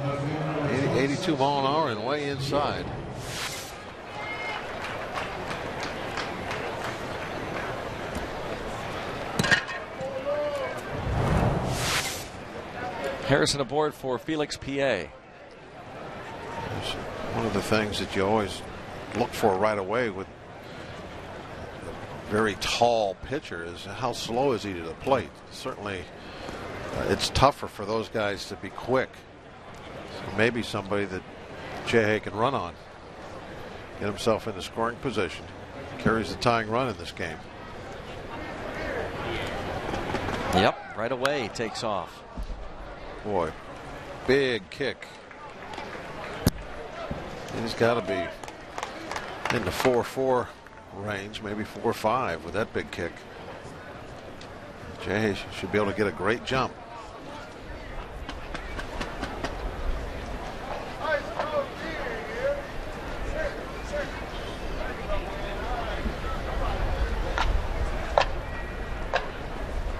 82 mile an hour and way inside. Harrison aboard for Felix Pie. One of the things that you always look for right away with a very tall pitcher is how slow is he to the plate. Certainly it's tougher for those guys to be quick. So maybe somebody that Jay can run on. Get himself into scoring position. Carries the tying run in this game. Yep, right away he takes off. Boy, big kick. He's got to be in the 4-4 range, maybe 4-5 with that big kick. Jay should be able to get a great jump.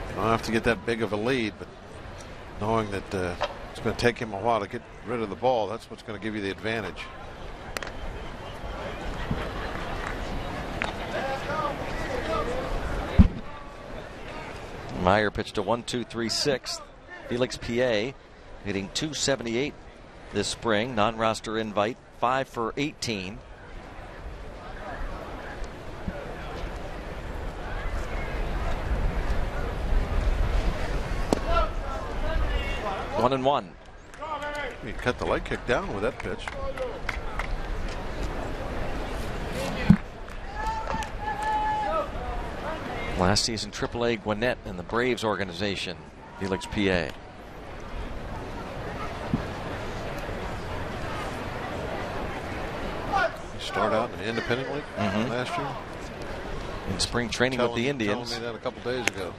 You don't have to get that big of a lead, but knowing that it's going to take him a while to get rid of the ball, that's what's going to give you the advantage. Meyer pitched a 1-2-3-6. Felix Pie hitting .278 this spring. Non-roster invite, 5 for 18. One and one. He cut the leg kick down with that pitch. Last season, AAA Gwinnett in the Braves organization, Felix Pie. He started out in the independent league last year. In spring training with the Indians. Telling me that a couple days ago.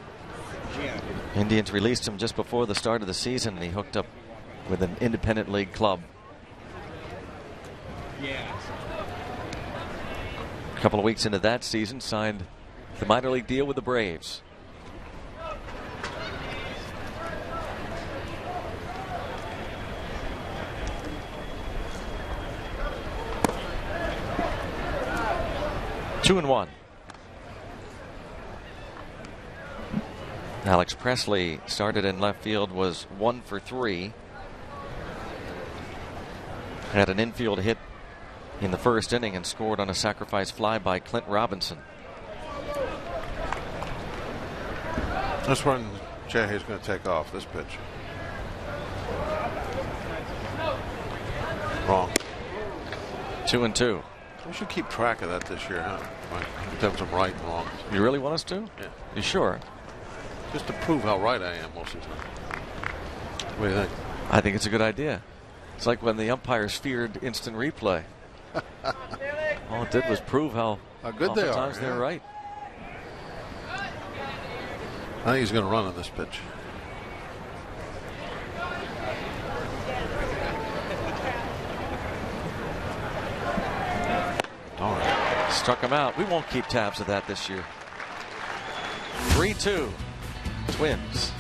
Indians released him just before the start of the season, and he hooked up with an independent league club. A couple of weeks into that season, signed the minor league deal with the Braves. 2-1. Alex Presley started in left field, was 1 for 3. Had an infield hit in the first inning and scored on a sacrifice fly by Clint Robinson. This one, Jay's going to take off this pitch. Wrong. 2-2. We should keep track of that this year, huh? In terms of right and wrong. You really want us to? Yeah. You sure? Just to prove how right I am most of the time. What do you think? I think it's a good idea. It's like when the umpires feared instant replay. All it did was prove how good they are. Oftentimes they're right. I think he's going to run on this pitch. Darn. Struck him out. We won't keep tabs of that this year. 3-2. Twins.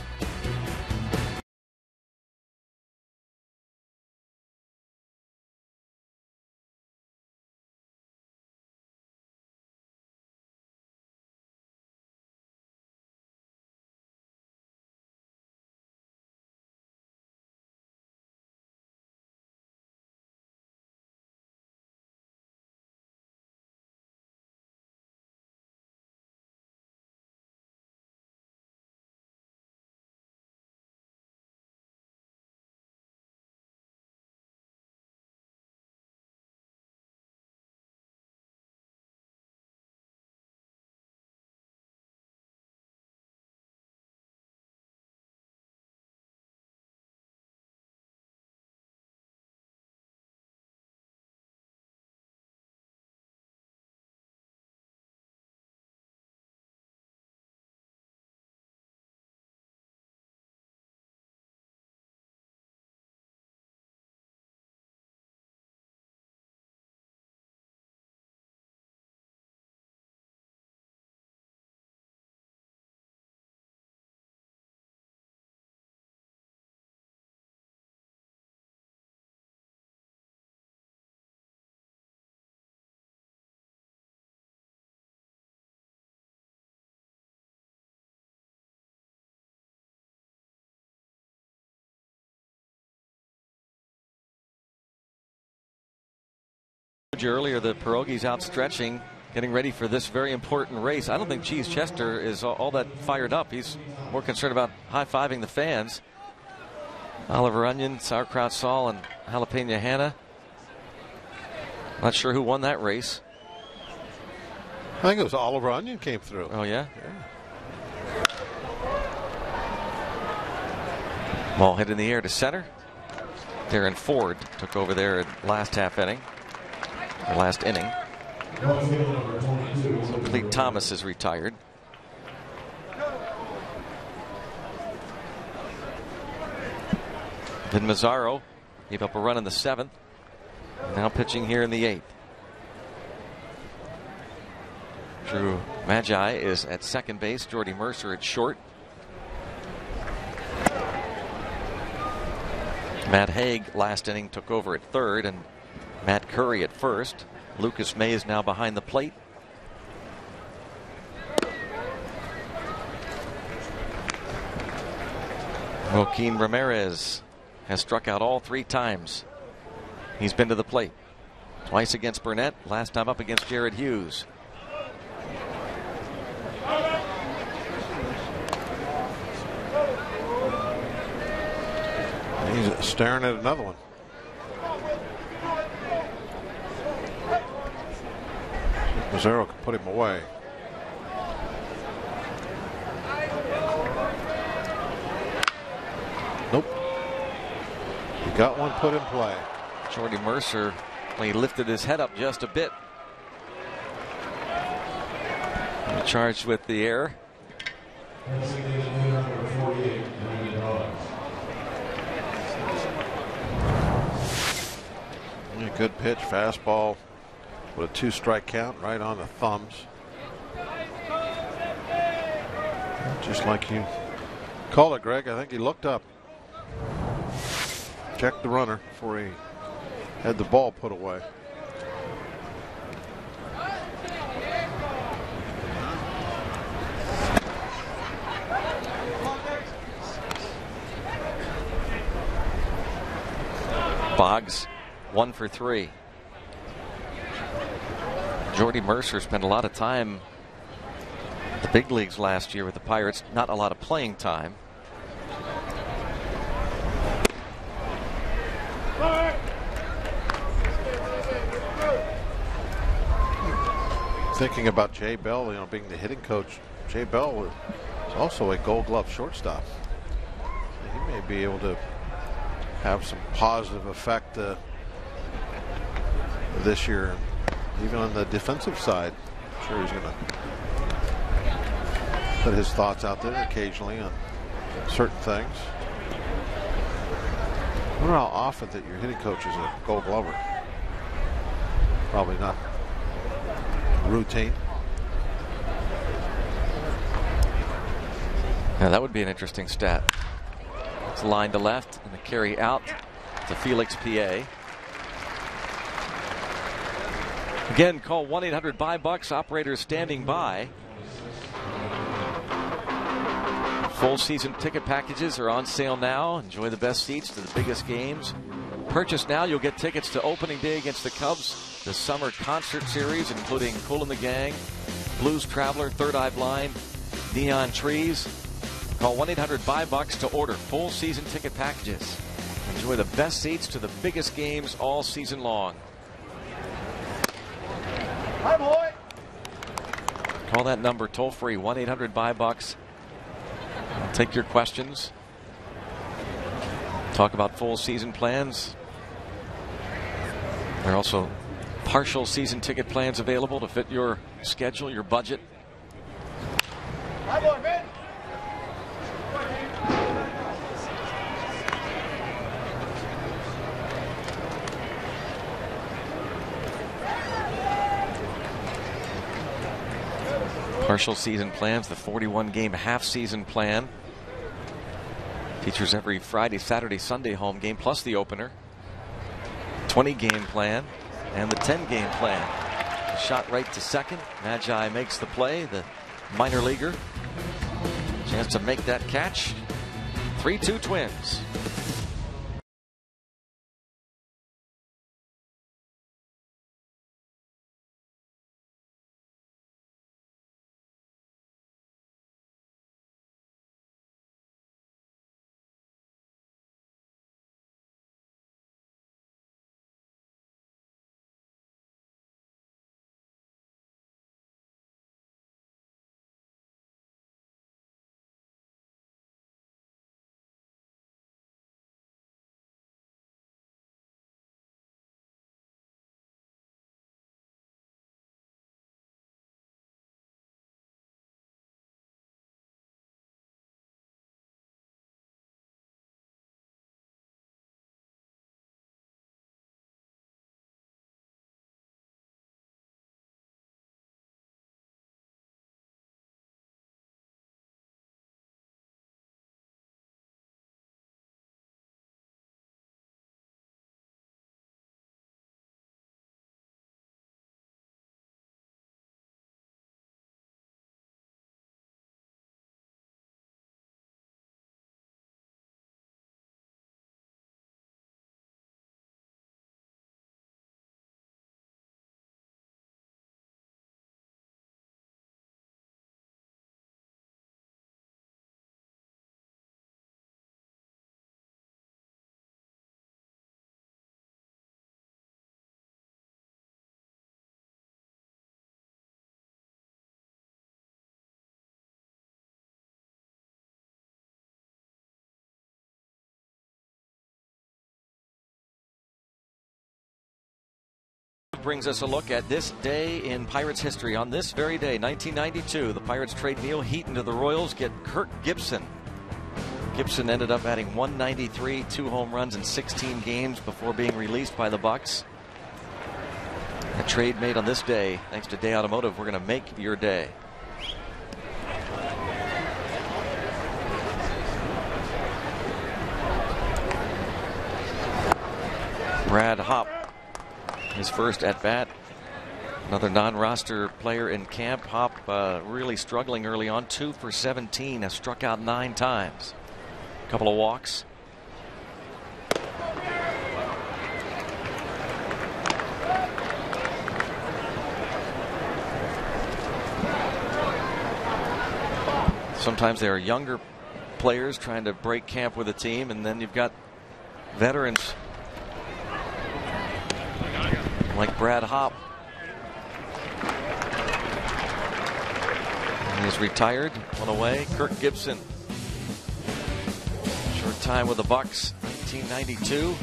Earlier, the pierogies out stretching, getting ready for this very important race. I don't think Cheese Chester is all that fired up. He's more concerned about high-fiving the fans. Oliver Onion, Sauerkraut Saul, and Jalapeno Hannah. Not sure who won that race. I think it was Oliver Onion came through. Oh, yeah? Ball hit in the air to center. Darren Ford took over there at last half inning. Last inning. So Clete Thomas is retired. Vin Mazzaro gave up a run in the 7th. Now pitching here in the 8th. Drew Magi is at second base. Jordy Mercer at short. Matt Haig last inning took over at third, and Matt Curry at first. Lucas May is now behind the plate. Joaquin Ramirez has struck out all 3 times he's been to the plate. Twice against Burnett, last time up against Jared Hughes. He's staring at another one. Mazzaro can put him away. Nope. He got one put in play. Jordy Mercer, he lifted his head up just a bit. Charged with the error. Good pitch, fastball with a 2-strike count right on the thumbs. Just like you called it, Greg. I think he looked up, checked the runner before he had the ball put away. Boggs 1 for 3. Jordy Mercer spent a lot of time at the big leagues last year with the Pirates. Not a lot of playing time. Thinking about Jay Bell, being the hitting coach. Jay Bell is also a Gold Glove shortstop. He may be able to have some positive effect this year, even on the defensive side. I'm sure he's going to put his thoughts out there occasionally on certain things. I wonder how often that your hitting coach is a Gold Glover. Probably not routine. Now that would be an interesting stat. It's a line to left and the carry out to Felix PA. Again, call 1-800-BUY-BUCKS. Operators standing by. Full season ticket packages are on sale now. Enjoy the best seats to the biggest games. Purchase now, you'll get tickets to opening day against the Cubs, the summer concert series, including Kool and the Gang, Blues Traveler, Third Eye Blind, Neon Trees. Call 1-800-BUY-BUCKS to order full season ticket packages. Enjoy the best seats to the biggest games all season long. Hi, boy. Call that number toll free, 1-800-BUY-BUCKS. I'll take your questions. Talk about full season plans. There are also partial season ticket plans available to fit your schedule, your budget. Hi, boy, man. Partial season plans, the 41-game half-season plan. Features every Friday, Saturday, Sunday home game, plus the opener. 20-game plan and the 10-game plan. A shot right to second. Magi makes the play, the minor leaguer. Chance to make that catch. 3-2 Twins. Brings us a look at this day in Pirates history. On this very day, 1992, the Pirates trade Neil Heaton to the Royals, get Kirk Gibson. Gibson ended up adding 193, 2 home runs in 16 games before being released by the Bucks. A trade made on this day. Thanks to Day Automotive, we're going to make your day. Brad Hopp, his first at bat. Another non-roster player in camp. Hopp really struggling early on. 2 for 17, has struck out 9 times. A couple of walks. Sometimes they are younger players trying to break camp with a team, and then you've got veterans like Brad Hopp. And he's retired, went away. Kirk Gibson, short time with the Bucks, 1992.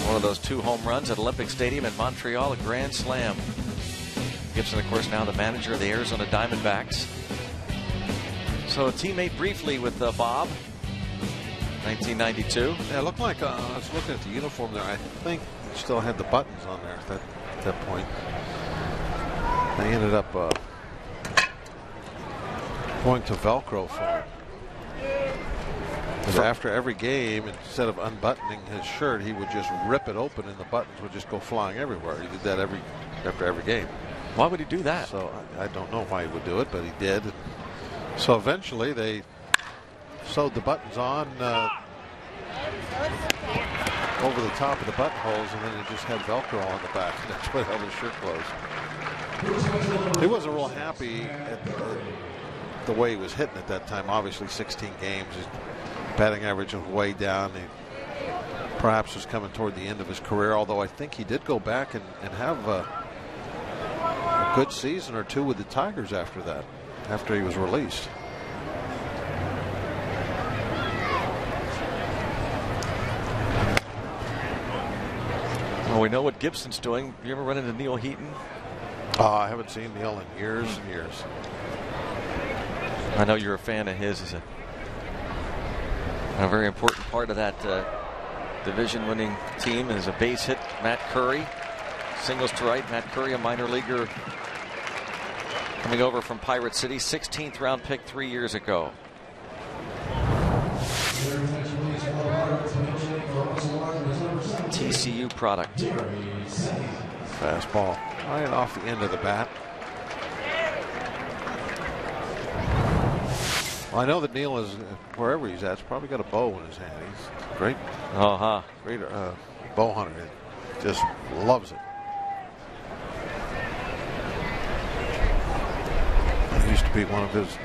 One of those 2 home runs at Olympic Stadium in Montreal, a grand slam. Gibson, of course, now the manager of the Arizona Diamondbacks. So a teammate briefly with Bob, 1992. Yeah, it looked like I was looking at the uniform there. I think it still had the buttons on there at that point. They ended up going to Velcro for him. Because after every game, instead of unbuttoning his shirt, he would just rip it open and the buttons would just go flying everywhere. He did that after every game. Why would he do that? So I don't know why he would do it, but he did. So eventually they sewed the buttons on over the top of the buttonholes, and then he just had Velcro on the back. That's what held his shirt closed. He wasn't real happy at the way he was hitting at that time. Obviously 16 games. His batting average was way down. He perhaps was coming toward the end of his career, although I think he did go back and have a good season or 2 with the Tigers after that, after he was released. Well, we know what Gibson's doing. You ever run into Neil Heaton? I haven't seen Neil in years and years. I know you're a fan of his. He's a very important part of that division-winning team. Is a base hit, Matt Curry. Singles to right, Matt Curry, a minor leaguer coming over from Pirate City, 16th round pick 3 years ago. TCU product. Fastball right off the end of the bat. Well, I know that Neil is, wherever he's at, he's probably got a bow in his hand. He's great. Great bow hunter. Just loves it. It used to be one of his,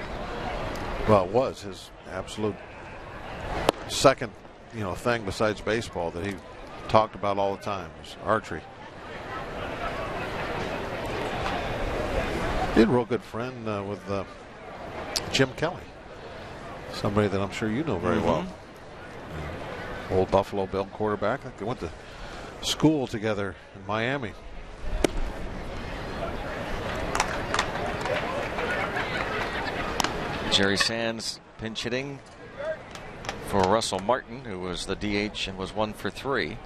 well, it was his absolute second, thing besides baseball that he talked about all the time was archery. He had a real good friend with Jim Kelly, somebody that I'm sure you know very well. Old Buffalo Bill quarterback. They went to school together in Miami. Jerry Sands pinch hitting for Russell Martin, who was the DH and was 1 for 3.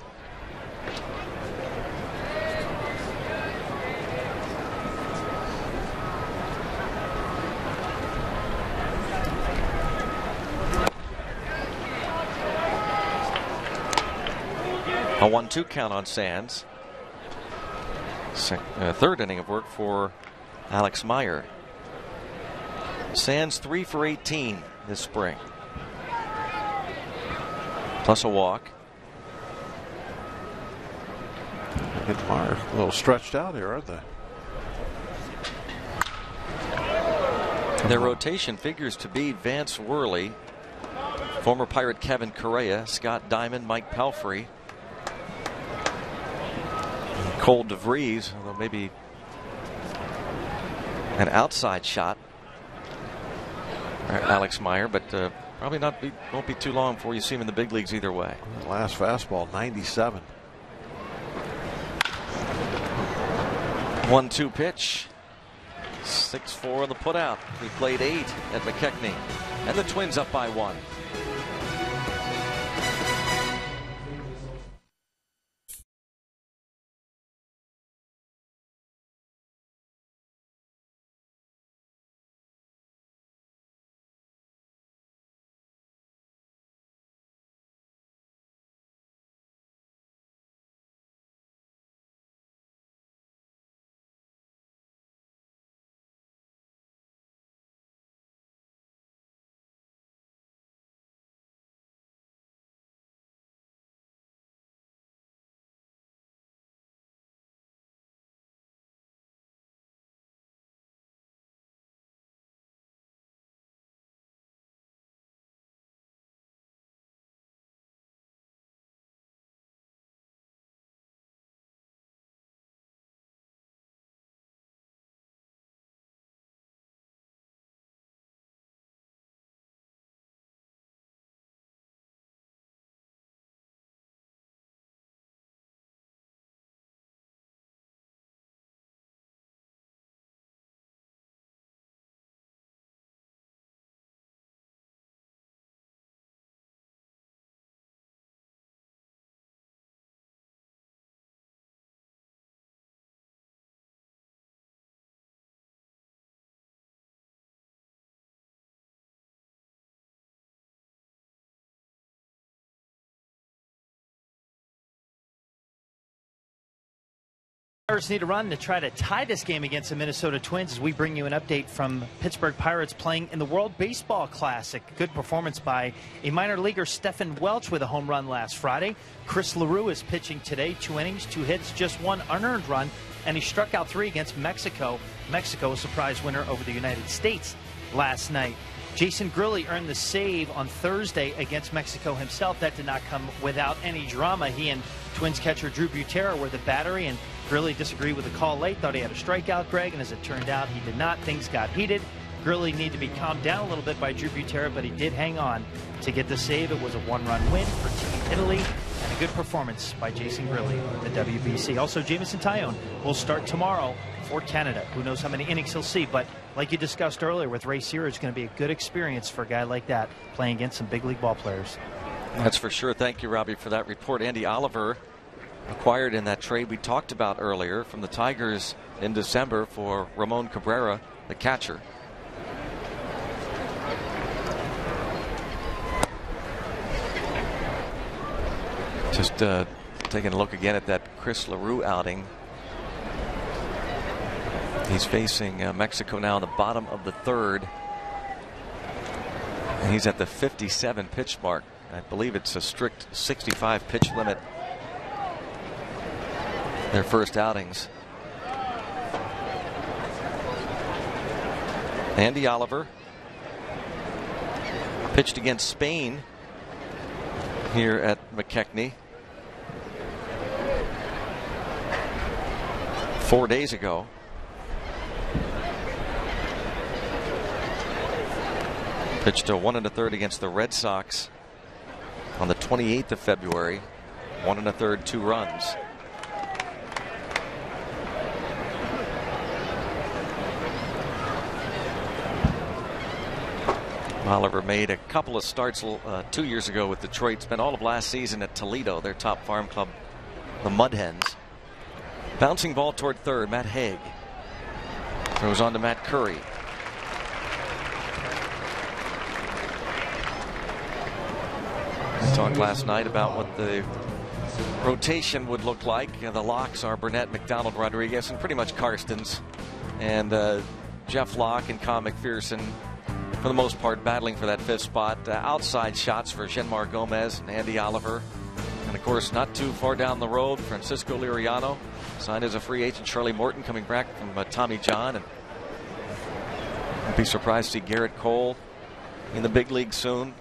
A 1-2 count on Sands. Third inning of work for Alex Meyer. Sands 3 for 18 this spring, plus a walk. Meyer a little stretched out here, aren't they? Their rotation figures to be Vance Worley, former Pirate Kevin Correa, Scott Diamond, Mike Pelfrey, Cole DeVries, although maybe an outside shot. Alex Meyer, but probably won't be too long before you see him in the big leagues either way. Last fastball, 97. 1-2 pitch. 6-4 on the putout. We played 8 at McKechnie, and the Twins up by 1. Pirates need a run to try to tie this game against the Minnesota Twins as we bring you an update from Pittsburgh Pirates playing in the World Baseball Classic. Good performance by a minor leaguer, Stephen Welch, with a home run last Friday. Chris LaRue is pitching today. 2 innings, 2 hits, just 1 unearned run, and he struck out 3 against Mexico. Mexico, a surprise winner over the United States last night. Jason Grilli earned the save on Thursday against Mexico himself. That did not come without any drama. He and Twins catcher Drew Butera were the battery, and Grilli disagreed with the call late, thought he had a strikeout, Greg, and as it turned out, he did not. Things got heated. Grilli needed to be calmed down a little bit by Drew Butera, but he did hang on to get the save. It was a 1-run win for Team Italy, and a good performance by Jason Grilli, the WBC. Also, Jameson Taillon will start tomorrow for Canada. Who knows how many innings he'll see, but like you discussed earlier with Ray Sear, it's going to be a good experience for a guy like that playing against some big league ball players. That's for sure. Thank you, Robbie, for that report. Andy Oliver acquired in that trade we talked about earlier from the Tigers in December for Ramon Cabrera, the catcher. Just taking a look again at that Chris LaRue outing. He's facing Mexico now in the bottom of the 3rd. And he's at the 57 pitch mark. I believe it's a strict 65 pitch limit. Their first outings. Andy Oliver pitched against Spain here at McKechnie 4 days ago. Pitched a 1 1/3 against the Red Sox on the 28th of February. 1 1/3, 2 runs. Oliver made a couple of starts 2 years ago with Detroit. Spent all of last season at Toledo, their top farm club, the Mud Hens. Bouncing ball toward third, Matt Haig. Throws on to Matt Curry. We talked last night about what the rotation would look like. The locks are Burnett, McDonald, Rodriguez, and pretty much Karstens. And Jeff Locke and Con McPherson, for the most part, battling for that 5th spot. Outside shots for Shenmar Gomez and Andy Oliver. And, of course, not too far down the road, Francisco Liriano, signed as a free agent. Charlie Morton coming back from Tommy John. And I'd be surprised to see Garrett Cole in the big league soon.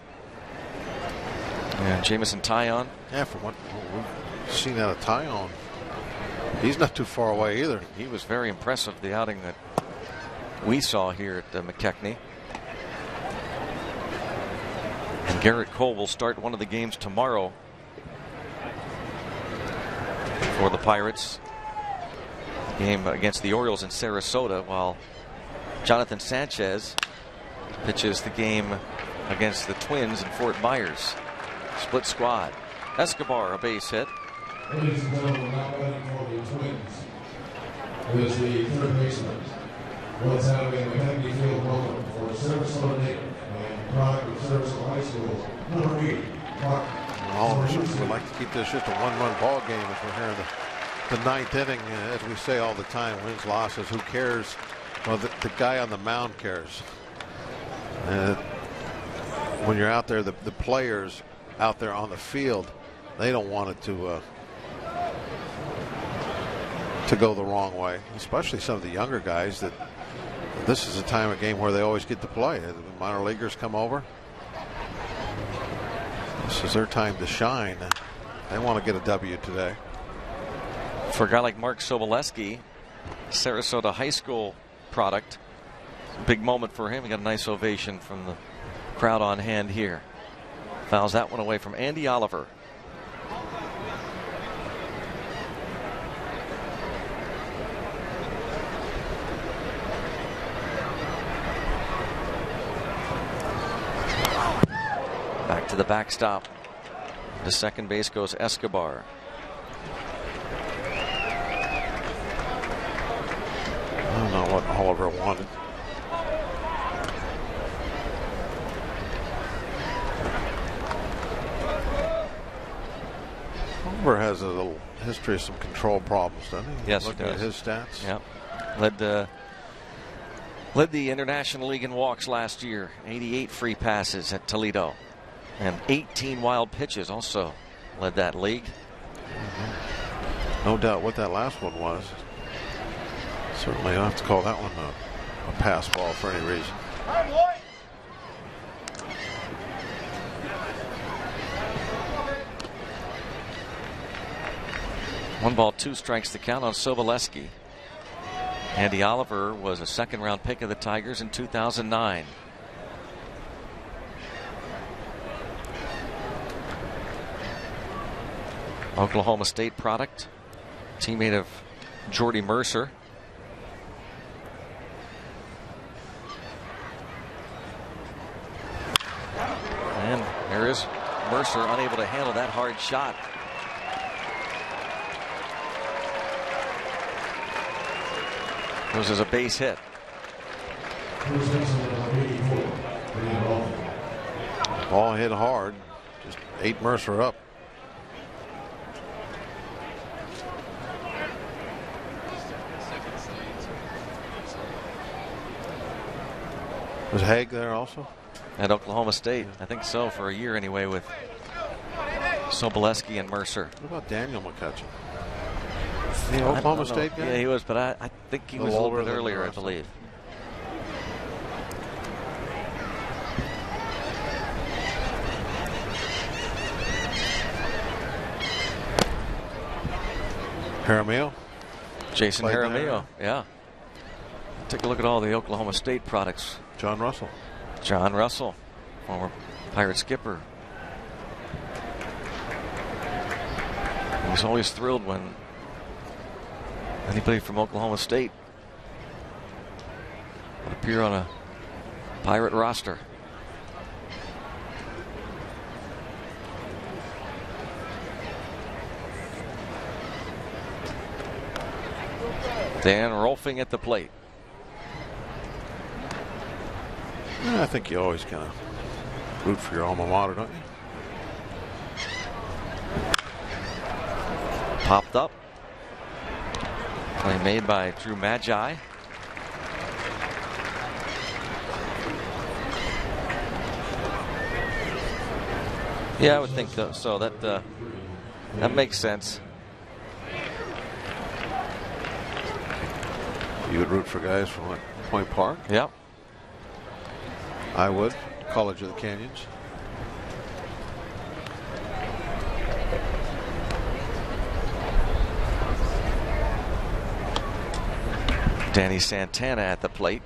And Jameson Taillon. Yeah, from what we've seen out of Taillon, he's not too far away either. He was very impressive, the outing that we saw here at McKechnie. And Garrett Cole will start one of the games tomorrow for the Pirates. Game against the Orioles in Sarasota, while Jonathan Sanchez pitches the game against the Twins in Fort Myers. Split squad. Escobar, a base hit. Ladies and gentlemen, now batting for the Twins is the third baseman. What's having a McKechnie Field welcome for Sarasota native and product of Sarasota High School, number 8, Mark. Oliver certainly would like to keep this just a 1-run ball game as we're here in the 9th inning. As we say all the time, wins, losses, who cares? Well, the guy on the mound cares. When you're out there, the players out there on the field, they don't want it to go the wrong way, especially some of the younger guys. That this is a time of game where they always get to play. The minor leaguers come over. This is their time to shine. They want to get a W today. For a guy like Mark Sobolewski, Sarasota High School product, big moment for him. He got a nice ovation from the crowd on hand here. Fouls that one away from Andy Oliver. Back to the backstop. To second base goes Escobar. I don't know what Oliver wanted. Oliver has a little history of some control problems, doesn't he? Yes, Looking he does. at his stats. Yep. Led the International League in walks last year. 88 free passes at Toledo. And 18 wild pitches also led that league. No doubt what that last one was. Certainly don't have to call that one a pass ball for any reason. One ball, 2 strikes, the count on Sobolewski. Andy Oliver was a second-round pick of the Tigers in 2009. Oklahoma State product, teammate of Jordy Mercer. And there is Mercer, unable to handle that hard shot. Goes as a base hit. Ball hit hard, just ate Mercer up. Was Haig there also? At Oklahoma State, I think so, for a year anyway, with Sobolewski and Mercer. What about Daniel McCutchen? The Oklahoma State guy? Yeah, he was, but I think he was a little bit earlier, I believe. Jaramillo? Jason Jaramillo, yeah. Take a look at all the Oklahoma State products. John Russell. John Russell, former Pirate skipper. He was always thrilled when anybody from Oklahoma State would appear on a Pirate roster. Dan Rolfing at the plate. I think you always kind of root for your alma mater, don't you? Popped up. Play made by Drew Magi. Yeah, I would think so. That makes sense. You would root for guys from what, Point Park? Yep. I would. College of the Canyons. Danny Santana at the plate.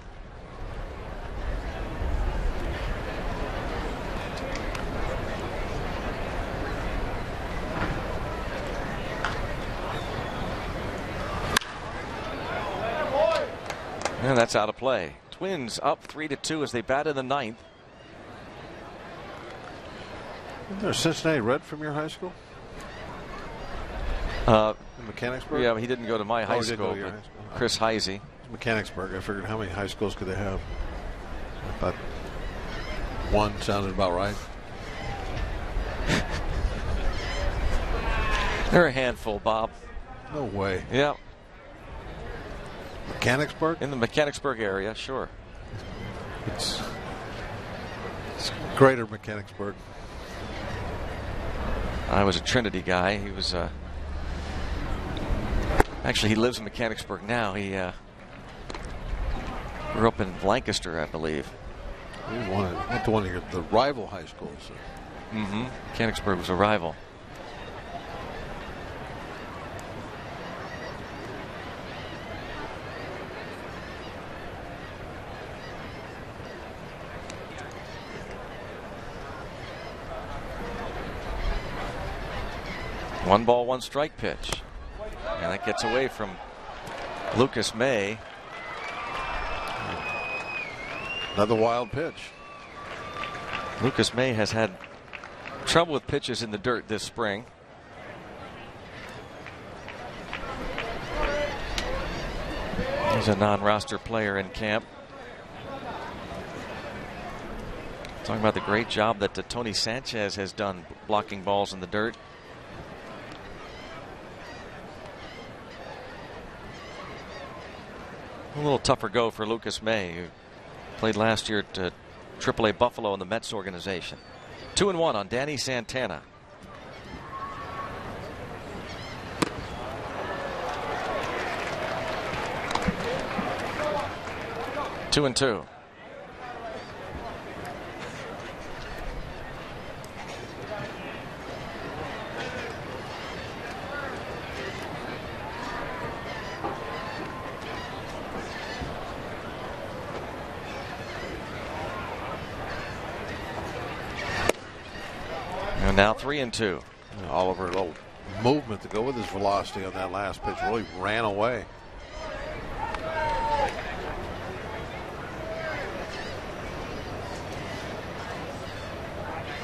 And that's out of play. Twins up 3-2 as they bat in the ninth. Isn't there a Cincinnati Red from your high school? Mechanicsburg? Yeah, he didn't go to my high school. High school. Chris Heisey. Mechanicsburg. I figured how many high schools could they have? I thought one sounded about right. They're a handful, Bob. No way. Yeah. Mechanicsburg? In the Mechanicsburg area, sure. It's greater Mechanicsburg. I was a Trinity guy. He was actually, he lives in Mechanicsburg now. He grew up in Lancaster, I believe. He went to one of the rival high schools. Mm-hmm. Mechanicsburg was a rival. One ball, one strike pitch. And that gets away from Lucas May. Another wild pitch. Lucas May has had trouble with pitches in the dirt this spring. He's a non-roster player in camp. Talking about the great job that Tony Sanchez has done blocking balls in the dirt. A little tougher go for Lucas May, who played last year at AAA Buffalo in the Mets organization. 2-1 on Danny Santana. Two and two. And now 3-2. Oliver, a little movement to go with his velocity on that last pitch. Really ran away.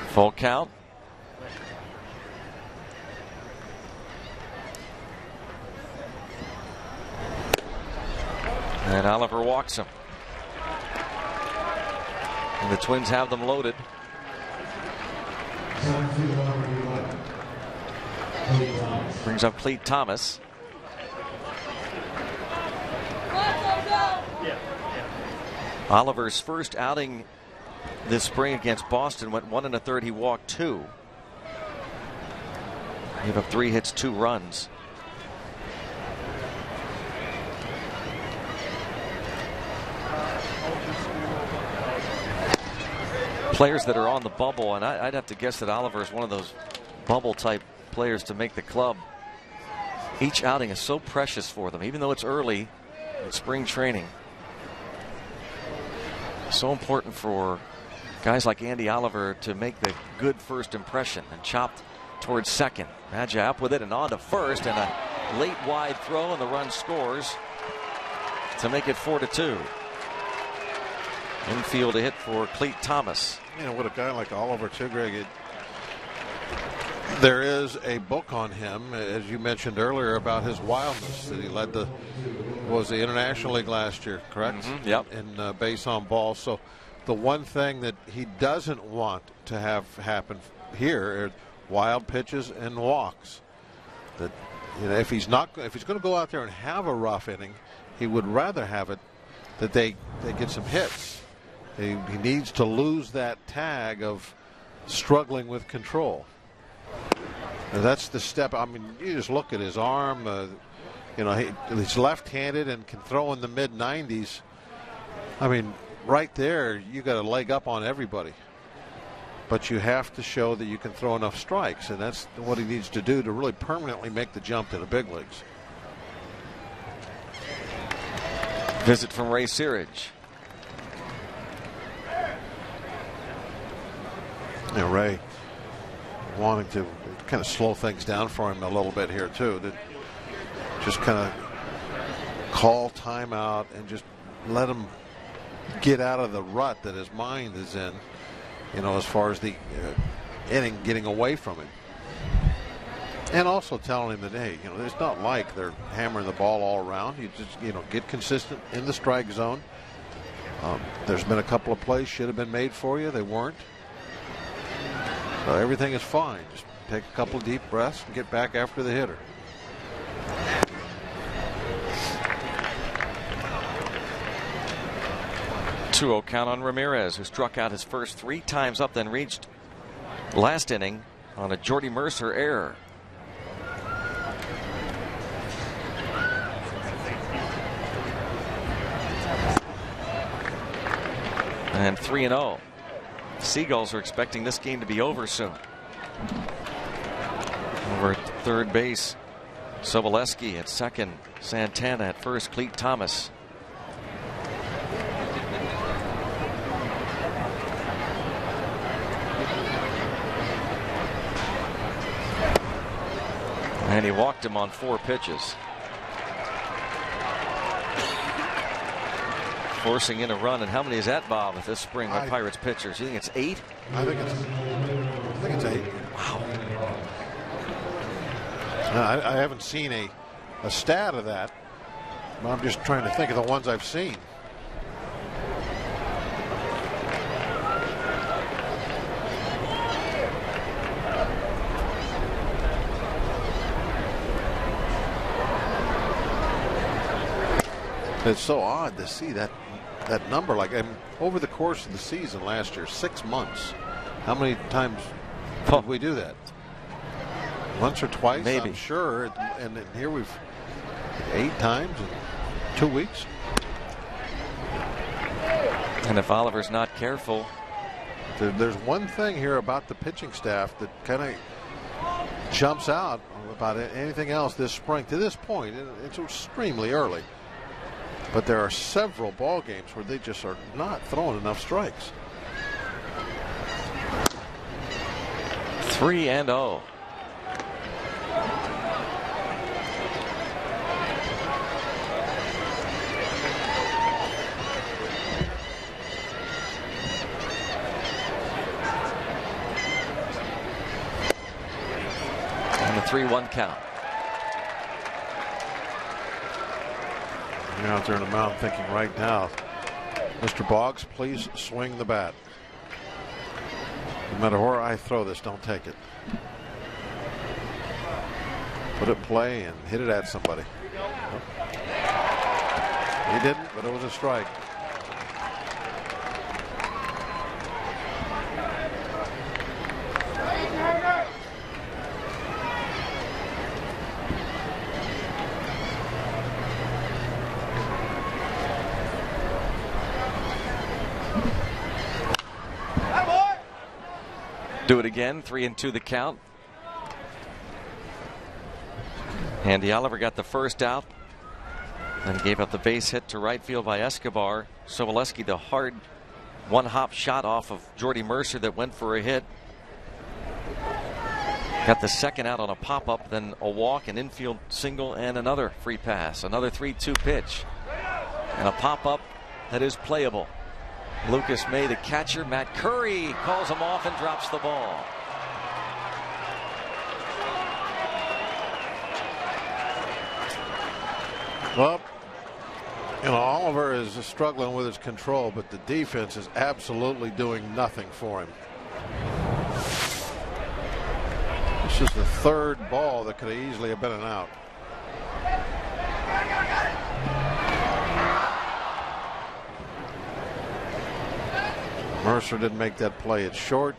Full count. And Oliver walks him. And the Twins have them loaded. Brings up Clete Thomas. Oliver's first outing this spring against Boston went 1 1/3. He walked 2. Gave up 3 hits, 2 runs. Players that are on the bubble, and I'd have to guess that Oliver is one of those bubble type players to make the club. Each outing is so precious for them, even though it's early in spring training. So important for guys like Andy Oliver to make the good first impression, and chopped towards second. Magi up with it and on to first, and a late wide throw, and the run scores to make it 4-2. Infield a hit for Clete Thomas. You know, with a guy like Oliver too, Greg, there is a book on him, as you mentioned earlier, about his wildness. That he led the International League last year, correct? Yep. In base on ball. So the one thing that he doesn't want to have happen here are wild pitches and walks. That, you know, if he's going to go out there and have a rough inning, he would rather have it that they get some hits. He needs to lose that tag of struggling with control. And that's the step. I mean, you just look at his arm. You know, he's left-handed and can throw in the mid-90s. I mean, right there, you got a leg up on everybody. But you have to show that you can throw enough strikes, and that's what he needs to do to really permanently make the jump to the big leagues. Visit from Ray Searage. You know, Ray wanting to kind of slow things down for him a little bit here too. To just kind of call timeout and just let him get out of the rut that his mind is in. You know, as far as the inning getting away from him, and also telling him that, hey, you know, it's not like they're hammering the ball all around. You just, you know, get consistent in the strike zone. There's been a couple of plays should have been made for you. They weren't. So everything is fine. Just take a couple of deep breaths and get back after the hitter. Two-0 count on Ramirez, who struck out his first 3 times up, then reached last inning on a Jordy Mercer error. And 3-0. Seagulls are expecting this game to be over soon. Over at third base, Sobolewski at second, Santana at first, Clete Thomas. And he walked him on 4 pitches. Forcing in a run. And how many is that, Bob, with this spring by Pirates pitchers? You think it's 8? I think it's 8. Wow. I haven't seen a stat of that. I'm just trying to think of the ones I've seen. It's so odd to see that number. Like, over the course of the season last year, 6 months, how many times did we do that? Once or twice, maybe. I'm sure. And here we've 8 times in 2 weeks. And if Oliver's not careful, there's one thing here about the pitching staff that kind of jumps out about anything else this spring. To this point, it's extremely early, but there are several ball games where they just are not throwing enough strikes. 3-0. And a 3-1 count. You're out there in the mound thinking right now, Mr. Boggs, please swing the bat. No matter where I throw this, don't take it. Put it in play and hit it at somebody. He didn't, but it was a strike. Do it again. 3-2 the count. Andy Oliver got the first out and gave up the base hit to right field by Escobar. Sobolewski, the hard one-hop shot off of Jordy Mercer that went for a hit. Got the second out on a pop-up, then a walk, an infield single, and another free pass. Another 3-2 pitch. And a pop-up that is playable. Lucas May, the catcher. Matt Curry calls him off and drops the ball. Well, Oliver is struggling with his control, but the defense is absolutely doing nothing for him. This is the third ball that could easily have been an out. Mercer didn't make that play. It's short.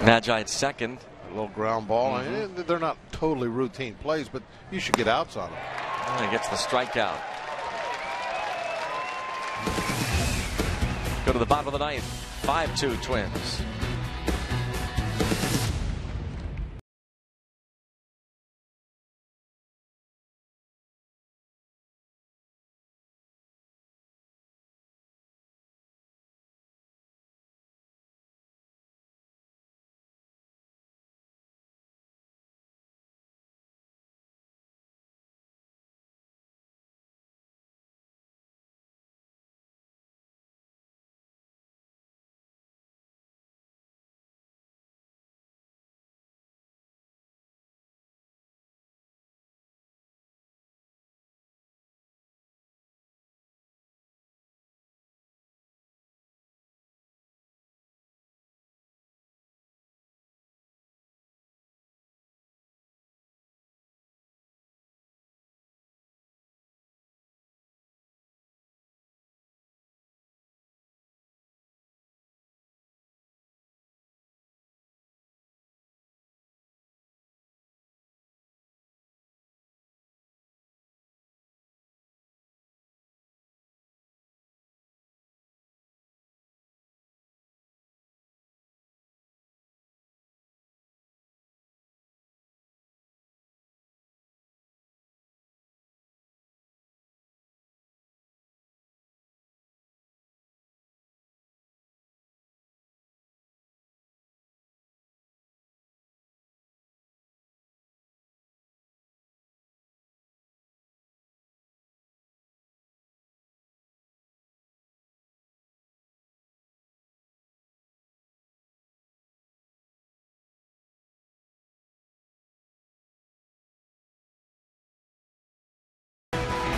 Magi at second. A little ground ball. They're not totally routine plays, but you should get outs on them. And he gets the strikeout. Go to the bottom of the ninth. 5-2 Twins.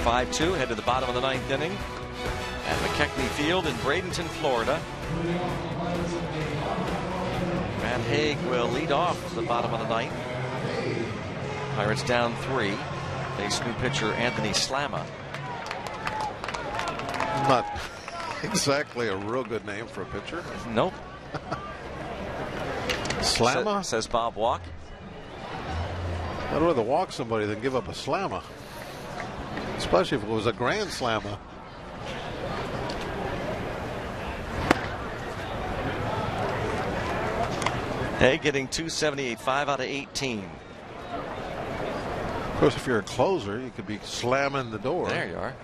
Head to the bottom of the ninth inning at McKechnie Field in Bradenton, Florida. Matt Haig will lead off the bottom of the ninth. Pirates down 3. Face new pitcher Anthony Slamma. Not exactly a real good name for a pitcher. Nope. Slamma? Says Bob Walk. I'd rather walk somebody than give up a slammer. Especially if it was a grand slammer. Hey, getting 278, 5 out of 18. Of course, if you're a closer, you could be slamming the door. There you are.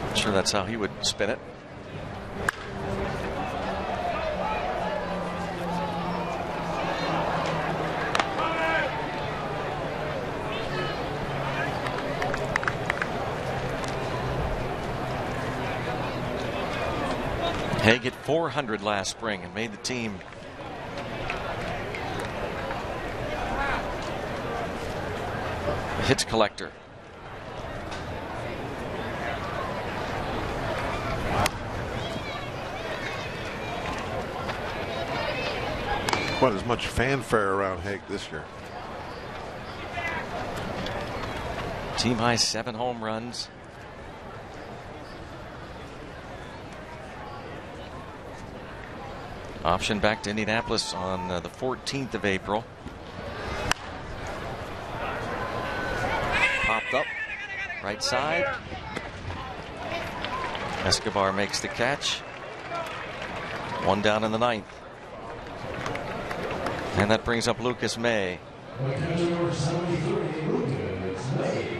I'm sure that's how he would spin it. Haig hit 400 last spring and made the team. Hits collector. Quite as much fanfare around Haig this year. Team high 7 home runs. Option back to Indianapolis on the 14th of April. Popped up, right side. Escobar makes the catch. 1 down in the 9th. And that brings up Lucas May. Number 73, Lucas May.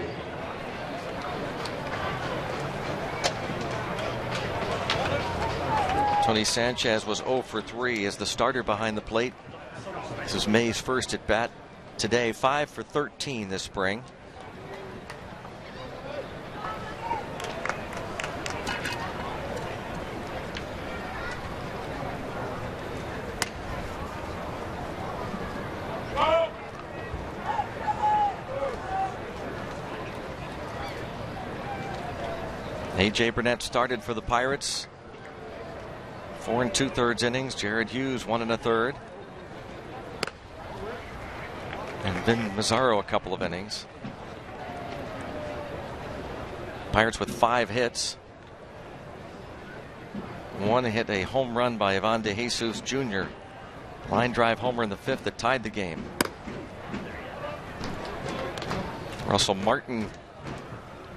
Tony Sanchez was 0 for 3 as the starter behind the plate. This is May's first at bat today. 5 for 13 this spring. A.J. Burnett started for the Pirates. 4 2/3 innings. Jared Hughes 1 1/3. And Vin Mazzaro a couple of innings. Pirates with 5 hits. 1 hit, a home run by Ivan De Jesus Jr. Line drive homer in the 5th that tied the game. Russell Martin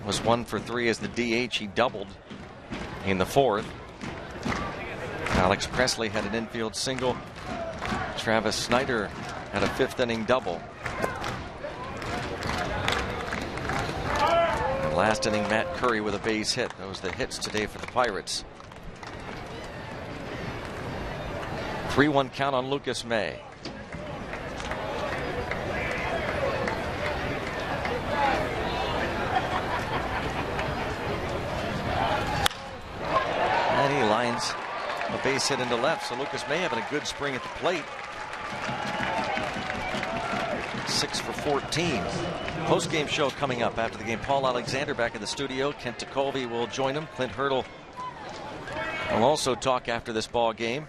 was 1 for 3 as the DH. He doubled in the 4th. Alex Presley had an infield single. Travis Snyder had a 5th inning double. And last inning, Matt Curry with a base hit. Those are the hits today for the Pirates. 3-1 count on Lucas May. And he lines a base hit into left, so Lucas May having a good spring at the plate. 6 for 14. Post-game show coming up after the game. Paul Alexander back in the studio. Kent Tekulve will join him. Clint Hurdle will also talk after this ball game.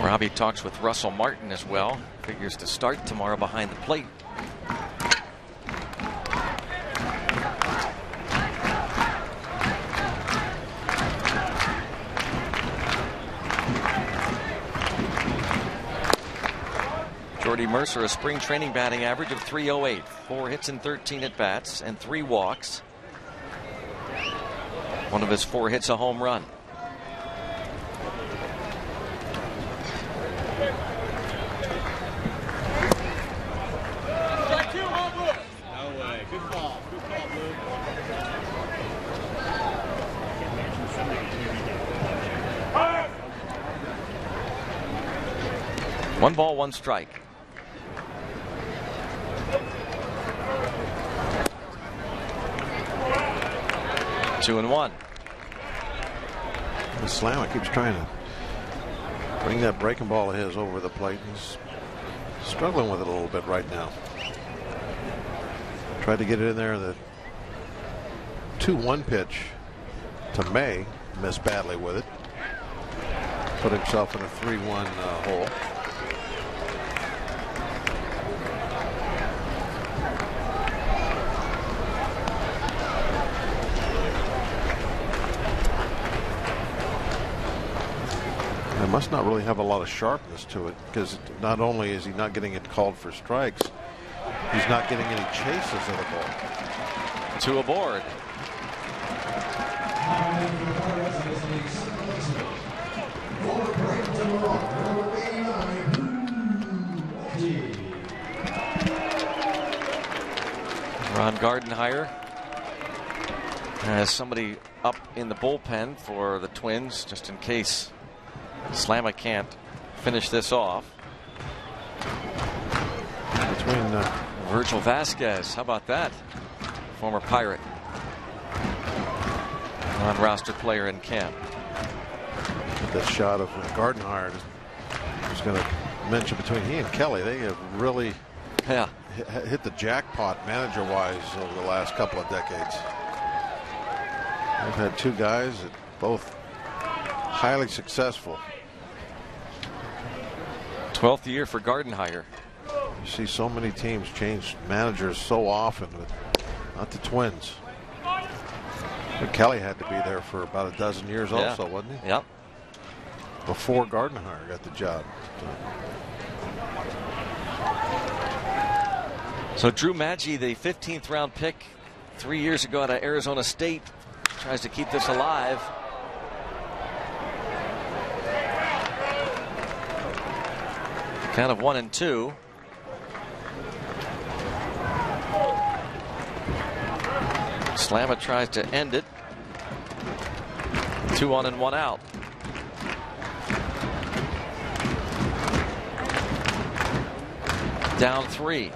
Robbie talks with Russell Martin as well. Figures to start tomorrow behind the plate. Jordy Mercer, a spring training batting average of .308. 4 hits and 13 at bats and 3 walks. One of his 4 hits a home run. One ball, one strike. Two and one. Slammer keeps trying to bring that breaking ball of his over the plate. He's struggling with it a little bit right now. Tried to get it in there. The 2-1 pitch to May. Missed badly with it. put himself in a 3-1 hole. It must not really have a lot of sharpness to it, because not only is he not getting it called for strikes, he's not getting any chases of the ball. 2 aboard. Ron Gardenhire has somebody up in the bullpen for the Twins, just in case Slamma can't finish this off. Between Virgil Vasquez, how about that? Former Pirate, non-roster player in camp. That shot of Gardenhire. I was going to mention, between he and Kelly, they have really hit the jackpot manager-wise over the last couple of decades. They've had 2 guys that both highly successful. 12th year for Gardenhire. You see so many teams change managers so often, but not the Twins. But Kelly had to be there for about a dozen years also, wasn't he? Yep. Before Gardenhire got the job. So Drew Maggi, the 15th round pick 3 years ago out of Arizona State, tries to keep this alive. Count of 1-2. Slamma tries to end it. 2 on and 1 out. Down 3.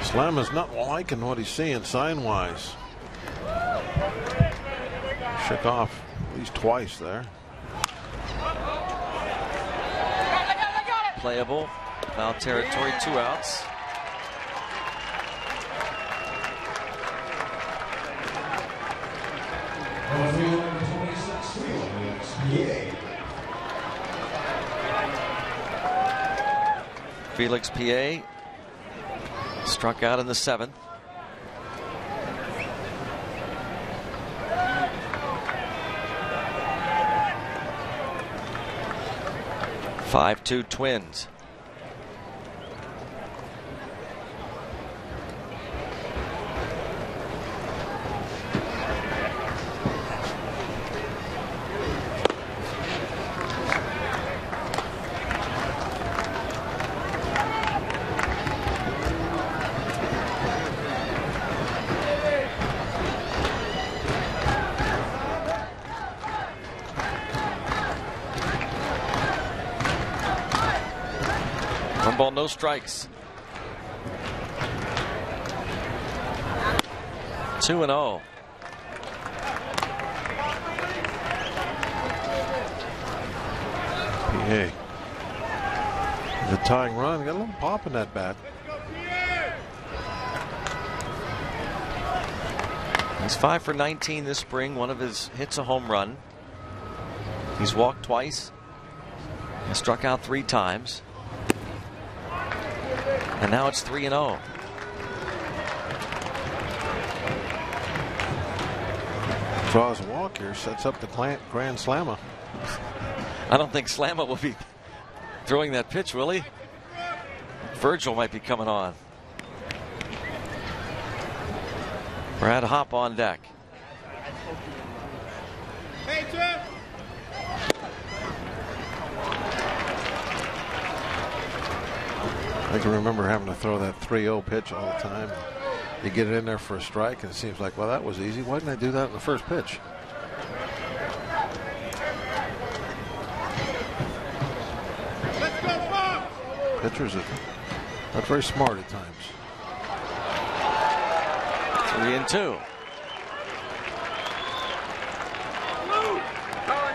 Slamma's not liking what he's seeing sign-wise. Shook off at least twice there. Playable. Foul territory, 2 outs. Felix P.A. struck out in the 7th. (5-2) Twins. Ball, no strikes. 2-0. PA. The tying run, got a little pop in that bat. He's 5 for 19 this spring. One of his hits a home run. He's walked twice and struck out 3 times. And now it's 3-0. Draws a walk here, sets up the Grand Slamma. I don't think Slamma will be throwing that pitch, will he? Virgil might be coming on. Brad Hopp on deck. Hey, Jeff. I can remember having to throw that 3-0 pitch all the time. You get it in there for a strike, and it seems like, well, that was easy. Why didn't I do that in the first pitch? Let's go, Bob. Pitchers are not very smart at times. 3-2. Throwing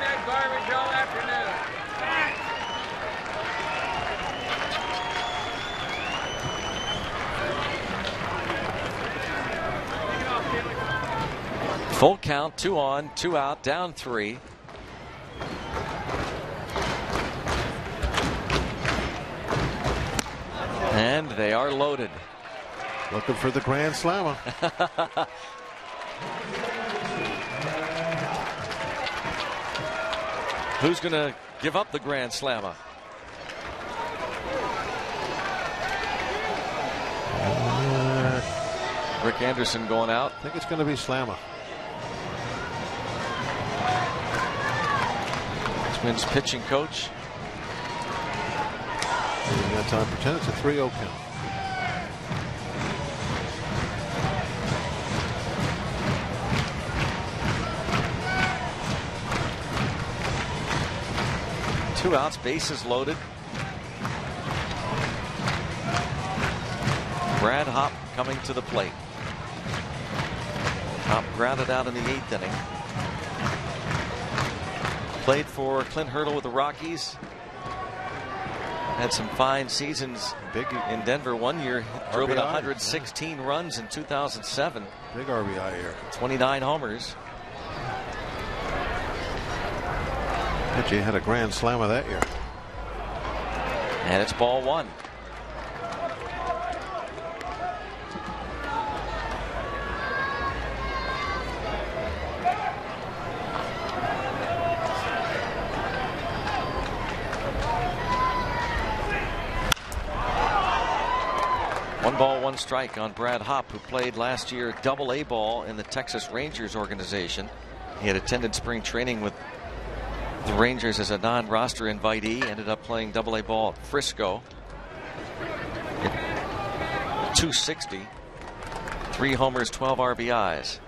that garbage all afternoon. Full count, 2 on, 2 out, down 3. And they are loaded. Looking for the grand slammer. Who's going to give up the grand slammer? Rick Anderson going out. I think it's going to be Slammer. Twins pitching coach. You got time for 10. It's a 3-0 count. Two outs, bases loaded. Brad Hopp coming to the plate. Hopp grounded out in the 8th inning. Played for Clint Hurdle with the Rockies. Had some fine seasons big in Denver one year. Drove in RBI, 116 runs in 2007. Big RBI here. 29 homers. He had a grand slammer that year. And it's ball 1. One ball, one strike on Brad Hopp, who played last year Double-A ball in the Texas Rangers organization. He had attended spring training with the Rangers as a non-roster invitee. Ended up playing Double-A ball at Frisco. 260, 3 homers, 12 RBIs.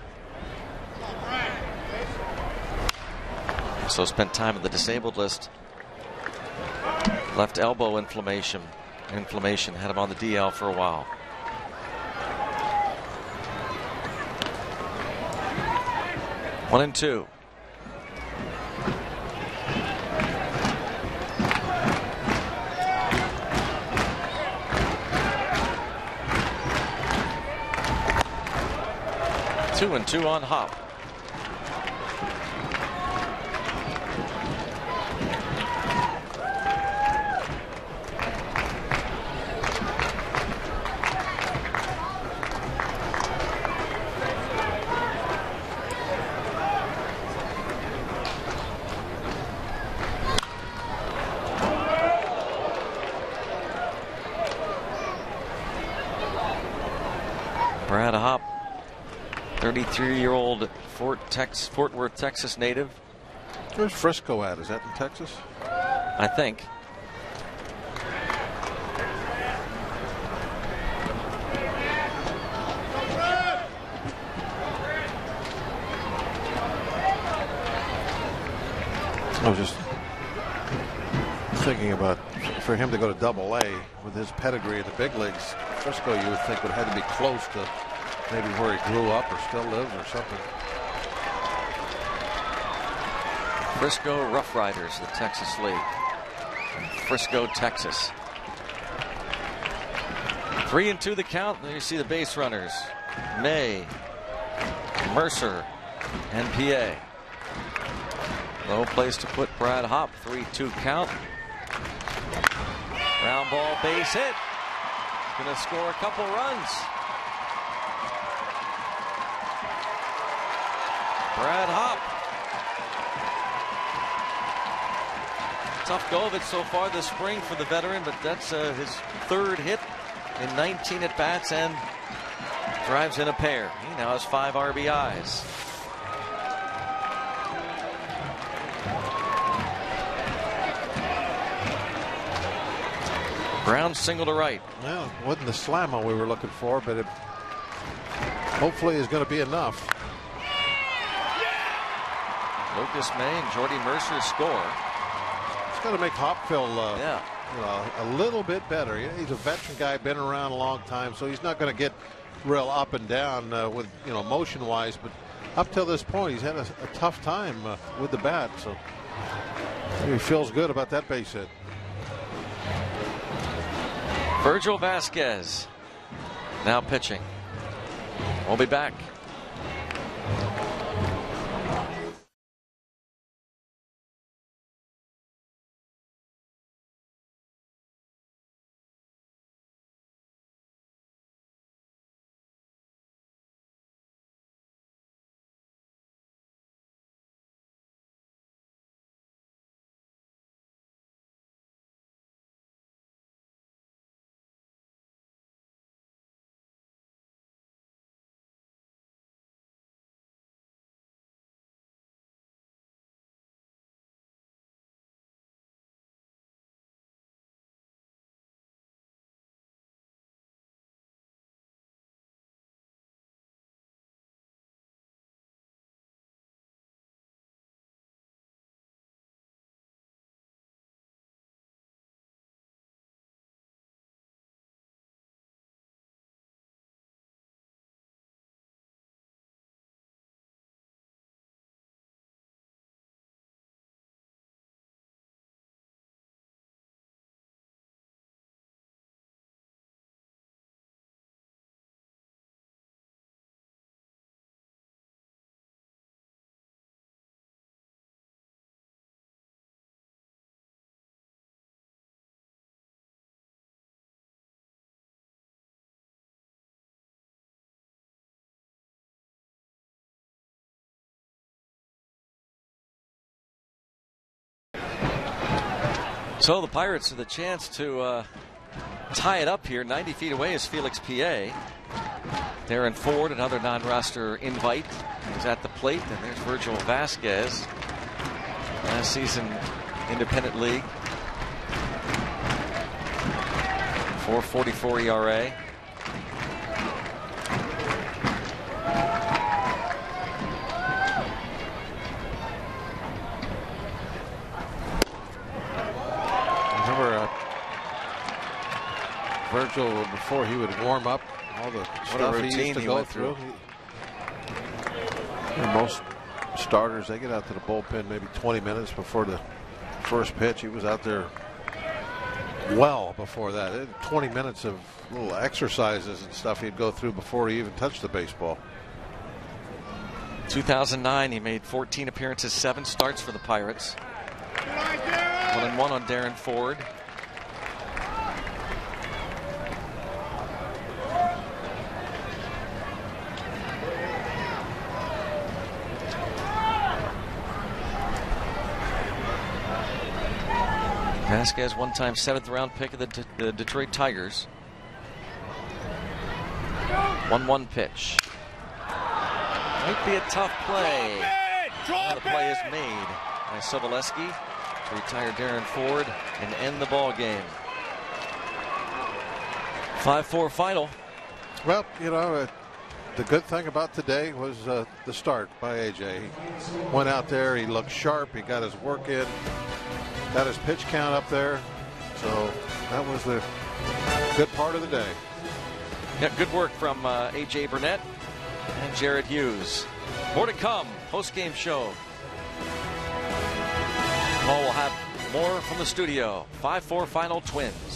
So spent time on the disabled list. Left elbow inflammation had him on the DL for a while. One and two. Two and two on Hopp. Brad Hopp, 33-year-old Fort Worth, Texas native. Where's Frisco at? Is that in Texas? I think. I was just thinking about for him to go to Double-A with his pedigree in the big leagues. Frisco, you would think, would have to be close to maybe where he grew up or still lives or something. Frisco Rough Riders, the Texas League. Frisco, Texas. 3-2 the count. There you see the base runners. May, Mercer, and PA. No place to put Brad Hopp. 3-2 count. Ground ball, base hit. Going to score a couple runs. Brad Hopp. Tough go of it so far this spring for the veteran, but that's his 3rd hit in 19 at-bats and drives in a pair. He now has 5 RBIs. Brown single to right. Well, it wasn't the slammer we were looking for, but it hopefully is going to be enough. Lucas May and Jordy Mercer score. It's got to make Hopp feel a little bit better. He's a veteran guy, been around a long time, so he's not going to get real up and down with motion wise. But up till this point, he's had a tough time with the bat, so he feels good about that base hit. Virgil Vasquez now pitching. We'll be back. So the Pirates with a chance to tie it up here. 90 feet away is Felix Pie. Darren Ford, another non-roster invite, is at the plate. And there's Virgil Vasquez. Last season, Independent League. 4.44 ERA. Virgil, before he would warm up, all the stuff he used to go through. Most starters, they get out to the bullpen maybe 20 minutes before the first pitch. He was out there well before that. 20 minutes of little exercises and stuff he'd go through before he even touched the baseball. 2009, he made 14 appearances, 7 starts for the Pirates. 1-1 on Darren Ford. Vasquez, one-time 7th round pick of the Detroit Tigers. 1-1 pitch. Might be a tough play. The play is made by Sobolewski to retire Darren Ford and end the ball game. 5-4 final. Well, you know, the good thing about today was the start by AJ. He went out there, he looked sharp, he got his work in. Got his pitch count up there, so that was the good part of the day. Yeah, good work from A.J. Burnett and Jared Hughes. More to come, post-game show. Paul will have more from the studio. 5-4 final, Twins.